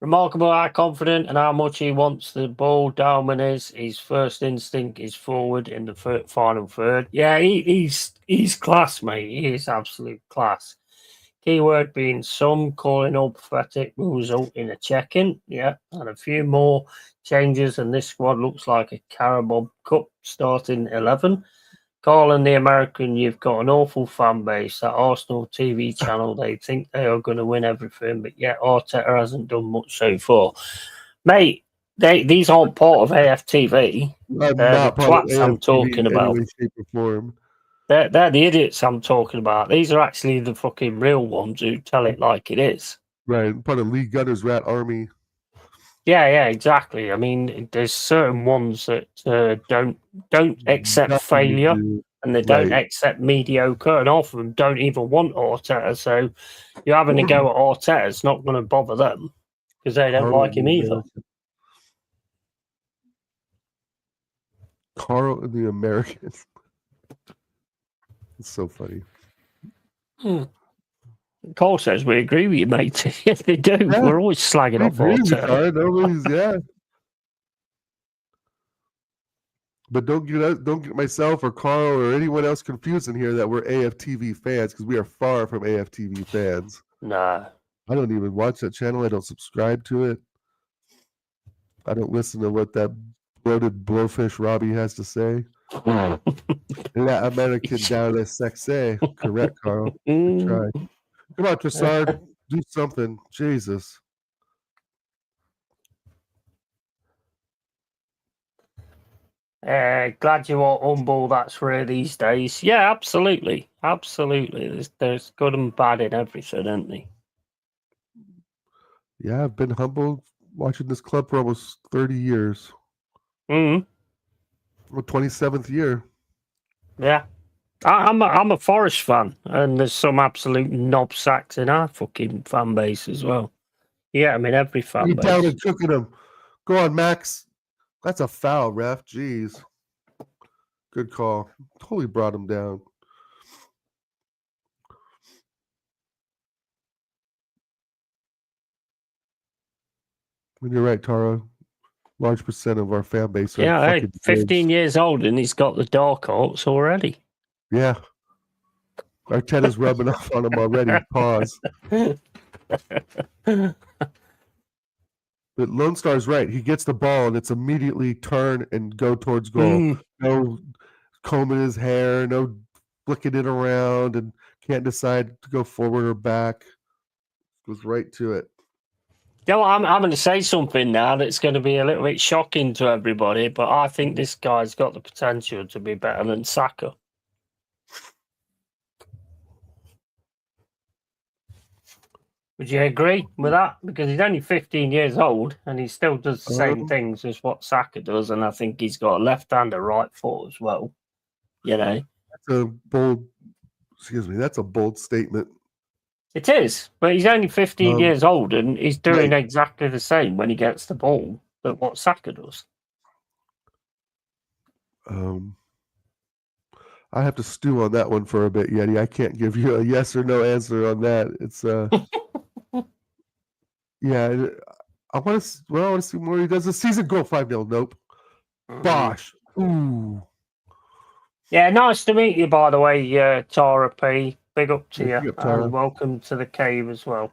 Remarkable how confident and how much he wants the ball. Dalman is. His first instinct is forward in the final third. Yeah, he's class, mate. He is absolute class. Keyword being some calling all pathetic will result in a check-in. Yeah, and a few more changes, and this squad looks like a Carabao Cup starting 11. Carl and the American, you've got an awful fan base. That Arsenal TV channel, they think they are going to win everything, but yet Arteta hasn't done much so far. Mate, these aren't part of AFTV. They're the twats I'm talking about. Way, shape, or form. They're the idiots I'm talking about. These are actually the fucking real ones who tell it like it is. Right, part of Lee Gunner's Rat Army. Yeah, exactly. I mean, there's certain ones that don't accept failure and they don't accept mediocre, and half of them don't even want Arteta. So you're having to go at Arteta. It's not going to bother them. because they don't like him either. Carl and the Americans. It's so funny. Carl says we agree with you, mate. Yes, they do. Yeah, We're always slagging off our turn. Nobody's, yeah. But don't get myself or Carl or anyone else confused in here that we're AFTV fans, because we are far from AFTV fans. No. I don't even watch that channel. I don't subscribe to it. I don't listen to what that bloated blowfish Robbie has to say. La American down as sexy. Correct, Carl. Good try. Come on, Tressard. Do something. Jesus. Glad you are humble. That's rare these days. Yeah, absolutely. Absolutely. There's good and bad in everything, isn't there? Yeah, I've been humbled watching this club for almost 30 years. Mm. Well, 27th year. Yeah. I'm a Forest fan, and there's some absolute knob sacks in our fucking fan base as well. Yeah, I mean every fan You're base. down and cooking them. Go on, Max. That's a foul, ref. Jeez. Good call. Totally brought him down. You're right, Tara. Large percent of our fan base are hey, 15 kids. years old, and he's got the dark arts already. Yeah. Arteta's rubbing off on him already. Pause. But Lone Star's right. He gets the ball, and it's immediately turn and go towards goal. No combing his hair, no flicking it around, and can't decide to go forward or back. Goes right to it. Yeah, well, I'm going to say something now that's going to be a little bit shocking to everybody, but I think this guy's got the potential to be better than Saka. Would you agree with that? Because he's only 15 years old and he still does the same things as what Saka does, and I think he's got a left hand and right foot as well. You know, that's a bold statement. It is, but he's only 15 years old and he's doing exactly the same when he gets the ball that what Saka does. I have to stew on that one for a bit, Yeti. I can't give you a yes or no answer on that. It's yeah. I want to see more. He does a season goal 5-0. Nope. Bosh. Ooh. Yeah, nice to meet you, by the way, Tara P. Big up to you, and welcome to the cave as well.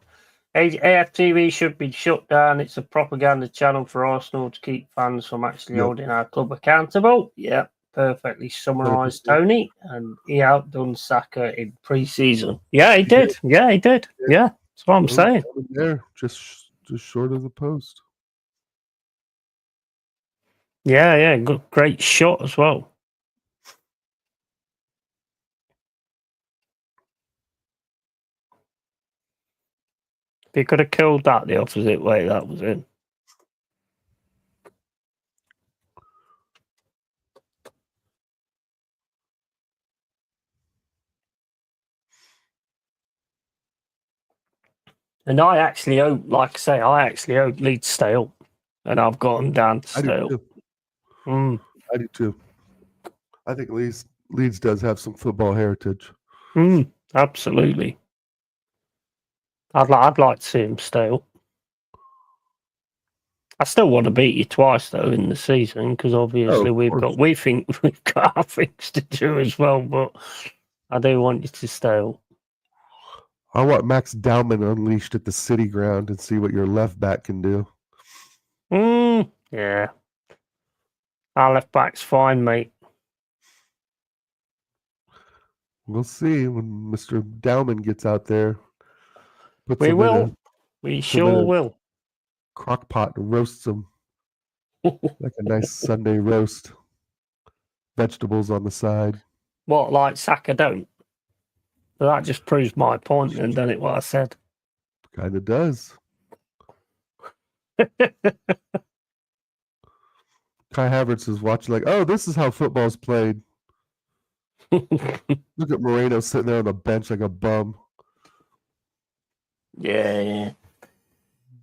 AFTV should be shut down. It's a propaganda channel for Arsenal to keep fans from actually holding our club accountable. Yeah, perfectly summarised, Tony. And he outdone Saka in pre-season. Yeah, he did. Yeah, he did. Yeah, that's what I'm saying. There, just short of the post. Yeah, good, great shot as well. If he could have killed that the opposite way, that was in. And I actually hope, like I say, Leeds stay up. And I've got them down to stay up. I do too. I think Leeds does have some football heritage. Absolutely. I'd like to see him stay up. I still want to beat you twice though in the season because obviously we think we've got our things to do as well. But I do want you to stay up. I want Max Dowman unleashed at the City Ground and see what your left back can do. Yeah. Our left back's fine, mate. We'll see when Mr. Dowman gets out there. We will. We sure will. Crock pot and roast them like a nice Sunday roast. Vegetables on the side. What, like Saka don't? But that just proves my point, and done it what I said. Kind of does. Kai Havertz is watching like, oh, this is how football's played. Look at Moreno sitting there on the bench like a bum. Yeah.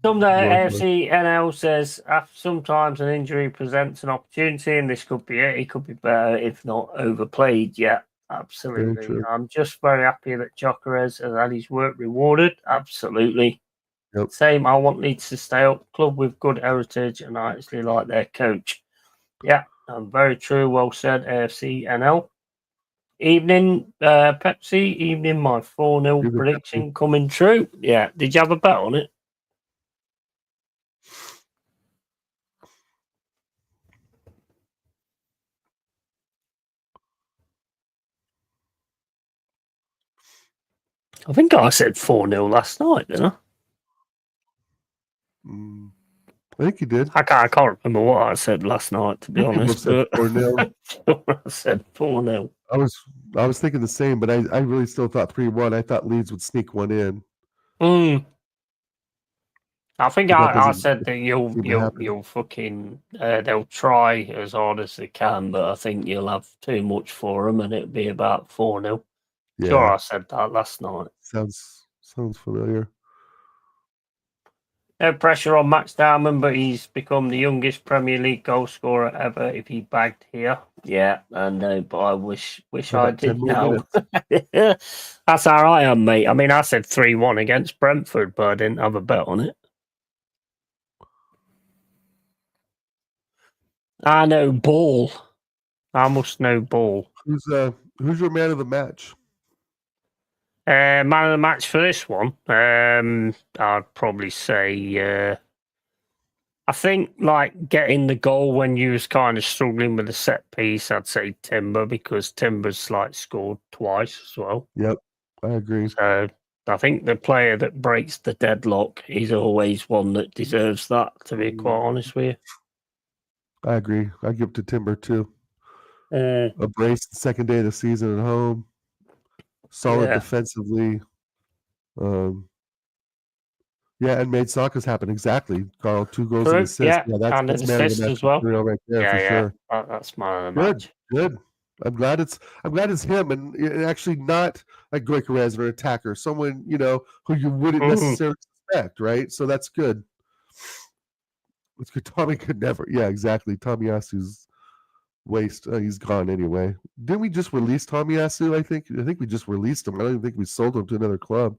Some AFC NL says sometimes an injury presents an opportunity, and this could be it. He could be better if not overplayed. Yeah, absolutely. I'm just very happy that Jokeres has had his work rewarded. Absolutely. Yep. Same. I want Leeds to stay up. Club with good heritage, and I actually like their coach. Yeah, very true. Well said, AFC NL. Evening, Pepsi. Evening, my 4-0 prediction coming true. Yeah. Did you have a bet on it? I think I said 4-0 last night, didn't I? I think you did. I can't remember what I said last night, to be honest. Said 4-0. I said 4-0. I was thinking the same, but I really still thought 3-1. I thought Leeds would sneak one in. I think I said that you'll fucking they'll try as hard as they can, but I think you'll have too much for them, and it'll be about 4-0. Yeah. Sure, I said that last night. Sounds familiar. No pressure on Max Diamond, but he's become the youngest Premier League goal scorer ever if he bagged here. Yeah, I know, but I wish I did now. That's how I am, mate. I mean, I said 3-1 against Brentford, but I didn't have a bet on it. I know ball. I must know ball. Who's your man of the match? Man of the match for this one, I'd probably say, I think like getting the goal when you was kind of struggling with the set piece, I'd say Timber, because Timber's like scored twice as well. Yep, I agree. So I think the player that breaks the deadlock is always one that deserves that, to be quite honest with you. I agree. I give it to Timber too. A brace the second day of the season at home. Solid defensively. And made Saka's happen. Exactly. Carl, 2 goals and assists. Yeah, that's and man assist of the match as well. Right there for sure. That's man of the match. Good. I'm glad it's him, and actually not like Goikarez or an attacker, someone who you wouldn't necessarily expect, right? So that's good. It's good. Tommy could never. Yeah, exactly. Tomiyasu's waste. He's gone anyway. Didn't we just release Tomiyasu? I think we just released him. I don't even think we sold him to another club.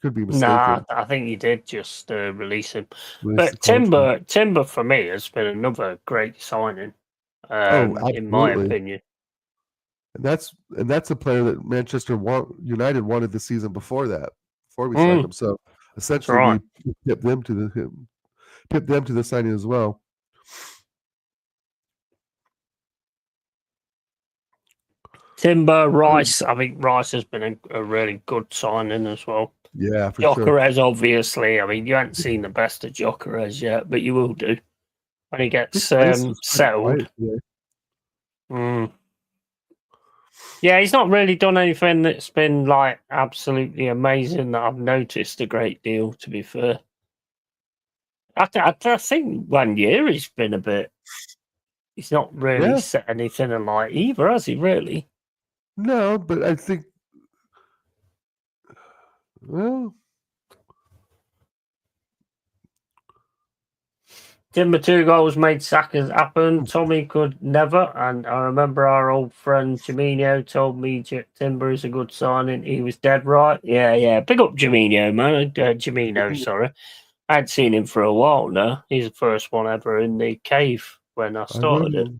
Could be mistaken. Nah, I think you did just release him. But Timber for me has been another great signing. In my opinion. And that's a player that Manchester United wanted the season before we signed him. So essentially, we pipped them to the signing as well. Timber, Rice. I think Rice has been a really good signing as well. Yeah, for sure. Jokeres, obviously. I mean, you haven't seen the best of Jokeres yet, but you will do when he gets settled. Yeah, he's not really done anything that's been like absolutely amazing that I've noticed a great deal, to be fair. I think 1 year he's been a bit. He's not really set anything alight either, has he, really? No, but I think. Well. Timber 2 goals made Saka's happen. Tommy could never. And I remember our old friend Jaminho told me Timber is a good signing. He was dead right. Yeah. Pick up Jaminho, man. Jaminho, sorry. I hadn't seen him for a while now. He's the first one ever in the cave when I started it.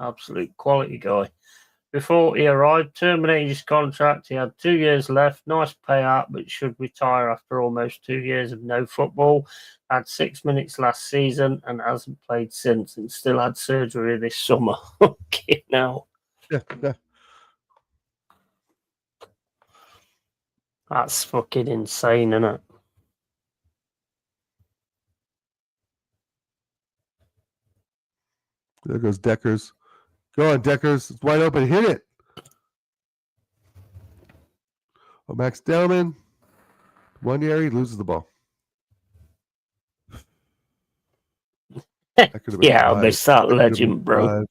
Absolute quality guy. Before he arrived, terminated his contract. He had 2 years left. Nice payout, but should retire after almost 2 years of no football. Had 6 minutes last season and hasn't played since, and still had surgery this summer. Okay, now. Yeah. That's fucking insane, isn't it? There goes Deckers. Go on, Deckers. It's wide open. Hit it. Oh, Max Dellman. 1 year, he loses the ball. Yeah, I missed that legend, bro.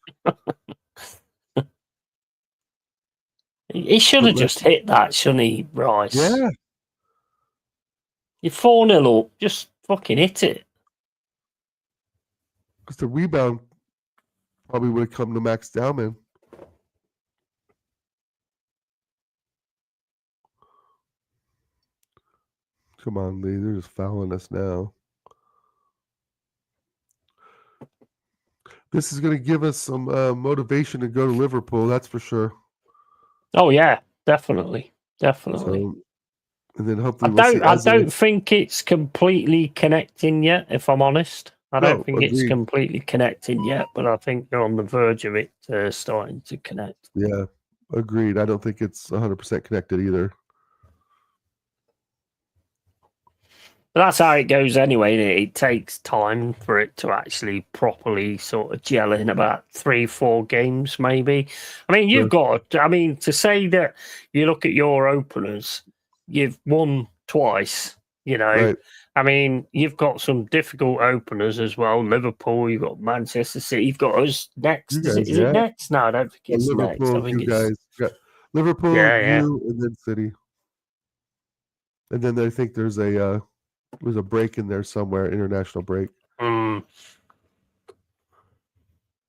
He should have just hit that, shouldn't he, Rice? Yeah. You're 4-0 up. Just fucking hit it. Because the rebound probably would have come to Max Dowman. Come on, Lee. They're just fouling us now. This is going to give us some motivation to go to Liverpool. That's for sure. Oh yeah, definitely. So, and then hopefully we'll see. I don't think it's completely connecting yet, if I'm honest. I don't think it's completely connecting yet, but I think they're on the verge of it starting to connect. Yeah, agreed. I don't think it's 100% connected either. But that's how it goes anyway. It takes time for it to actually properly sort of gel in about 3-4 games, maybe. I mean, you've got, to say that you look at your openers, you've won twice, you know. Right. I mean, you've got some difficult openers as well. Liverpool, you've got Manchester City, you've got us next. Is it next? No, I don't think it's next. I think you guys got Liverpool, you, and then City. And then I think there's a break in there somewhere, international break. But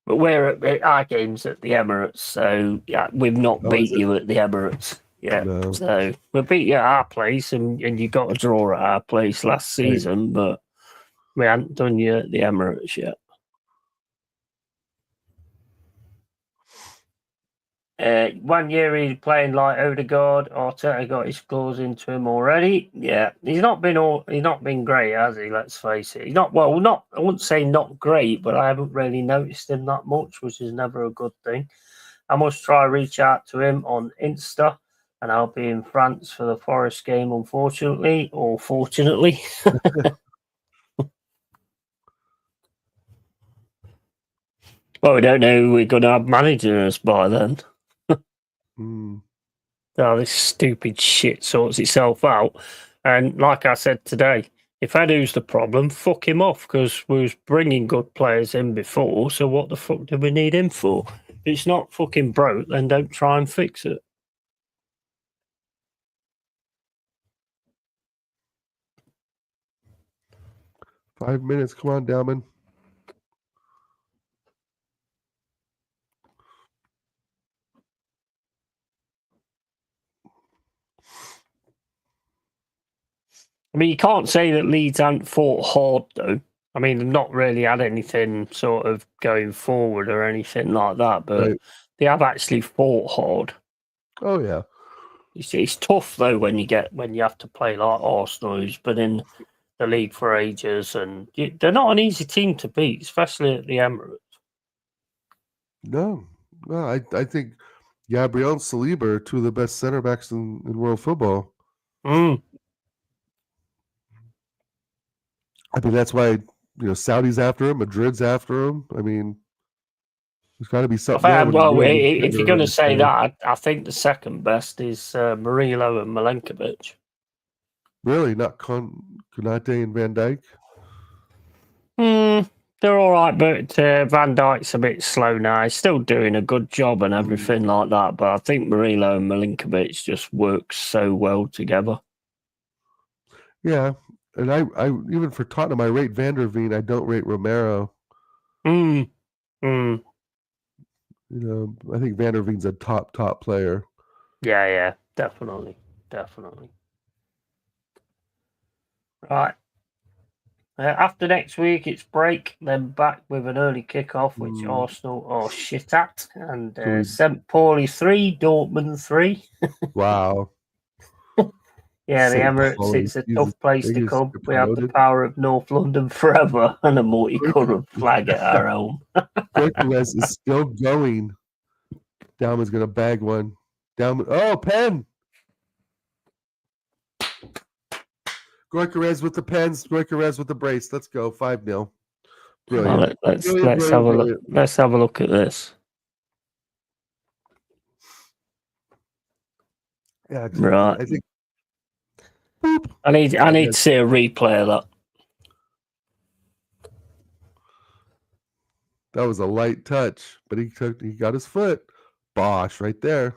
we're at our games at the Emirates, so yeah, we've not beat you at the Emirates. Yeah, no. So we beat you at our place, and you got a draw at our place last season, but we haven't done you at the Emirates yet. 1 year he's playing like Odegaard. Arteta got his scores into him already. Yeah, he's not been great, has he? Let's face it. He's not I wouldn't say not great, but I haven't really noticed him that much, which is never a good thing. I must try reach out to him on Insta, and I'll be in France for the Forest game, unfortunately or fortunately. Well, we don't know who we're going to have managing us by then. Oh, this stupid shit sorts itself out. And like I said today, if Edu's the problem, fuck him off, because we was bringing good players in before, so what the fuck do we need him for? If it's not fucking broke, then don't try and fix it. Five minutes. Come on, Dowman. I mean, you can't say that Leeds haven't fought hard, though. I mean, they've not really had anything sort of going forward or anything like that, but they have actually fought hard. Oh, yeah. It's tough, though, when you have to play like Arsenal, who's been in the league for ages, and they're not an easy team to beat, especially at the Emirates. No, I think Gabriel and Saliba are two of the best center backs in world football. I mean, that's why Saudi's after him, Madrid's after him. I mean, there's got to be something there. Well, if you're going to say that, I think the second best is Murillo and Milenkovic. Really? Not Konate and Van Dijk? They're all right, but Van Dijk's a bit slow now. He's still doing a good job and everything like that, but I think Murillo and Milenkovic just work so well together. Yeah, and I even for Tottenham, I rate Van der Veen. I don't rate Romero. I think Van der Veen's a top player. Yeah, definitely. Right. After next week, it's break, then back with an early kickoff, which Arsenal are shit at. And St. Pauli 3, Dortmund 3. Wow. Yeah, the Emirates, it's a tough place to come. We have the power of North London forever and a multicolored flag at our home. Perez is still going. Dowman's going to bag one. Dowman. Oh, pen! Goikarez with the pens. Goikarez with the brace. Let's go. 5-0. Brilliant. Let's have a look. Let's have a look at this. Yeah, exactly. Right. I think. I need to see a replay of that. That was a light touch, but he got his foot. Bosh, right there.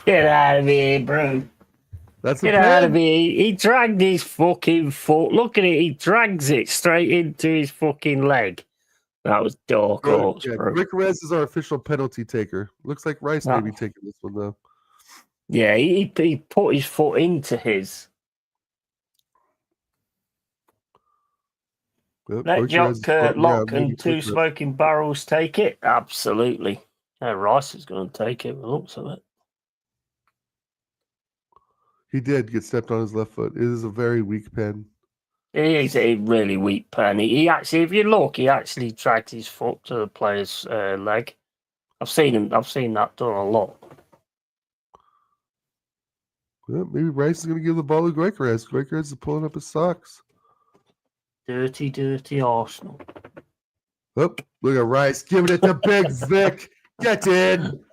Get out of here, bro. That's the Get out of plan. here. He dragged his fucking foot. Look at it. He drags it straight into his fucking leg. That was dark horse, Yeah, bro. Goikarez is our official penalty taker. Looks like Rice may be taking this one though. Yeah, he put his foot into his. Yep, Let Goikarez is Jock floating Lock around, maybe and Two Goikarez. Smoking Barrels take it? Absolutely. Rice is going to take it. By the looks of it. He did get stepped on his left foot. It is a very weak pen. He is a really weak pen. He actually, if you look, he actually dragged his foot to the player's leg. I've seen that done a lot. Yeah, maybe Rice is going to give the ball to Goikarez. Goikarez is pulling up his socks. Dirty, dirty Arsenal. Oh, look at Rice giving it to Big Vic. Get in.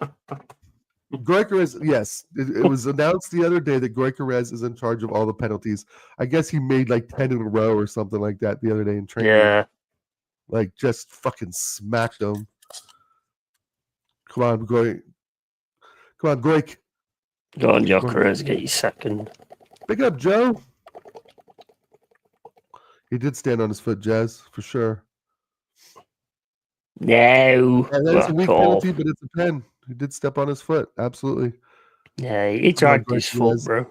Goikarez, yes. It was announced the other day that Goikarez is in charge of all the penalties. I guess he made like 10 in a row or something like that the other day in training. Yeah. Like, just fucking smacked him. Come on, Goik. Come on, Goik. Go on, Jokerez, get your second. Pick it up, Joe. He did stand on his foot, Jazz, for sure. No. Yeah, that's a Fuck weak off. penalty, but it's a pen. He did step on his foot. Absolutely. Yeah, he Come on, dragged his foot, Goikarez. bro.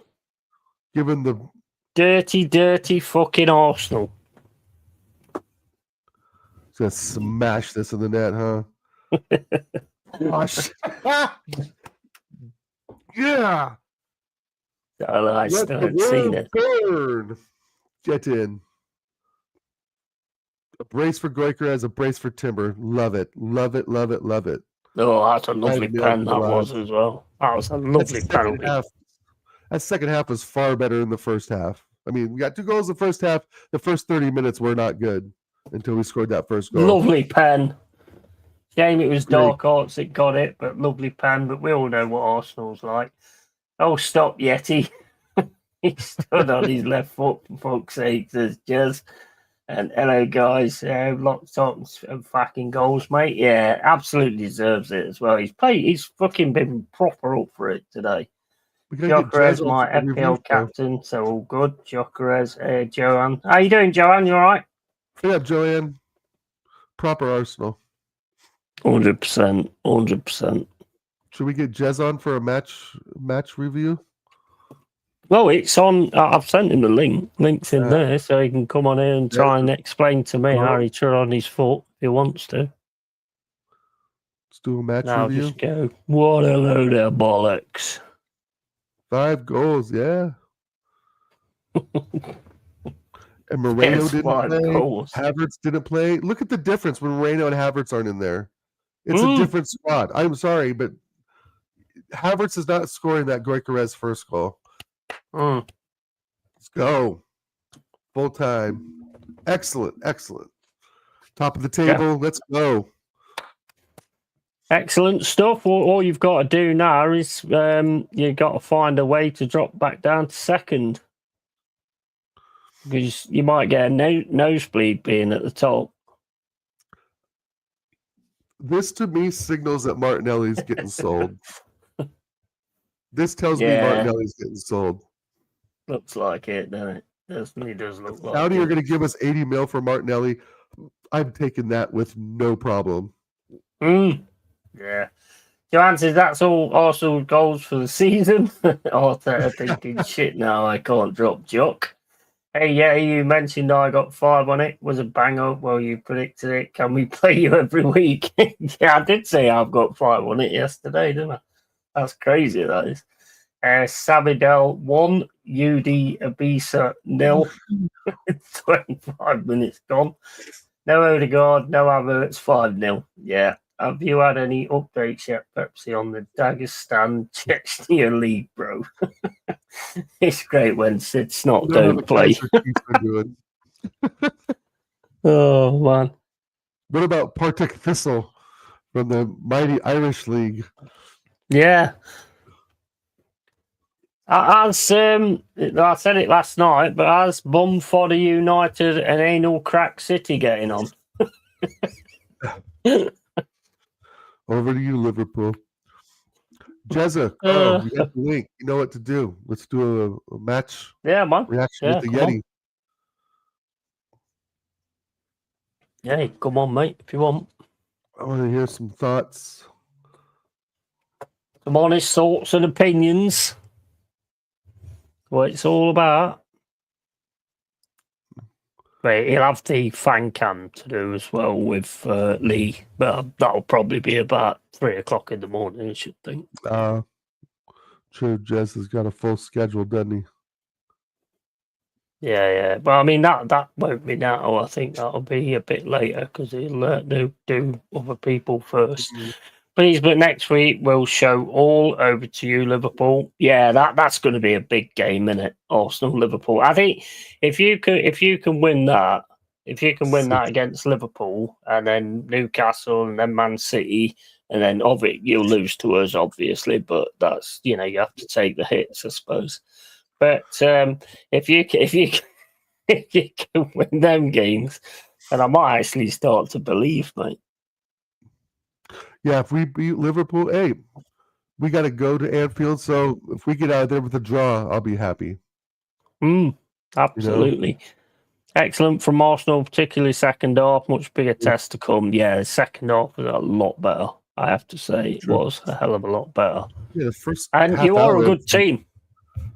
Give him the Dirty, dirty fucking Arsenal. He's gonna smash this in the net, huh? Gosh. Yeah. I Let still the haven't seen world it. burn. Get in. A brace for Goikarez, a brace for Timber. Love it. Love it. Love it. Love it. Oh, that's a lovely nailed pen it that was alive. as well. That was a That's lovely the second penalty. half. That second half was far better than the first half. I mean, we got 2 goals in the first half. The first 30 minutes were not good until we scored that first goal. Lovely pen. Shame it was Great. Dark Arts that got it, but lovely pen. But we all know what Arsenal's like. Oh, stop, Yeti. He stood on his left foot, for fuck's sake, says Jez. And hello, guys. Lots of fucking goals, mate. Yeah, absolutely deserves it as well. He's fucking been proper up for it today. We gotta get Jokerez, Jazz on my for the review FPL show. captain, so all good. Jokerez, Joanne. How you doing, Joanne? You all right? Yeah, Joanne. Proper Arsenal. 100%. 100%. Should we get Jez on for a match review? Well, it's on. I've sent him the link. Link's in there, so he can come on here and try and explain to me how he trod on his foot if he wants to. Let's do a match Now review. just go. What a load of bollocks. 5 goals, yeah. And Moreno Yes, didn't 5 play. goals. Havertz didn't play. Look at the difference when Moreno and Havertz aren't in there. It's a different squad. I'm sorry, but Havertz is not scoring that Goikarez first goal. Mm. Let's go. Full time. Excellent. Excellent. Top of the table. Let's go. Excellent stuff. All you've got to do now is you've got to find a way to drop back down to second. Because you might get a nosebleed being at the top. This to me signals that Martinelli's getting sold. This tells me Yeah. Martinelli's getting sold. Looks like it, doesn't it? Definitely does look like Saudi are it. going to give us 80 mil for Martinelli. I'm taking that with no problem. Yeah. Joanne says that's all Arsenal goals for the season. Arteta thinking, shit, now I can't drop Jock. Hey, yeah, you mentioned I got 5 on it. Was a bang up. Well, you predicted it. Can we play you every week? Yeah, I did say I've got 5 on it yesterday, didn't I? That's crazy, that is. Sabidell 1, UD Abisa 0. 25 minutes gone. No Odegaard, no Havertz, 5-0. Yeah. Have you had any updates yet, Pepsi, on the Dagestan Chechnya League, bro? It's great when Sid Snot don't play. Oh, man. What about Partick Thistle from the mighty Irish League? Yeah. I said it last night, but as Bum Fodder United and Anal Crack City getting on? Over to you, Liverpool. Jezza, you got the link. You know what to do. Let's do a match Yeah, man. reaction Yeah, with the come Yeti. on. Yeah, come on, mate, if you want. I want to hear some thoughts. Some honest thoughts and opinions. What it's all about. But he'll have the fan cam to do as well with Lee. But that'll probably be about 3 o'clock in the morning, I should think. True, Jez has got a full schedule, doesn't he? Yeah. But I mean, that won't be now. I think that'll be a bit later because he'll do other people first. Mm-hmm. But next week we'll show all over to you, Liverpool. Yeah, that's going to be a big game, isn't it? Arsenal, Liverpool. I think if you can win that, that against Liverpool and then Newcastle and then Man City and then you'll lose to us, obviously. But that's you have to take the hits, I suppose. But if you can win them games, and I might actually start to believe, mate. Yeah, if we beat Liverpool, hey, we got to go to Anfield. So if we get out of there with a draw, I'll be happy. Absolutely. Excellent from Arsenal, particularly second half. Much bigger test to come. Yeah, the second half was a lot better, I have to say. It was a hell of a lot better. Yeah, the first and you are a good team.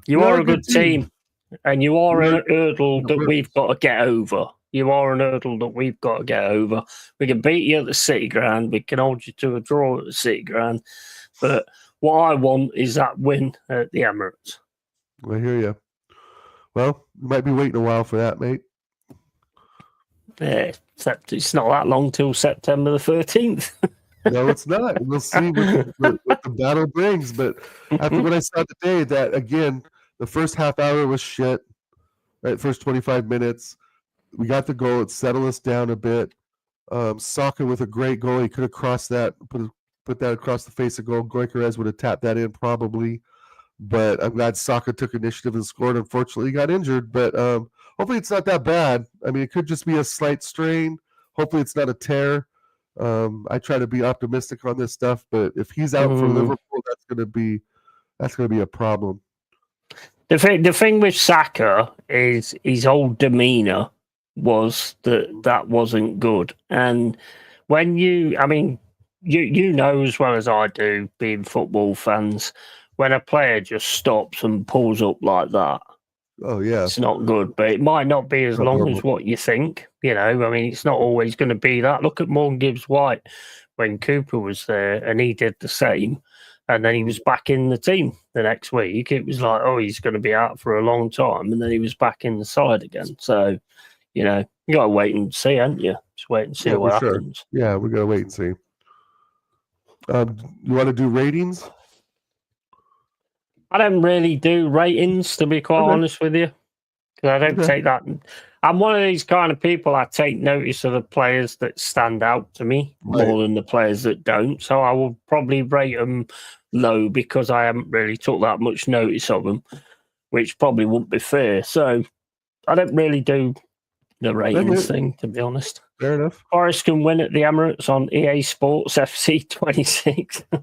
You are a good team. And you are a hurdle that we've got to get over. You are an hurdle that we've got to get over. We can beat you at the City Ground. We can hold you to a draw at the City Ground. But what I want is that win at the Emirates. I hear you. Well, you might be waiting a while for that, mate. Yeah, except it's not that long till September the 13th. No, it's not. We'll see what the battle brings. But after what I saw today, that, again, the first half hour was shit. Right, first 25 minutes. We got the goal. It settled us down a bit. Saka with a great goal. He could have crossed that, put that across the face of goal. Gyökeres would have tapped that in probably. But I'm glad Saka took initiative and scored. Unfortunately, he got injured. But hopefully it's not that bad. I mean, it could just be a slight strain. Hopefully it's not a tear. I try to be optimistic on this stuff. But if he's out for Liverpool, that's going to be a problem. The thing with Saka is his whole demeanour was that wasn't good. And when you know as well as I do, being football fans, when a player just stops and pulls up like that, oh yeah, it's not good. But it might not be as long as what you think. I mean, it's not always going to be that. Look at Morgan Gibbs-White when Cooper was there, and he did the same. And then he was back in the team the next week. It was like, oh, he's going to be out for a long time. And then he was back in the side again. So, you got to wait and see, haven't you? Just wait and see what happens. Sure. Yeah, we got to wait and see. You want to do ratings? I don't really do ratings, to be quite honest with you. Because I don't take that. I'm one of these kind of people, I take notice of the players that stand out to me more than the players that don't. So I will probably rate them low because I haven't really took that much notice of them, which probably wouldn't be fair. So I don't really do the ratings thing, to be honest. Fair enough. Forest can win at the Emirates on EA Sports FC 26. I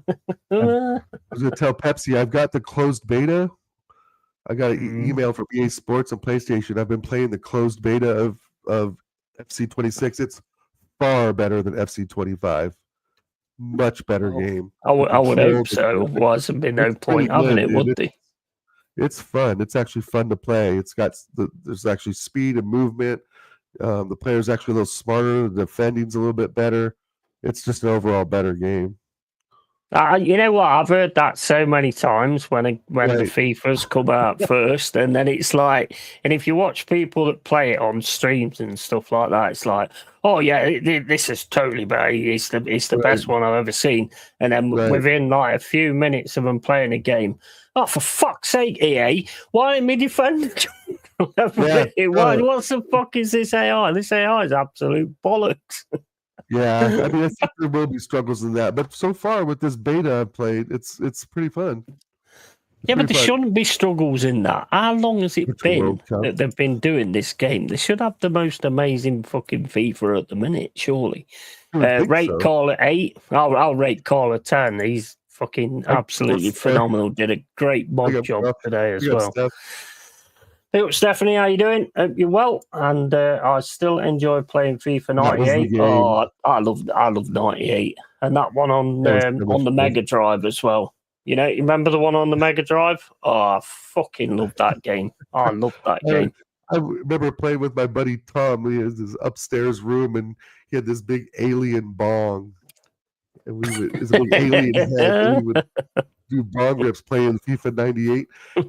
was going to tell Pepsi, I've got the closed beta. I got an email from EA Sports and PlayStation. I've been playing the closed beta of FC 26. It's far better than FC 25. Much better game. I would hope so. Otherwise, there'd be no point having it, would there? It's fun. It's actually fun to play. There's actually speed and movement. The player's actually a little smarter. The defending's a little bit better. It's just an overall better game. You know what? I've heard that so many times when the FIFAs come out first, and then it's like, and if you watch people that play it on streams and stuff like that, it's like, oh yeah, this is totally better. It's the best one I've ever seen. And then within like a few minutes of them playing a game, oh for fuck's sake, EA, why didn't we defend? What the fuck is this AI? This AI is absolute bollocks. Yeah, I mean, I think there will be struggles in that, but so far with this beta I've played, it's pretty fun. But there shouldn't be struggles in that. How long has it been that they've been doing this game? They should have the most amazing fucking FIFA at the minute, surely. Rate Carl at 8. I'll rate Carl at 10. He's fucking I absolutely guess, phenomenal. Did a great mod got job stuff. today as We got well. stuff. Hey, Stephanie, how you doing? Hope you're well. And I still enjoy playing FIFA That was the 98. game. Oh, I love 98, and that one on That was so much on the fun. Mega Drive as well. You remember the one on the Mega Drive? Oh, I fucking love that game. I love that game. I remember playing with my buddy Tom. He has this upstairs room, and he had this big alien bong, and it's a big alien head, and we would do bong rips playing FIFA 98.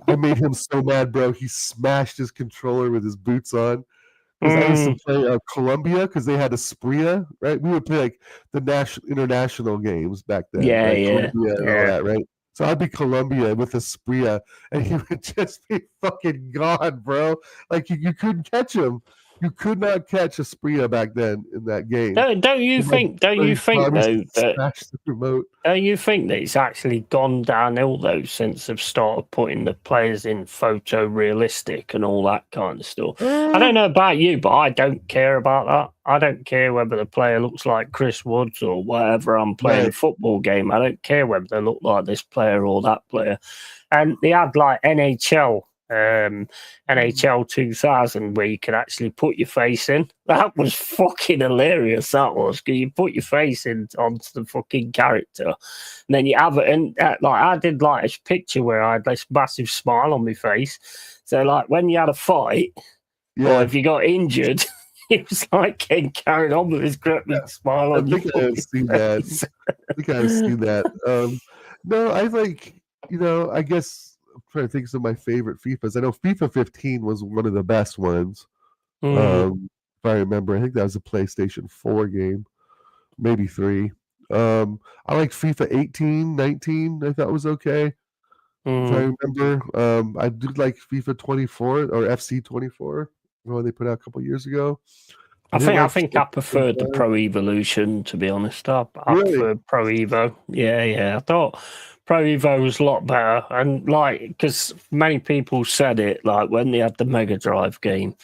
I made him so mad, bro. He smashed his controller with his boots on. Because I used to play Colombia because they had a Spria, right? We would play like the international games back then, Yeah, right? yeah, Colombia and all that, right? So I'd be Colombia with a Spria, and he would just be fucking gone, bro. Like you couldn't catch him. You could not catch a Spria back then in that game. Don't you think though that smash the remote? don't you think that it's actually gone downhill though since they've started putting the players in photorealistic and all that kind of stuff? I don't know about you, but I don't care about that. I don't care whether the player looks like Chris Woods or whatever. I'm playing a football game. I don't care whether they look like this player or that player. And they had like NHL 2000 where you could actually put your face in. That was fucking hilarious. That was, because you put your face in onto the fucking character, and then you have it. And like I did like a picture where I had this massive smile on my face. So like when you had a fight, or if you got injured, it was like getting carried on with his great big smile on your face. I think I've seen that. No, I like, I guess I'm trying to think of some of my favorite FIFAs. I know FIFA 15 was one of the best ones. If I remember, I think that was a PlayStation 4 game, maybe 3. I liked FIFA 18, 19. I thought was okay. If I remember, I did like FIFA 24 or FC 24, one they put out a couple years ago. I think I preferred the Pro Evolution, to be honest. I preferred Pro Evo. Yeah. I thought Pro Evo was a lot better. And like, because many people said it, like when they had the Mega Drive game,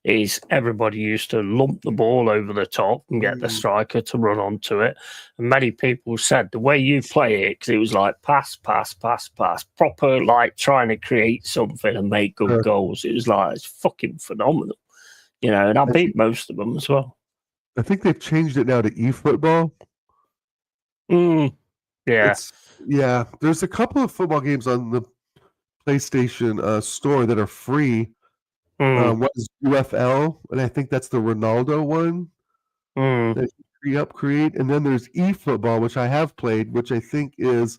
is everybody used to lump the ball over the top and get the striker to run onto it. And many people said the way you play it, because it was like pass, proper like trying to create something and make good goals. It was like, it's fucking phenomenal. And I beat most of them as well. I think they've changed it now to eFootball. Yeah. There's a couple of football games on the PlayStation store that are free. One is UFL, and I think that's the Ronaldo one that you create. And then there's eFootball, which I have played, which I think is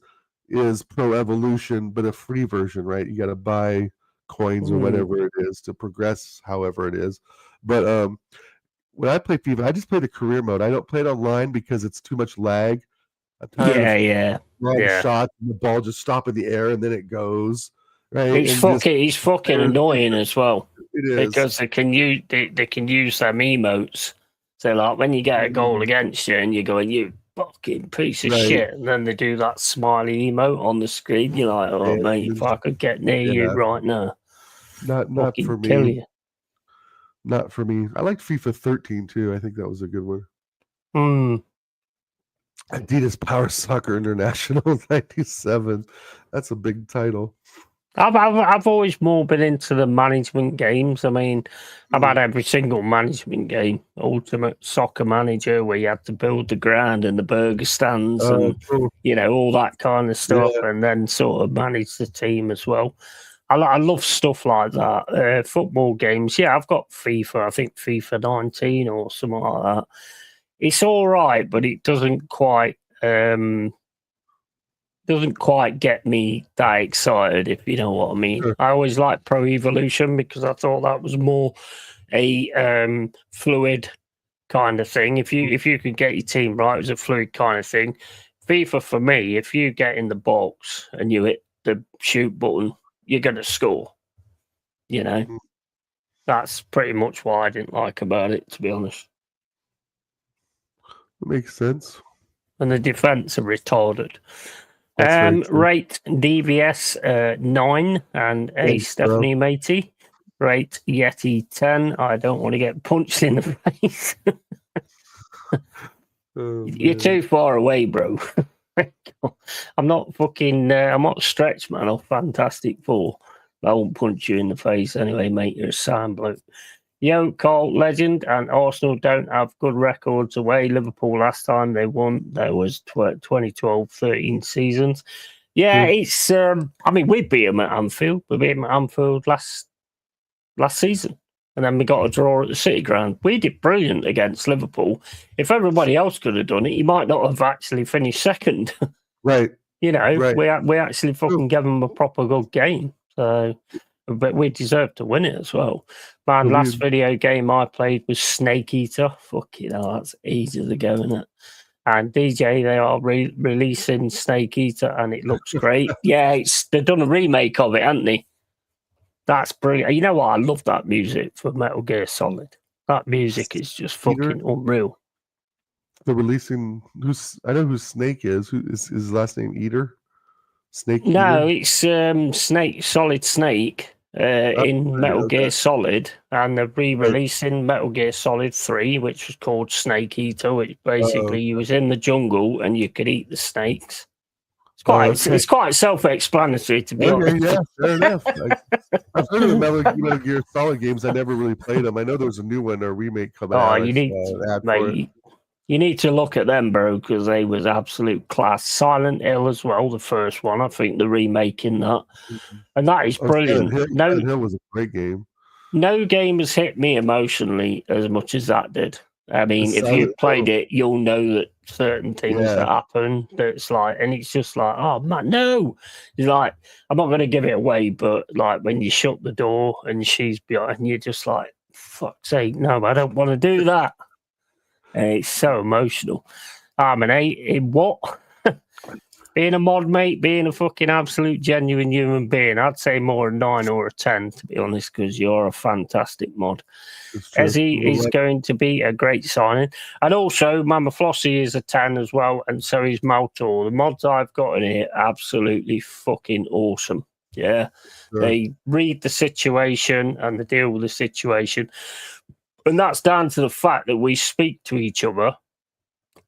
Pro Evolution, but a free version, right? You got to buy coins or whatever it is to progress, however it is. But when I play FIFA, I just play the career mode. I don't play it online because it's too much lag. I'm tired of shots and the ball just stop in the air and then it goes. Right? He's fucking annoying as well. It is. Because they can use them emotes. So like when you get a goal against you and you're going, you fucking piece of shit, and then they do that smiley emote on the screen, you're like, oh mate, if I could get near you right now. Not for me. Kill you. Not for me. I liked FIFA 13 too. I think that was a good one. Adidas Power Soccer International 97. That's a big title. I've always more been into the management games. I mean, I've had every single management game. Ultimate Soccer Manager, where you had to build the ground and the burger stands and all that kind of stuff, and then sort of manage the team as well. I love stuff like that. Football games, I've got FIFA. I think FIFA 19 or something like that. It's all right, but it doesn't quite get me that excited, if you know what I mean. Sure. I always liked Pro Evolution because I thought that was more a fluid kind of thing. If you could get your team right, it was a fluid kind of thing. FIFA, for me, if you get in the box and you hit the shoot button, you're going to score. That's pretty much what I didn't like about it, to be honest. That makes sense. And the defense are retarded. Rate DVS 9 and Stephanie Matey. Rate Yeti 10. I don't want to get punched in the face. You're too far away, bro. I'm not fucking. I'm not stretch man or Fantastic Four. I won't punch you in the face anyway, mate. You're a sound bloke. Yo, Carl, legend, and Arsenal don't have good records away. Liverpool last time they won, there was 2012-13 seasons. Yeah, it's. I mean, we beat them at Anfield. We beat them at Anfield last season, and then we got a draw at the City Ground. We did brilliant against Liverpool. If everybody else could have done it, you might not have actually finished second. Right. You know, right. we actually fucking gave them a proper good game. So, but we deserved to win it as well. My last video game I played was Snake Eater. Fuck you know, that's easy to go, isn't it? And DJ, they are releasing Snake Eater, and it looks great. Yeah, they've done a remake of it, haven't they? That's brilliant. You know what? I love that music for Metal Gear Solid. That music is just fucking unreal. They're releasing. I know who Snake is. Who is his last name? Eater. Snake. No, Eater? it's Snake. Solid Snake in Metal Gear Solid, and they're re-releasing Metal Gear Solid 3, which was called Snake Eater, which basically you was in the jungle and you could eat the snakes. It's quite self-explanatory, to be honest. Yeah, fair enough. I've heard of the Metal Gear Solid games. I never really played them. I know there was a new one, a remake coming out. You need to look at them, bro, because they was absolute class. Silent Hill as well, the first one. I think they're remaking that, and that is brilliant. Silent Hill was a great game. No game has hit me emotionally as much as that did. I mean, if you played it, you'll know that certain things that happen. That's like, and it's just like, oh man, no. It's like, I'm not going to give it away, but like when you shut the door and she's behind, you're just like, fuck's sake, no, I don't want to do that. And it's so emotional. I'm an 8 in what? Being a mod, mate, being a fucking absolute genuine human being, I'd say more a 9 or a 10, to be honest, because you're a fantastic mod. Ezzy is going to be a great signing. And also, Mama Flossie is a 10 as well, and so is Maltor. The mods I've got in here, absolutely fucking awesome. Yeah. Sure. They read the situation and they deal with the situation. And that's down to the fact that we speak to each other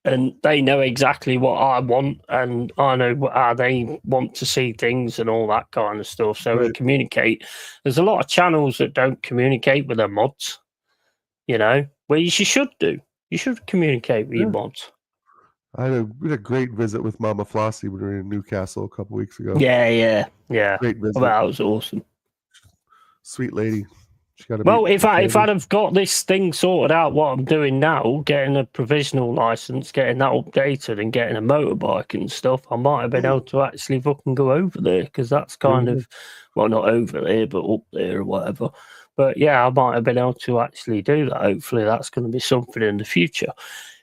and they know exactly what I want and I know how they want to see things and all that kind of stuff. So we communicate. There's a lot of channels that don't communicate with their mods, you know, where you should do. You should communicate with your mods. We had a great visit with Mama Flossie when we were in Newcastle a couple weeks ago. Yeah. Great visit. Well, that was awesome. Sweet lady. Well, if I'd have got this thing sorted out, what I'm doing now, getting a provisional license, getting that updated, and getting a motorbike and stuff, I might have been able to actually fucking go over there because that's kind of, well, not over there, but up there or whatever. But yeah, I might have been able to actually do that. Hopefully, that's going to be something in the future.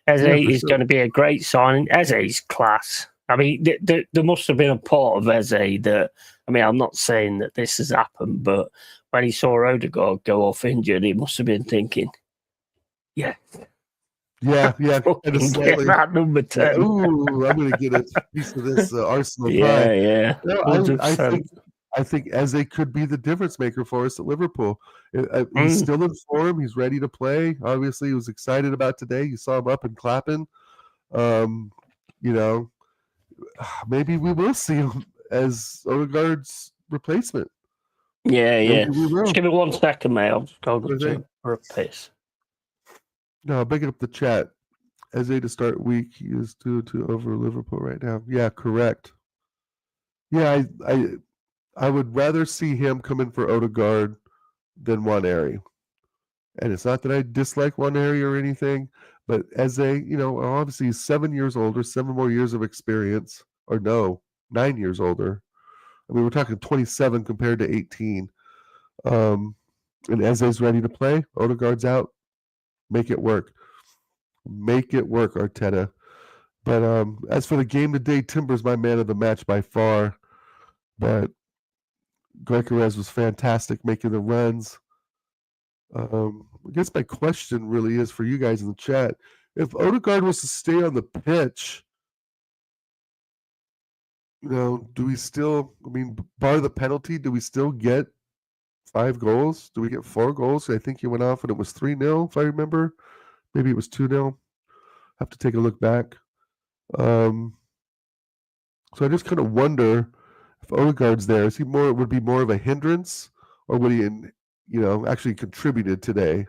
Eze is going to be a great signing. Eze's class. I mean, there must have been a part of Eze that, I mean, I'm not saying that this has happened, but when he saw Odegaard go off injured, he must have been thinking, yeah. Get that number 10. Ooh, I'm going to get a piece of this Arsenal pie. Yeah. No, I think Eze could be the difference maker for us at Liverpool. He's still in form. He's ready to play. Obviously, he was excited about today. You saw him up and clapping. You know, maybe we will see him as Odegaard's replacement. Yeah. Just give me 1 second, mate. I'll just go for a piss. No, picking up the chat. Eze to start week, he is 2-2 over Liverpool right now. Yeah, correct. Yeah, I would rather see him come in for Odegaard than Nwaneri. And it's not that I dislike Nwaneri or anything, but Eze, you know, obviously he's 7 years older, 7 more years of experience. Or no, 9 years older. I mean, we're talking 27 compared to 18. And Eze's ready to play. Odegaard's out. Make it work. Make it work, Arteta. But as for the game today, Timber's my man of the match by far. But Gyökeres was fantastic making the runs. I guess my question really is for you guys in the chat. If Odegaard was to stay on the pitch, you know, do we still, I mean, bar the penalty, do we still get 5 goals? Do we get 4 goals? I think he went off and it was 3-0, if I remember. Maybe it was 2-0. Have to take a look back. So I just kind of wonder if Odegaard's there, is he would be more of a hindrance, or would he, actually contributed today?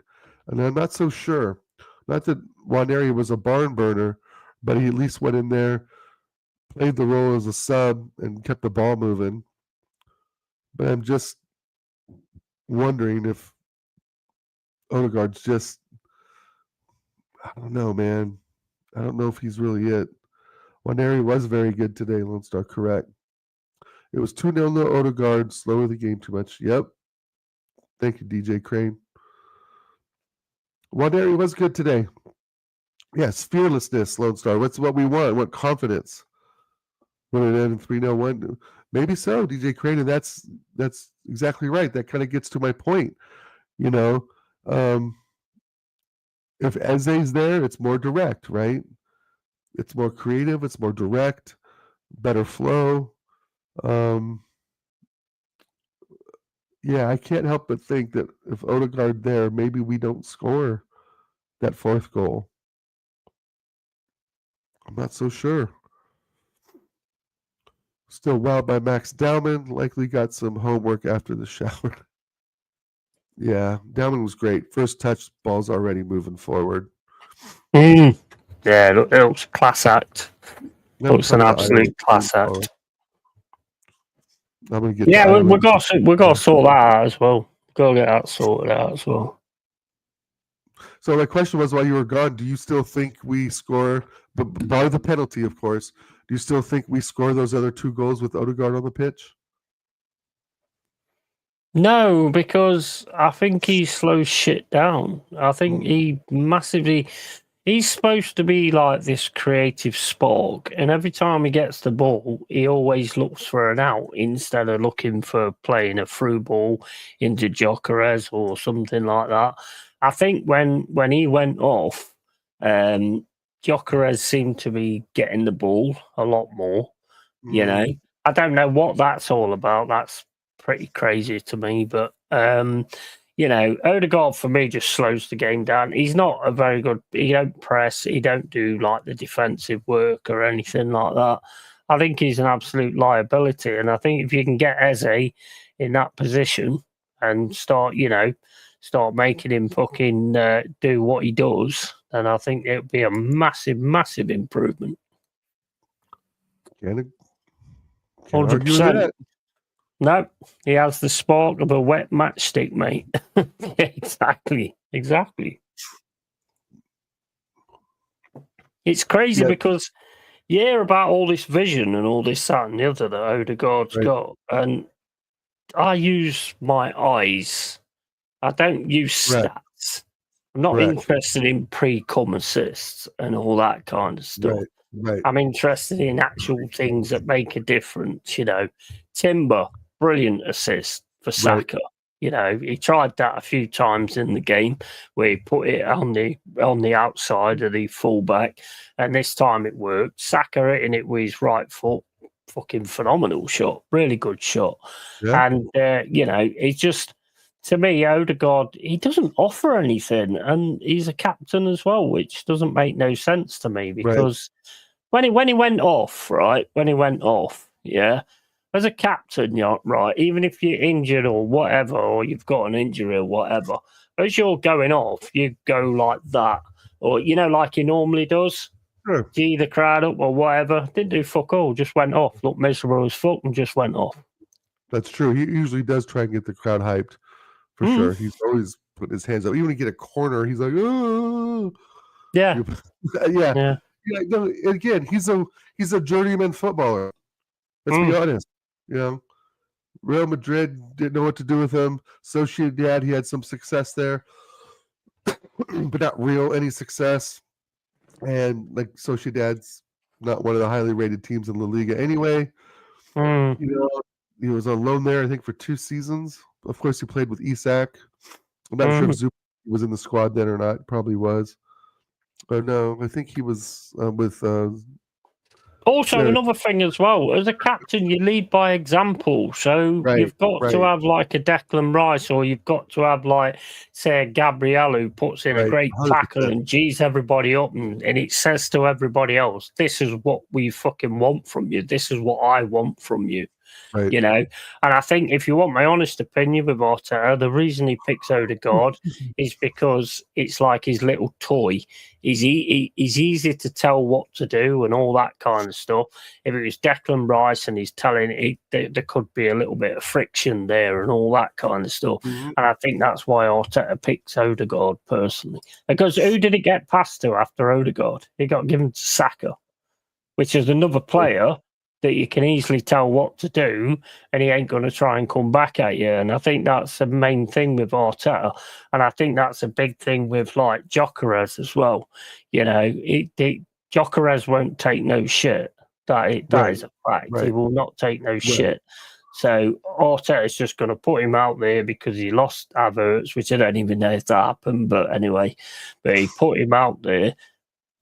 And I'm not so sure. Not that Waneri was a barn burner, but he at least went in there, played the role as a sub, and kept the ball moving. But I'm just wondering if Odegaard's just, I don't know, man. I don't know if he's really it. Waneri was very good today, Lone Star, correct. It was 2-0 to Odegaard, slower the game too much. Yep. Thank you, DJ Crane. Waneri was good today. Yes, fearlessness, Lone Star. What's what we want? What confidence? When it ended 3-0-1. Maybe so, DJ Crane, and that's exactly right. That kind of gets to my point. If Eze's there, it's more direct, right? It's more creative, it's more direct, better flow. Yeah, I can't help but think that if Odegaard there, maybe we don't score that fourth goal. I'm not so sure. Still wild by Max Dowman. Likely got some homework after the shower. Yeah, Dowman was great. First touch, ball's already moving forward. Yeah, it looks class act. Looks an absolute class act. I'm gonna get. Yeah, we got to sort that out as well. Got to get that sorted out as well. So my question was, while you were gone, do you still think we score, but bar the penalty, of course? Do you still think we score those other 2 goals with Odegaard on the pitch? No, because I think he slows shit down. I think he massively. He's supposed to be like this creative spark, and every time he gets the ball, he always looks for an out instead of looking for playing a through ball into Gyökeres or something like that. I think when he went off, Gyökeres seemed to be getting the ball a lot more. You know, I don't know what that's all about. That's pretty crazy to me, but Odegaard for me just slows the game down. He's not a very good. He don't press. He don't do like the defensive work or anything like that. I think he's an absolute liability, and I think if you can get Eze in that position and start making him fucking do what he does, then I think it would be a massive, massive improvement. 100%. No, he has the spark of a wet matchstick, mate. Exactly. It's crazy because you hear about all this vision and all this, that, and the other that Odegaard's got, and I use my eyes. I don't use stats. I'm not interested in pre-cum assists and all that kind of stuff. I'm interested in actual things that make a difference. Timber, brilliant assist for Saka. He tried that a few times in the game where he put it on the outside of the fullback, and this time it worked. Saka hitting it with his right foot, fucking phenomenal shot, really good shot. Yeah. And it's just, to me, Odegaard, he doesn't offer anything, and he's a captain as well, which doesn't make no sense to me because when he went off, as a captain, even if you're injured or whatever, or you've got an injury or whatever, as you're going off, you go like that, or like he normally does. Sure. Gee the crowd up or whatever. Didn't do fuck all, just went off. Looked miserable as fuck and just went off. That's true. He usually does try and get the crowd hyped. For sure. He's always putting his hands up. Even when he get a corner, he's like, oh. Yeah. No, again, he's a journeyman footballer. Let's be honest. Real Madrid didn't know what to do with him. Sociedad, he had some success there, but not any success. And like Sociedad's not one of the highly rated teams in La Liga anyway. He was on loan there, I think, for 2 seasons. Of course, he played with Isak. I'm not sure if Zup was in the squad then or not. Probably was. But no, I think he was with Also, another thing as well, as a captain, you lead by example. So you've got to have like a Declan Rice, or you've got to have like, say, a Gabriel who puts in a great 100%. tackle and G's everybody up, and it says to everybody else, this is what we fucking want from you. This is what I want from you. Right. You know, and I think if you want my honest opinion with Arteta, the reason he picks Odegaard is because it's like his little toy. He's easy to tell what to do and all that kind of stuff. If it was Declan Rice and he's telling it, there could be a little bit of friction there and all that kind of stuff. Mm-hmm. And I think that's why Arteta picks Odegaard personally. Because who did it get passed to after Odegaard? It got given to Saka, which is another player that you can easily tell what to do, and he ain't going to try and come back at you. And I think that's the main thing with Arteta. And I think that's a big thing with like Gyökeres as well. You know, Gyökeres won't take no shit. That is a fact. Right. He will not take no shit. So Arteta is just going to put him out there because he lost Havertz, which I don't even know if that happened. But anyway, he put him out there.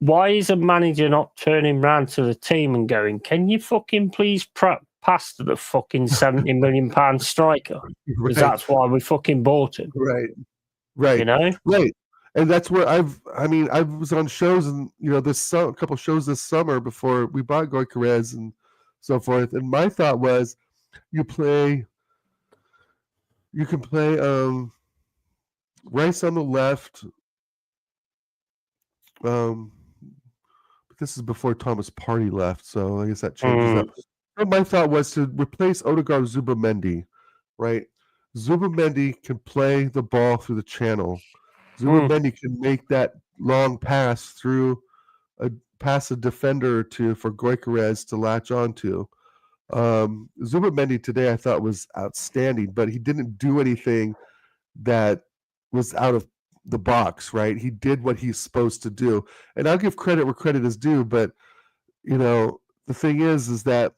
Why is a manager not turning round to the team and going, can you fucking please pass to the fucking £70 million striker? Because that's why we fucking bought him. Right. You know? Right. And that's where I was on shows and, you know, a couple shows this summer before we bought Gyökeres and so forth. And my thought was you can play Rice on the left. This is before Thomas Partey left, so I guess that changes up. But my thought was to replace Odegaard with Zubimendi, right? Zubimendi can play the ball through the channel. Zubimendi can make that long pass through past a defender or two for Gyökeres to latch onto. Zubimendi today I thought was outstanding, but he didn't do anything that was out of the box, right? He did what he's supposed to do. And I'll give credit where credit is due, but, you know, the thing is that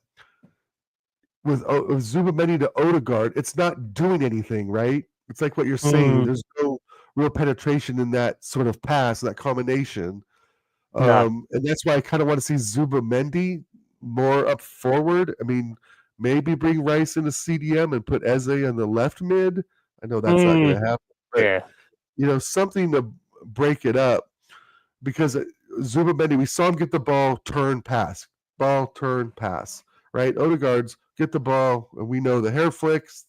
with Zubimendi to Odegaard, it's not doing anything, right? It's like what you're saying. There's no real penetration in that sort of pass, that combination. And that's why I kind of want to see Zubimendi more up forward. I mean, maybe bring Rice into CDM and put Eze in the left mid. I know that's not going to happen. But, you know, something to break it up, because Zubimendi, we saw him get the ball, turn, pass, right? Odegaard's get the ball, and we know the hair flicks,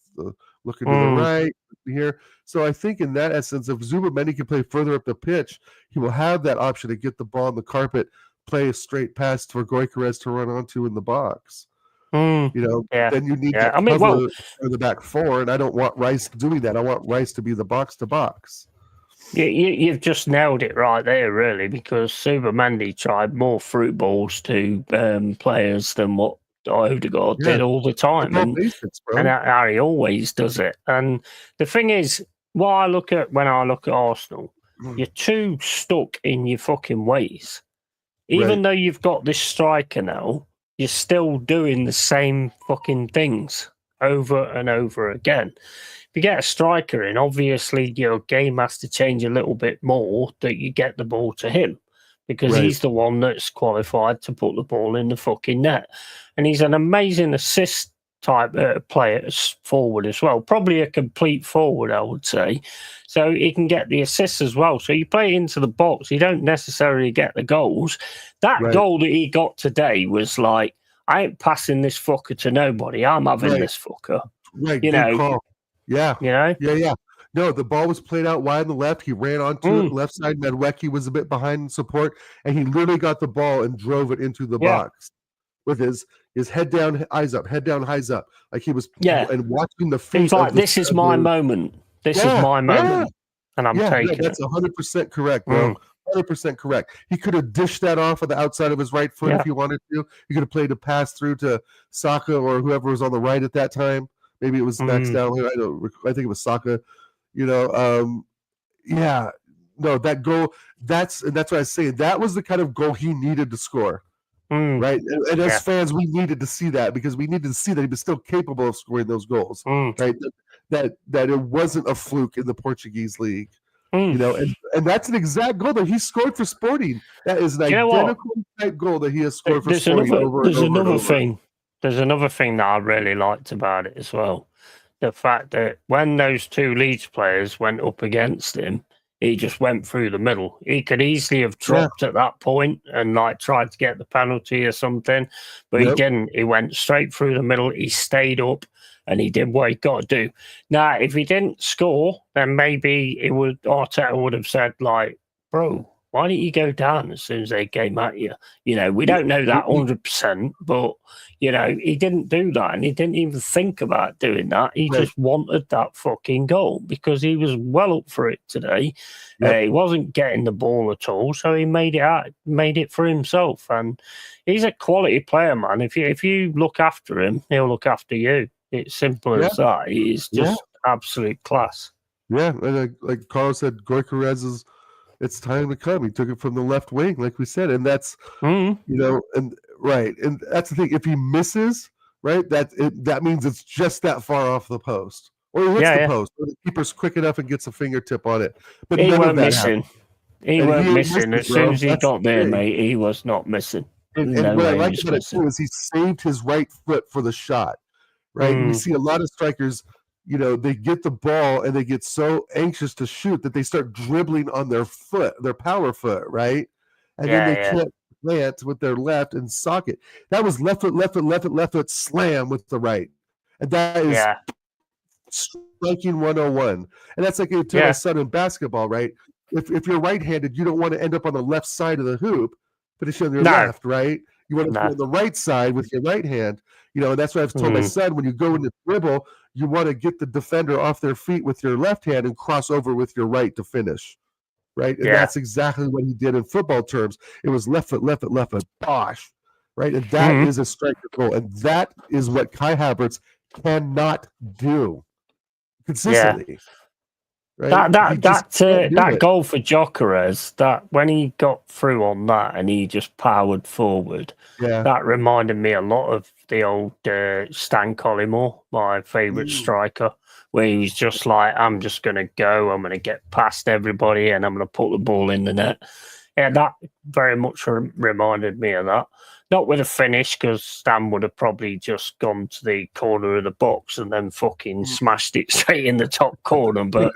looking to the right here. So I think in that essence, if Zubimendi can play further up the pitch, he will have that option to get the ball on the carpet, play a straight pass for Gyökeres to run onto in the box. You know, then you need that cover in the back four, and I don't want Rice doing that. I want Rice to be the box to box. You've just nailed it right there, really, because Zubimendi tried more fruit balls to players than what Odegaard did all the time, and Harry always does it. And the thing is, when I look at Arsenal, you're too stuck in your fucking ways. Even though you've got this striker now, you're still doing the same fucking things over and over again. If you get a striker in, obviously your game has to change a little bit more that you get the ball to him, because he's the one that's qualified to put the ball in the fucking net. And he's an amazing assist type player forward as well. Probably a complete forward, I would say. So he can get the assists as well. So you play into the box, you don't necessarily get the goals. That goal that he got today was like, I ain't passing this fucker to nobody. I'm having this fucker. Right, you know. Call. Yeah. You know? Yeah. No, the ball was played out wide on the left. He ran onto it left side. Medwecki was a bit behind in support, and he literally got the ball and drove it into the box with his head down, eyes up, like he was and watching the feet. He's like, this is my moment. This is my moment. And I'm taking that's 100% correct, bro. 100% correct. He could have dished that off of the outside of his right foot if he wanted to. He could have played a pass through to Saka or whoever was on the right at that time. Maybe it was Max down here. I think it was Saka. You know, no, that goal. That's what I say. That was the kind of goal he needed to score, right? And as fans, we needed to see that, because we needed to see that he was still capable of scoring those goals, right? That it wasn't a fluke in the Portuguese league. You know, and that's an exact goal that he scored for Sporting. That is an identical type goal that he has scored for Sporting over and over. There's another thing that I really liked about it as well. The fact that when those two Leeds players went up against him, he just went through the middle. He could easily have dropped at that point and like tried to get the penalty or something, but he didn't. He went straight through the middle. He stayed up and he did what he got to do. Now, if he didn't score, then maybe Arteta would have said, like, bro, why didn't you go down as soon as they came at you? You know, we don't know that 100%, but, you know, he didn't do that and he didn't even think about doing that. He just wanted that fucking goal because he was well up for it today. He wasn't getting the ball at all, so he made it for himself. And he's a quality player, man. If you look after him, he'll look after you. It's simple as that. He's just absolute class. Yeah, and like Carl said, Gyökeres it's time to come. He took it from the left wing, like we said, and that's you know, and that's the thing. If he misses, that means it's just that far off the post, or he hits the post, or the keeper's quick enough and gets a fingertip on it. But he weren't missing. He weren't missing. As soon as he got there, mate, he was not missing. And what I like about it too is he saved his right foot for the shot. Right, and we see a lot of strikers. You know, they get the ball and they get so anxious to shoot that they start dribbling on their foot, their power foot, right? And then they can't plant with their left and sock it. That was left foot, slam with the right. And that is striking 101. And that's like you tell my son in basketball, right? If you're right-handed, you don't want to end up on the left side of the hoop, but it's on your left, right? You want to be on the right side with your right hand. You know, and that's what I've told my son, when you go into dribble, you want to get the defender off their feet with your left hand and cross over with your right to finish, right? And that's exactly what he did in football terms. It was left foot, bosh, right? And that is a striker goal. And that is what Kai Havertz cannot do consistently. Right? That goal for Gyökeres, that when he got through on that and he just powered forward, that reminded me a lot of the old Stan Collymore, my favourite striker, where he was just like, I'm just going to go, I'm going to get past everybody and I'm going to put the ball in the net. Yeah, that very much reminded me of that. Not with a finish, because Stan would have probably just gone to the corner of the box and then fucking smashed it straight in the top corner. But,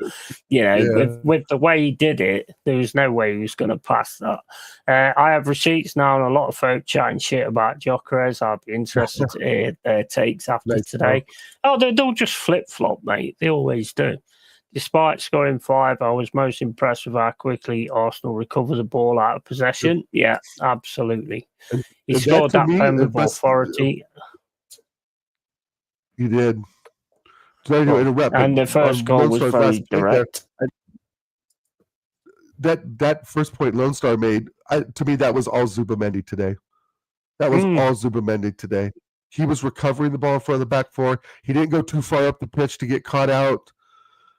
you know, with the way he did it, there was no way he was going to pass that. I have receipts now and a lot of folk chatting shit about Gyökeres. I'd be interested to hear their takes after today. Oh, they'll just flip-flop, mate. They always do. Despite scoring 5, I was most impressed with how quickly Arsenal recovered the ball out of possession. Yeah, absolutely. He scored that home with authority. He did. Sorry to interrupt. And the first goal was very direct. That first point Lone Star made, to me, that was all Zubamendi today. That was all Zubamendi today. He was recovering the ball in front of the back four. He didn't go too far up the pitch to get caught out.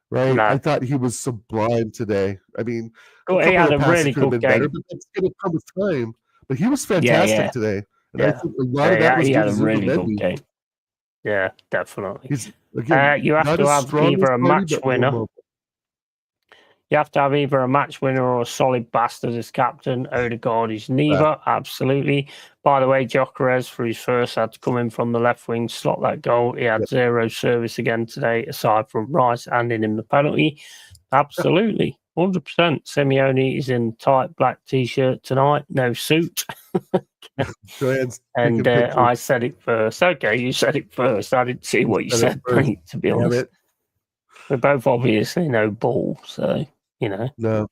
Right, no. I thought he was sublime today. I mean, he had a really good game. Better, but that's going to come with time. But he was fantastic today. And I think a lot of that was he had a really good game. Yeah, definitely. Again, you have to have either a match winner. You have to have either a match winner or a solid bastard as captain. Odegaard is neither, absolutely. By the way, Gyökeres, for his first, had to come in from the left wing, slot that goal. He had zero service again today, aside from Rice handing him the penalty. Absolutely, 100%. Simeone is in tight black T-shirt tonight, no suit. And I said it first. Okay, you said it first. I didn't see what you said, mate, to be honest. We're both obviously no ball, so, you know. No.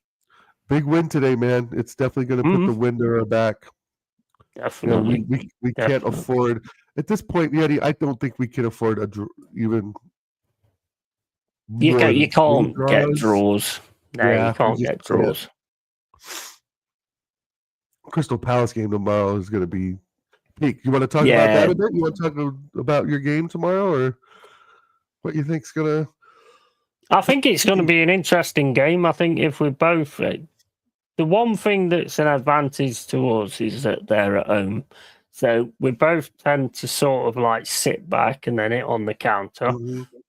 Big win today, man. It's definitely going to put the wind in our back. Definitely. You know, we can't afford, at this point, Yeti, I don't think we can afford even You can't get draws. No, you can't get draws. Crystal Palace game tomorrow is going to be peak. You want to talk about that a bit? You want to talk about your game tomorrow, or what you think's going to... I think it's going to be an interesting game. I think if we both... the one thing that's an advantage to us is that they're at home. So we both tend to sort of like sit back and then hit on the counter.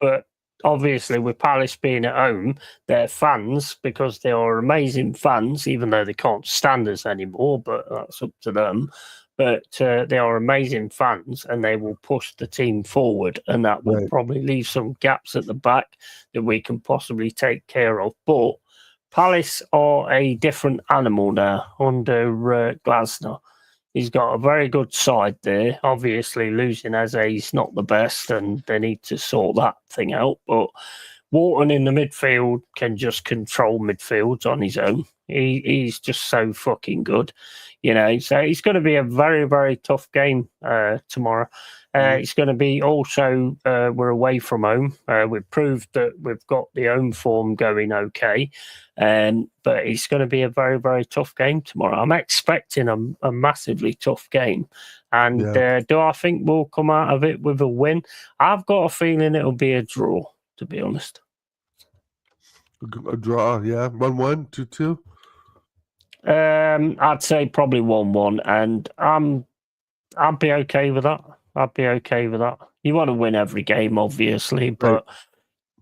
But obviously with Palace being at home, their fans, because they are amazing fans, even though they can't stand us anymore, but that's up to them. But they are amazing fans, and they will push the team forward, and that will probably leave some gaps at the back that we can possibly take care of. But Palace are a different animal now under Glasner. He's got a very good side there. Obviously, losing Eze's not the best, and they need to sort that thing out. But Wharton in the midfield can just control midfields on his own. He's just so fucking good, you know. So it's going to be a very, very tough game tomorrow. It's going to be also, we're away from home. We've proved that we've got the home form going okay. But it's going to be a very, very tough game tomorrow. I'm expecting a massively tough game. And do I think we'll come out of it with a win? I've got a feeling it'll be a draw, to be honest. A draw, yeah. 1-1, 2-2? I'd say probably 1-1, and I'd be okay with that. I'd be okay with that. You want to win every game, obviously, but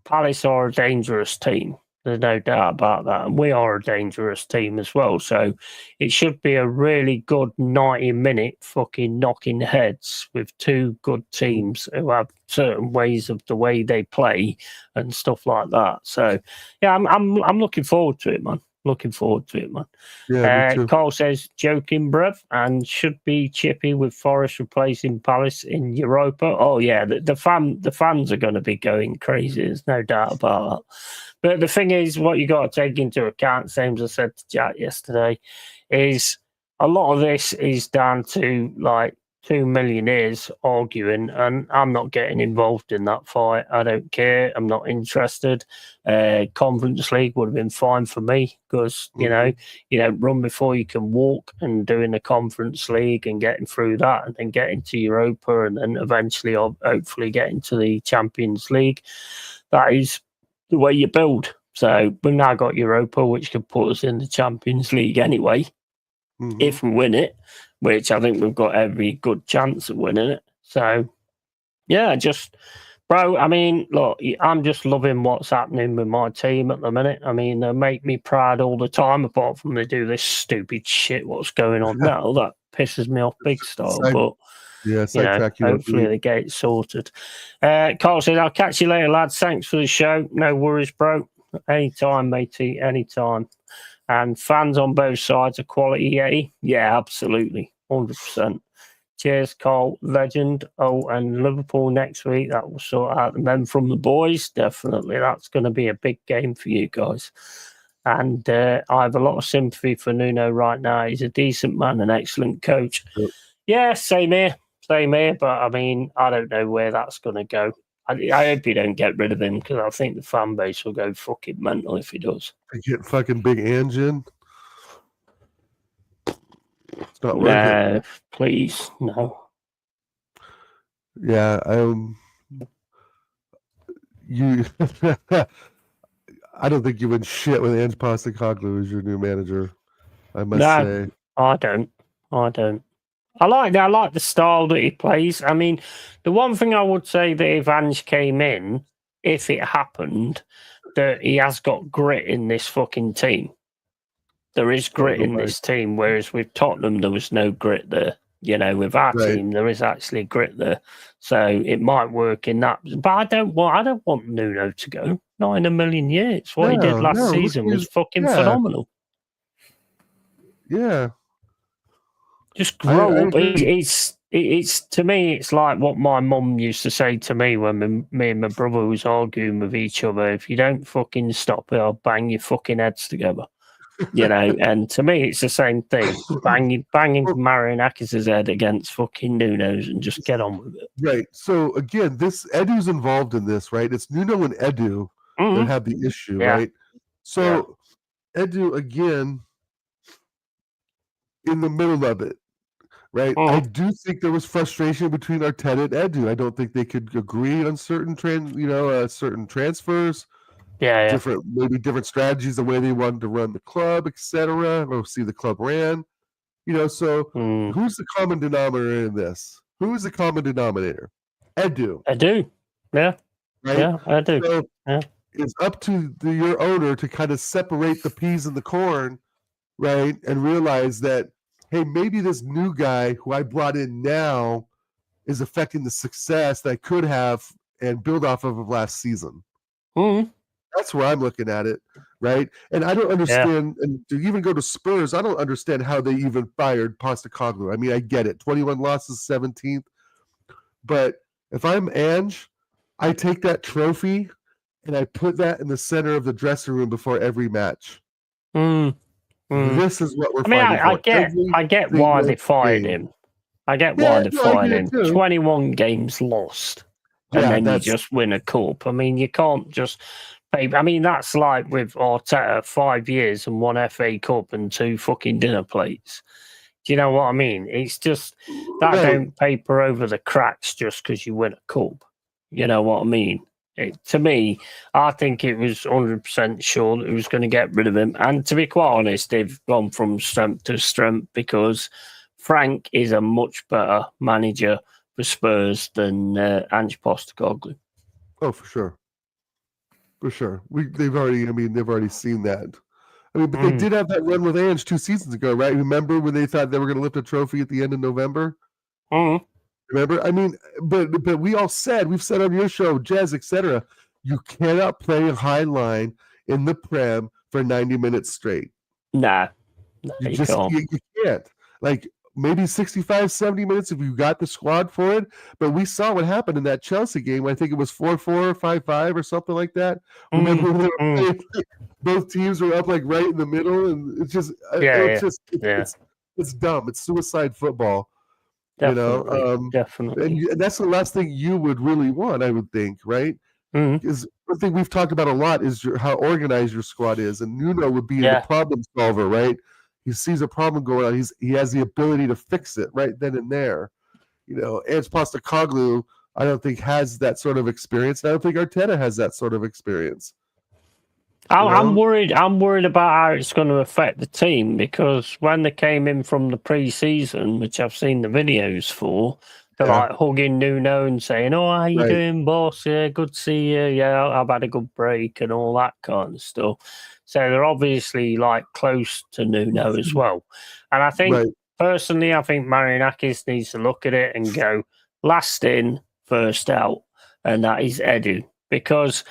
Palace are a dangerous team. There's no doubt about that. And we are a dangerous team as well. So it should be a really good 90-minute fucking knocking heads with two good teams who have certain ways of the way they play and stuff like that. So, yeah, I'm looking forward to it, man. Looking forward to it, man. Yeah, me too. Carl says, joking, bruv, and should be chippy with Forest replacing Palace in Europa. Oh, yeah, the fans are going to be going crazy. There's no doubt about that. But the thing is, what you got to take into account, same as I said to Jack yesterday, is a lot of this is down to like 2 millionaires arguing, and I'm not getting involved in that fight. I don't care. I'm not interested. Conference League would have been fine for me because, you know, you don't run before you can walk, and doing the Conference League and getting through that and then getting to Europa and then eventually, hopefully, getting to the Champions League. That is the way you build. So we've now got Europa, which could put us in the Champions League anyway, if we win it, which I think we've got every good chance of winning it. So, yeah, bro, I mean, look, I'm just loving what's happening with my team at the minute. I mean, they make me proud all the time, apart from they do this stupid shit what's going on now. That pisses me off big style, but... Yeah, hopefully they get it sorted. Carl says, I'll catch you later, lads. Thanks for the show. No worries, bro. Anytime, matey, anytime. And fans on both sides are quality Yeti. Yeah, absolutely. 100%. Cheers, Carl. Legend. Oh, and Liverpool next week. That will sort out the men from the boys. Definitely. That's going to be a big game for you guys. And I have a lot of sympathy for Nuno right now. He's a decent man, an excellent coach. Yep. Yeah, same here. Same here, but I mean, I don't know where that's going to go. I hope you don't get rid of him, because I think the fan base will go fucking mental if he does. Get fucking Big Ange in. It's not worth it. Please, no. Yeah, you. I don't think you win shit with Ange Postecoglou as your new manager. I must say. I don't. I like the style that he plays. I mean, the one thing I would say that if Ange came in, if it happened, that he has got grit in this fucking team. There is grit in this team, whereas with Tottenham, there was no grit there. You know, with our team, there is actually grit there. So it might work in that. But I don't want Nuno to go. Not in a million years. What he did last season was fucking phenomenal. Yeah. Just grow up. It's to me, it's like what my mum used to say to me when me and my brother was arguing with each other. If you don't fucking stop it, I'll bang your fucking heads together. You know, and to me, it's the same thing. Banging Marinakis' head against fucking Nuno's and just get on with it. Right. So again, Edu's involved in this, right? It's Nuno and Edu that have the issue, right? So Edu again in the middle of it. Right, I do think there was frustration between Arteta and Edu. I don't think they could agree on certain certain transfers. Different strategies, the way they wanted to run the club, etc. Or see the club ran. So who's the common denominator in this? Who is the common denominator? Edu. Yeah. right? Yeah, I do. So Yeah. it's up to your owner to kind of separate the peas and the corn, right? And realize that, hey, maybe this new guy who I brought in now is affecting the success that I could have and build off of last season. Mm. That's where I'm looking at it, right? And I don't understand, and to even go to Spurs, I don't understand how they even fired Postecoglou. I mean, I get it, 21 losses, 17th, but if I'm Ange, I take that trophy and I put that in the center of the dressing room before every match. Mm. Mm. This is what we're I mean, fighting for. I get why they fired him. I get why they fired him. 21 games lost, and then you just win a cup. I mean, you can't just pay. I mean, that's like with Arteta, 5 years and 1 FA Cup and 2 fucking dinner plates. Do you know what I mean? It's just that don't paper over the cracks just because you win a cup. You know what I mean? To me, I think it was 100% sure that it was going to get rid of him. And to be quite honest, they've gone from strength to strength because Frank is a much better manager for Spurs than Ange Postecoglou. Oh, for sure. For sure. They've already seen that. I mean, but they did have that run with Ange 2 seasons ago, right? Remember when they thought they were going to lift a trophy at the end of November? Remember? I mean, but we've said on your show, Jez, etc., you cannot play a high line in the Prem for 90 minutes straight. Nah. You can't. Like, maybe 65, 70 minutes if you got the squad for it. But we saw what happened in that Chelsea game. I think it was 4-4, 5-5 or something like that. Remember when they were playing, both teams were up like right in the middle, and it's just it's dumb. It's suicide football. Definitely, definitely. And that's the last thing you would really want, I would think, right? Because one thing we've talked about a lot is how organized your squad is, and Nuno would be the problem solver, right? He sees a problem going on. He has the ability to fix it right then and there. Ange Postecoglou, I don't think has that sort of experience. I don't think Arteta has that sort of experience. I'm worried. I'm worried about how it's going to affect the team because when they came in from the pre-season, which I've seen the videos for, they're like hugging Nuno and saying, "Oh, how you doing, boss? Yeah, good to see you. Yeah, I've had a good break and all that kind of stuff." So they're obviously like close to Nuno as well. And I think personally, I think Marianakis needs to look at it and go last in, first out, and that is Edu because.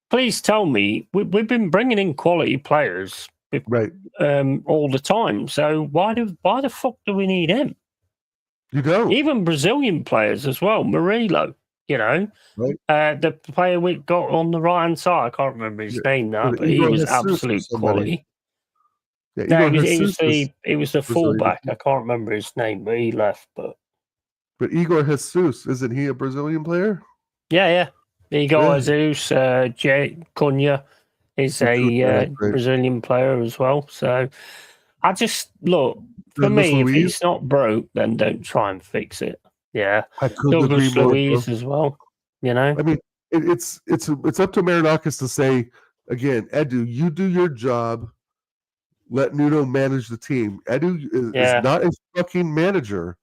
Please tell me, we've been bringing in quality players all the time. So why the fuck do we need him? You don't. Even Brazilian players as well. Murilo, the player we got on the right-hand side, I can't remember his name now, but he was absolute quality. Yeah, no, he was the fullback. I can't remember his name, but he left. But Igor Jesus, isn't he a Brazilian player? Yeah. Igor Jesus, Jay Cunha is a Brazilian player as well. So I just look for me. If it's not broke, then don't try and fix it. Yeah, Douglas Luiz as well. I mean, it's up to Marinakis to say again, Edu, you do your job. Let Nuno manage the team. Edu is not a fucking manager.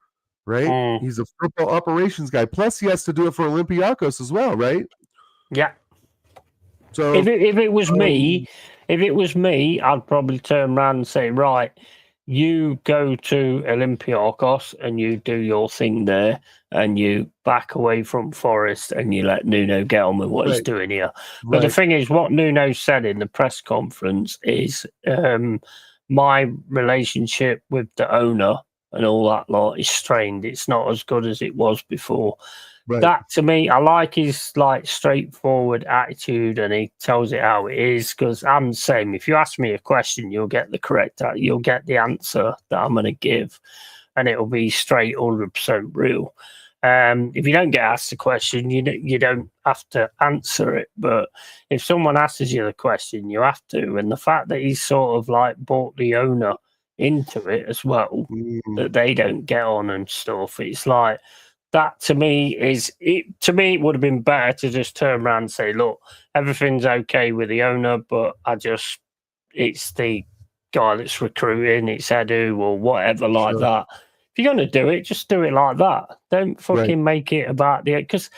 Right? He's a football operations guy. Plus, he has to do it for Olympiacos as well, right? Yeah. So if it was me, I'd probably turn around and say, right, you go to Olympiacos and you do your thing there, and you back away from Forest and you let Nuno get on with what he's doing here. But the thing is, what Nuno said in the press conference is, my relationship with the owner and all that lot is strained. It's not as good as it was before. That to me, I like his straightforward attitude, and he tells it how it is. Because I'm the same. If you ask me a question, you'll get the answer that I'm going to give, and it'll be straight, 100% real. If you don't get asked a question, you don't have to answer it. But if someone asks you the question, you have to. And the fact that he's sort of brought the owner into it as well, that they don't get on and stuff. It's like that to me it would have been better to just turn around and say, look, everything's okay with the owner, but it's the guy that's recruiting, it's Edu or whatever that. If you're going to do it, just do it like that. Don't fucking make it about because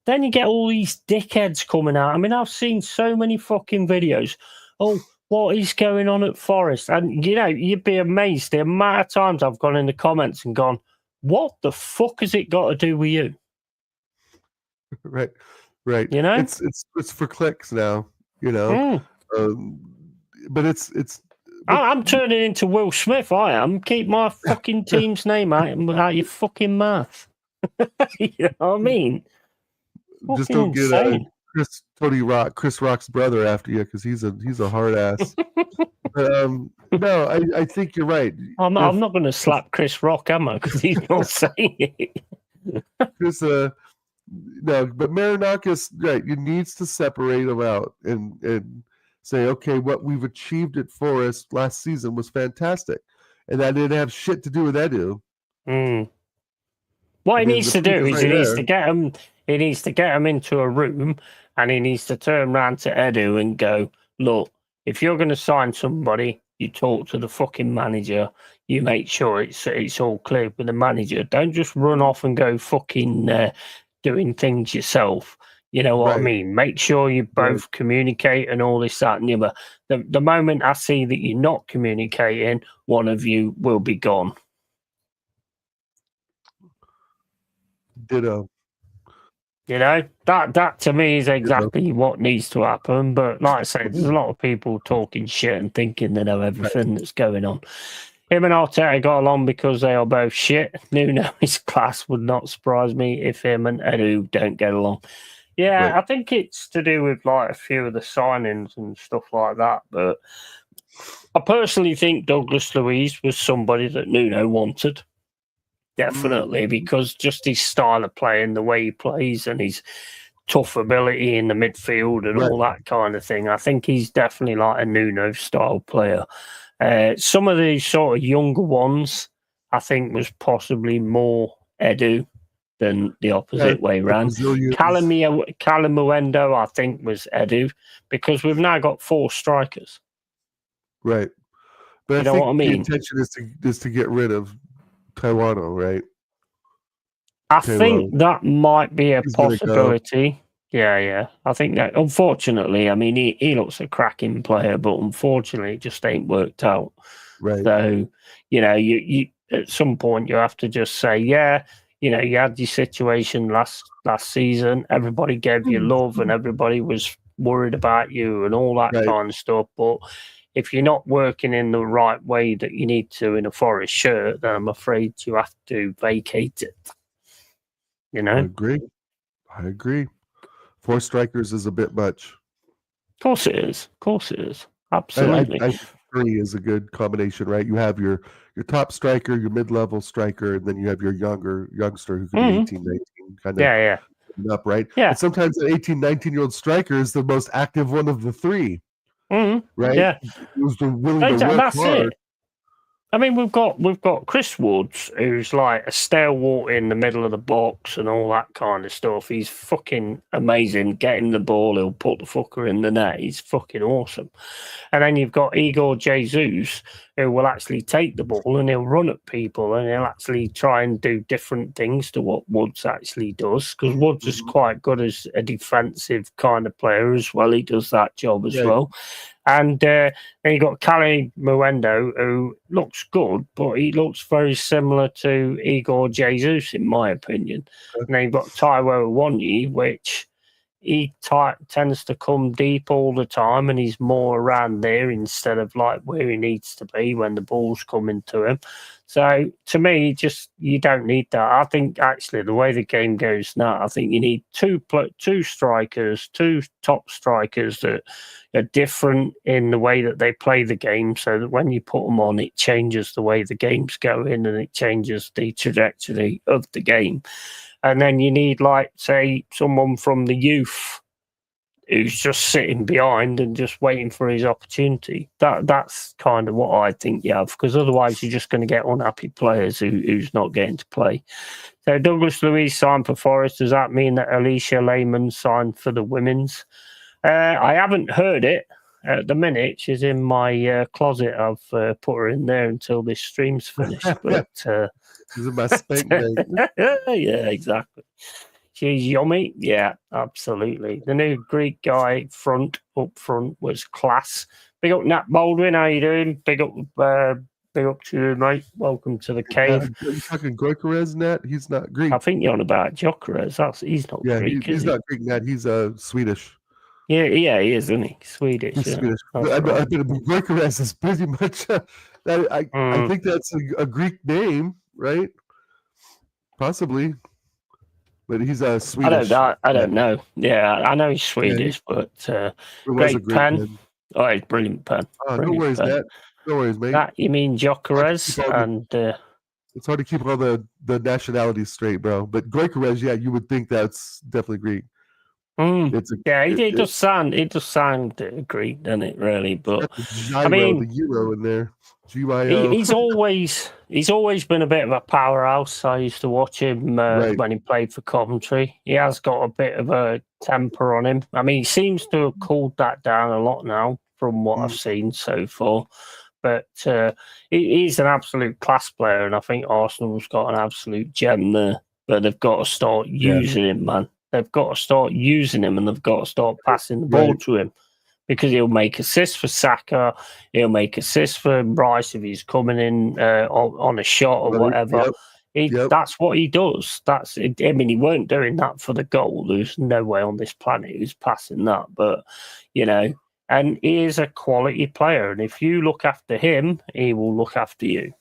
Then you get all these dickheads coming out. I mean, I've seen so many fucking videos. Oh, what is going on at Forest? And, you know, you'd be amazed the amount of times I've gone in the comments and gone, what the fuck has it got to do with you? Right. You know? It's for clicks now, you know. But it's I'm turning into Will Smith, I am. Keep my fucking team's name out your fucking mouth. You know what I mean? just Fucking don't insane. get Chris Rock's brother after you, because he's a hard ass. No, I think you're right. I'm not going to slap Chris Rock, am I? Because he's not saying it. Chris, no, but Marinakis, right? You needs to separate them out and say, okay, what we've achieved at Forest last season was fantastic, and that didn't have shit to do with Edu. What he needs to do is he needs to get him. He needs to get him into a room, and he needs to turn around to Edu and go, "Look, if you're going to sign somebody, you talk to the fucking manager. You make sure it's all clear with the manager. Don't just run off and go fucking doing things yourself. You know what I mean? Make sure you both communicate and all this, that, and the other. The moment I see that you're not communicating, one of you will be gone." Ditto. You know, that to me is exactly what needs to happen. But like I say, there's a lot of people talking shit and thinking they know everything that's going on. Him and Arteta got along because they are both shit. Nuno is class. Would not surprise me if him and Edu don't get along. Yeah, I think it's to do with like a few of the signings and stuff like that. But I personally think Douglas Luiz was somebody that Nuno wanted. Definitely, because just his style of playing, the way he plays, and his tough ability in the midfield and all that kind of thing. I think he's definitely like a Nuno style player. Some of these sort of younger ones, I think, was possibly more Edu than the opposite way around. Calamuendo, I think, was Edu, because we've now got 4 strikers. Right. But you know what I mean? The intention is to get rid of Taiwano, right? I think that might be a possibility. Yeah. I think that, unfortunately, I mean, he looks a cracking player, but unfortunately, it just ain't worked out. Right. So, you know, you at some point you have to just say, yeah, you know, you had your situation last season. Everybody gave you love, and everybody was worried about you, and all that kind of stuff. But if you're not working in the right way that you need to in a Forest shirt, then I'm afraid you have to vacate it. You know? I agree. 4 strikers is a bit much. Of course it is. Absolutely. I think 3 is a good combination, right? You have your top striker, your mid-level striker, and then you have your youngster who can be 18, 19, kind of up, right? Yeah. And sometimes an 18, 19-year-old striker is the most active one of the 3. Right? Yeah. Who's willing to work hard. It. I mean, we've got Chris Woods, who's like a stalwart in the middle of the box and all that kind of stuff. He's fucking amazing. Getting the ball, he'll put the fucker in the net. He's fucking awesome. And then you've got Igor Jesus, who will actually take the ball and he'll run at people and he'll actually try and do different things to what Woods actually does, because Woods is quite good as a defensive kind of player as well. He does that job as well. And then you got Calamuendo, who looks good, but he looks very similar to Igor Jesus, in my opinion. And then you've got Taiwo Awoniyi, which he tends to come deep all the time, and he's more around there instead of like where he needs to be when the ball's coming to him. So to me, you don't need that. I think actually the way the game goes now, I think you need two strikers, 2 top strikers that are different in the way that they play the game, so that when you put them on, it changes the way the game's going and it changes the trajectory of the game. And then you need, like, say, someone from the youth who's just sitting behind and just waiting for his opportunity. That's kind of what I think you have, because otherwise you're just going to get unhappy players who's not getting to play. So Douglas Luiz signed for Forest. Does that mean that Alicia Lehman signed for the women's? I haven't heard it. At the minute, she's in my closet. I've put her in there until this stream's finished. But she's in my spank bank. Yeah, exactly. She's yummy. Yeah, absolutely. The new Greek guy up front was class. Big up Nat Baldwin. How you doing? Big up to you, mate. Welcome to the cave. Are you talking Goikarez, Nat? He's not Greek. I think you're on about Jokeres. He's not Greek. He's not Greek, Nat. He's Swedish. Yeah, he is, isn't he? Swedish. He's yeah. Swedish. Right. Goikarez is pretty much. I think that's a Greek name, right? Possibly. But he's Swedish. I don't know. Yeah, I know he's Swedish, but great pen. Oh, it's brilliant pen. No worries, Nat. No worries, mate. That you mean Jokeres and it's hard to keep all the nationalities straight, bro. But Goikarez, yeah, you would think that's definitely Greek. It does sound Greek, doesn't it? Really, but I mean, the euro in there. He's always been a bit of a powerhouse. I used to watch him when he played for Coventry. He has got a bit of a temper on him. I mean, he seems to have cooled that down a lot now from what I've seen so far. But he's an absolute class player, and I think Arsenal's got an absolute gem there. But they've got to start using him, man. They've got to start using him, and they've got to start passing the ball to him. Because he'll make assists for Saka, he'll make assists for Rice if he's coming in on a shot or whatever. That's what he does. I mean, he weren't doing that for the goal. There's no way on this planet who's passing that. But, and he is a quality player. And if you look after him, he will look after you.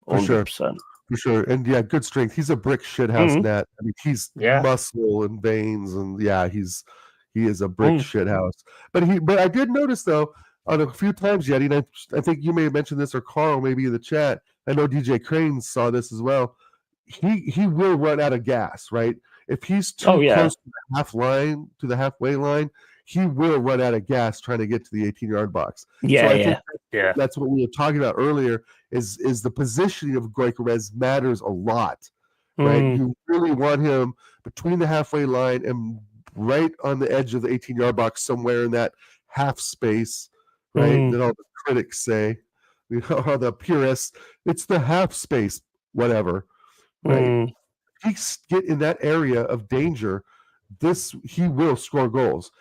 100%. For sure. And good strength. He's a brick shithouse, Nat. I mean, he's muscle and veins, and he is a brick shithouse. But I did notice though on a few times, Yeti, and I think you may have mentioned this, or Carl maybe in the chat. I know DJ Crane saw this as well. He will run out of gas, right? If he's too close to the halfway line, he will run out of gas trying to get to the 18-yard box. That's what we were talking about earlier. Is the positioning of Goikarez matters a lot, right? You really want him between the halfway line and right on the edge of the 18-yard box, somewhere in that half space, right? That all the critics say, all the purists, it's the half space, whatever, right? If he get in that area of danger, he will score goals.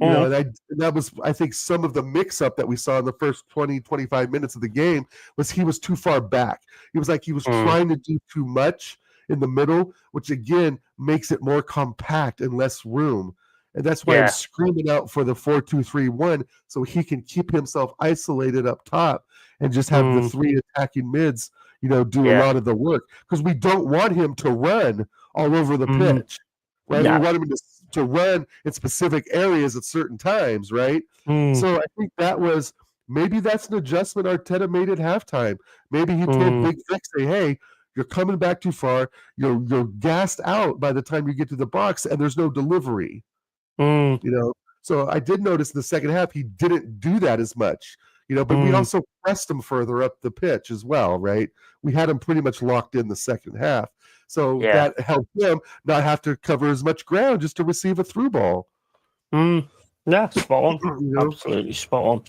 And that was, I think, some of the mix-up that we saw in the first 20, 25 minutes of the game was he was too far back. It was like he was trying to do too much in the middle, which again makes it more compact and less room. And that's why I'm screaming out for the 4-2-3-1, so he can keep himself isolated up top and just have the three attacking mids, do a lot of the work. Because we don't want him to run all over the pitch. Right? We want him to run in specific areas at certain times, right? So I think maybe that's an adjustment Arteta made at halftime. Maybe he told Big Vic, say, hey, you're coming back too far. You're gassed out by the time you get to the box, and there's no delivery. So I did notice in the second half he didn't do that as much. But we also pressed him further up the pitch as well, right? We had him pretty much locked in the second half. So that helped him not have to cover as much ground just to receive a through ball. Yeah, spot on. Absolutely spot on.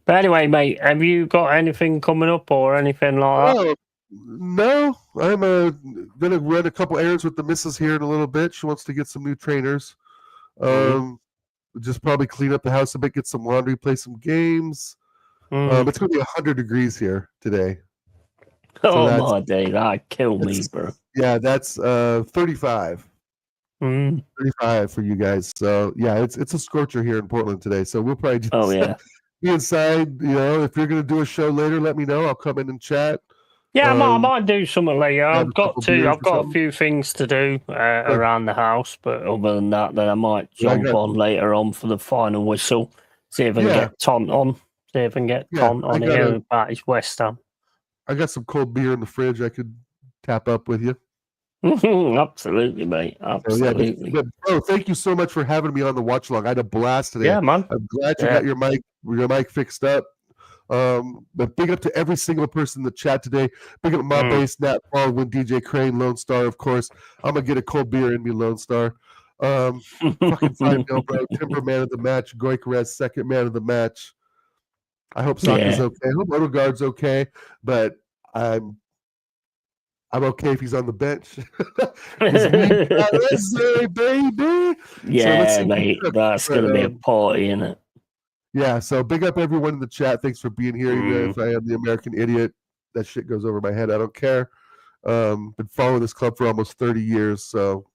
But anyway, mate, have you got anything coming up or anything like that? No, I'm going to run a couple errands with the missus here in a little bit. She wants to get some new trainers. Just probably clean up the house a bit, get some laundry, play some games. It's going to be 100 degrees here today. So my day, that killed me, bro. Yeah, that's 35. 35 for you guys. So yeah, it's a scorcher here in Portland today. So we'll probably just be inside. If you're going to do a show later, let me know. I'll come in and chat. Yeah, I might do something later. I've got a few things to do around the house, but other than that, then I might jump on later on for the final whistle. See if I can get Tont on. See if I can get Tont on here about his West Ham. I got some cold beer in the fridge I could tap up with you. Absolutely, mate. Absolutely. Bro, thank you so much for having me on the watch along. I had a blast today. Yeah, man. I'm glad you got your mic fixed up. But big up to every single person in the chat today. Big up my base, Nat Baldwin, DJ Crane, Lone Star, of course. I'm gonna get a cold beer in me, Lone Star. Fucking 5-0, bro. Timber man of the match. Goikarez, second man of the match. I hope Saka's okay. I hope Odegaard's okay. But I'm I'm okay if he's on the bench. It's me, USA, baby. Yeah, mate, that's going to be a party, isn't it? Yeah, so big up everyone in the chat. Thanks for being here. Even if Mm. I am the American idiot, that shit goes over my head. I don't care. Been following this club for almost 30 years, so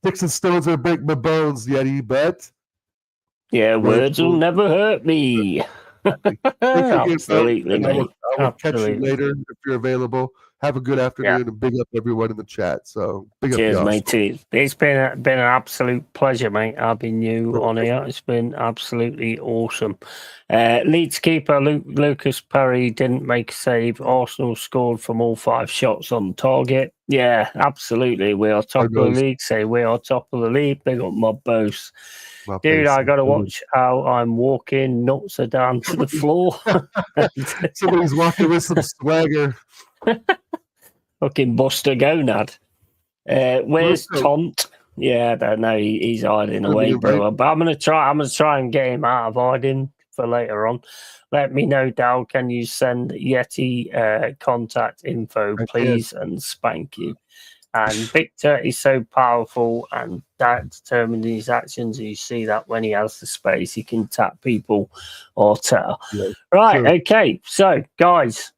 sticks and stones will break my bones, Yeti, but yeah, words will never hurt me. Absolutely, mate. I will catch you later if you're available. Have a good afternoon and big up everyone in the chat. So big up, cheers, y'all. mate. It's been an absolute pleasure, mate, having you on here. It's been absolutely awesome. Leeds keeper Lucas Perry didn't make a save. Arsenal scored from all 5 shots on target. Yeah, absolutely. We are top of the league. Say we are top of the league. Big up Mob Boast. Dude, I got to watch how I'm walking. Nuts are down to the floor. Somebody's walking with some swagger. Fucking Buster Gonad. Where's Tont? Yeah, I don't know. He's hiding away, bro. But I'm gonna try and get him out of hiding for later on. Let me know, Dal. Can you send Yeti contact info, please, and spank you. And Victor is so powerful and that determined his actions. You see that when he has the space, he can tap people or tell. Yeah, right, okay. So, guys,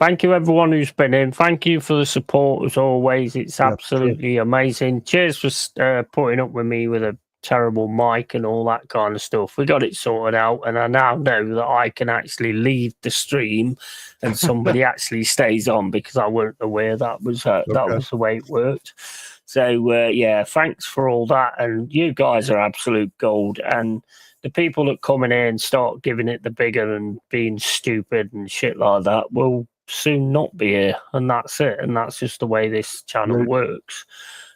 thank you everyone who's been in. Thank you for the support as always. It's absolutely amazing. Cheers for putting up with me with a terrible mic and all that kind of stuff. We got it sorted out, and I now know that I can actually leave the stream and somebody actually stays on, because I weren't aware that was that was the way it worked. So yeah, thanks for all that, and you guys are absolute gold. And the people that come in here and start giving it the bigger and being stupid and shit like that will soon not be here, and that's it. And that's just the way this channel works.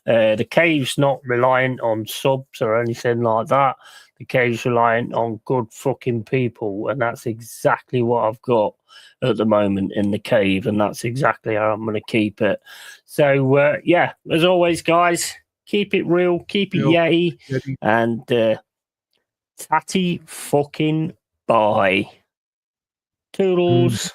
The cave's not reliant on subs or anything like that. The cave's reliant on good fucking people, and that's exactly what I've got at the moment in the cave, and that's exactly how I'm going to keep it. So yeah, as always, guys, keep it real, keep it Yeti, and tatty fucking bye. Toodles.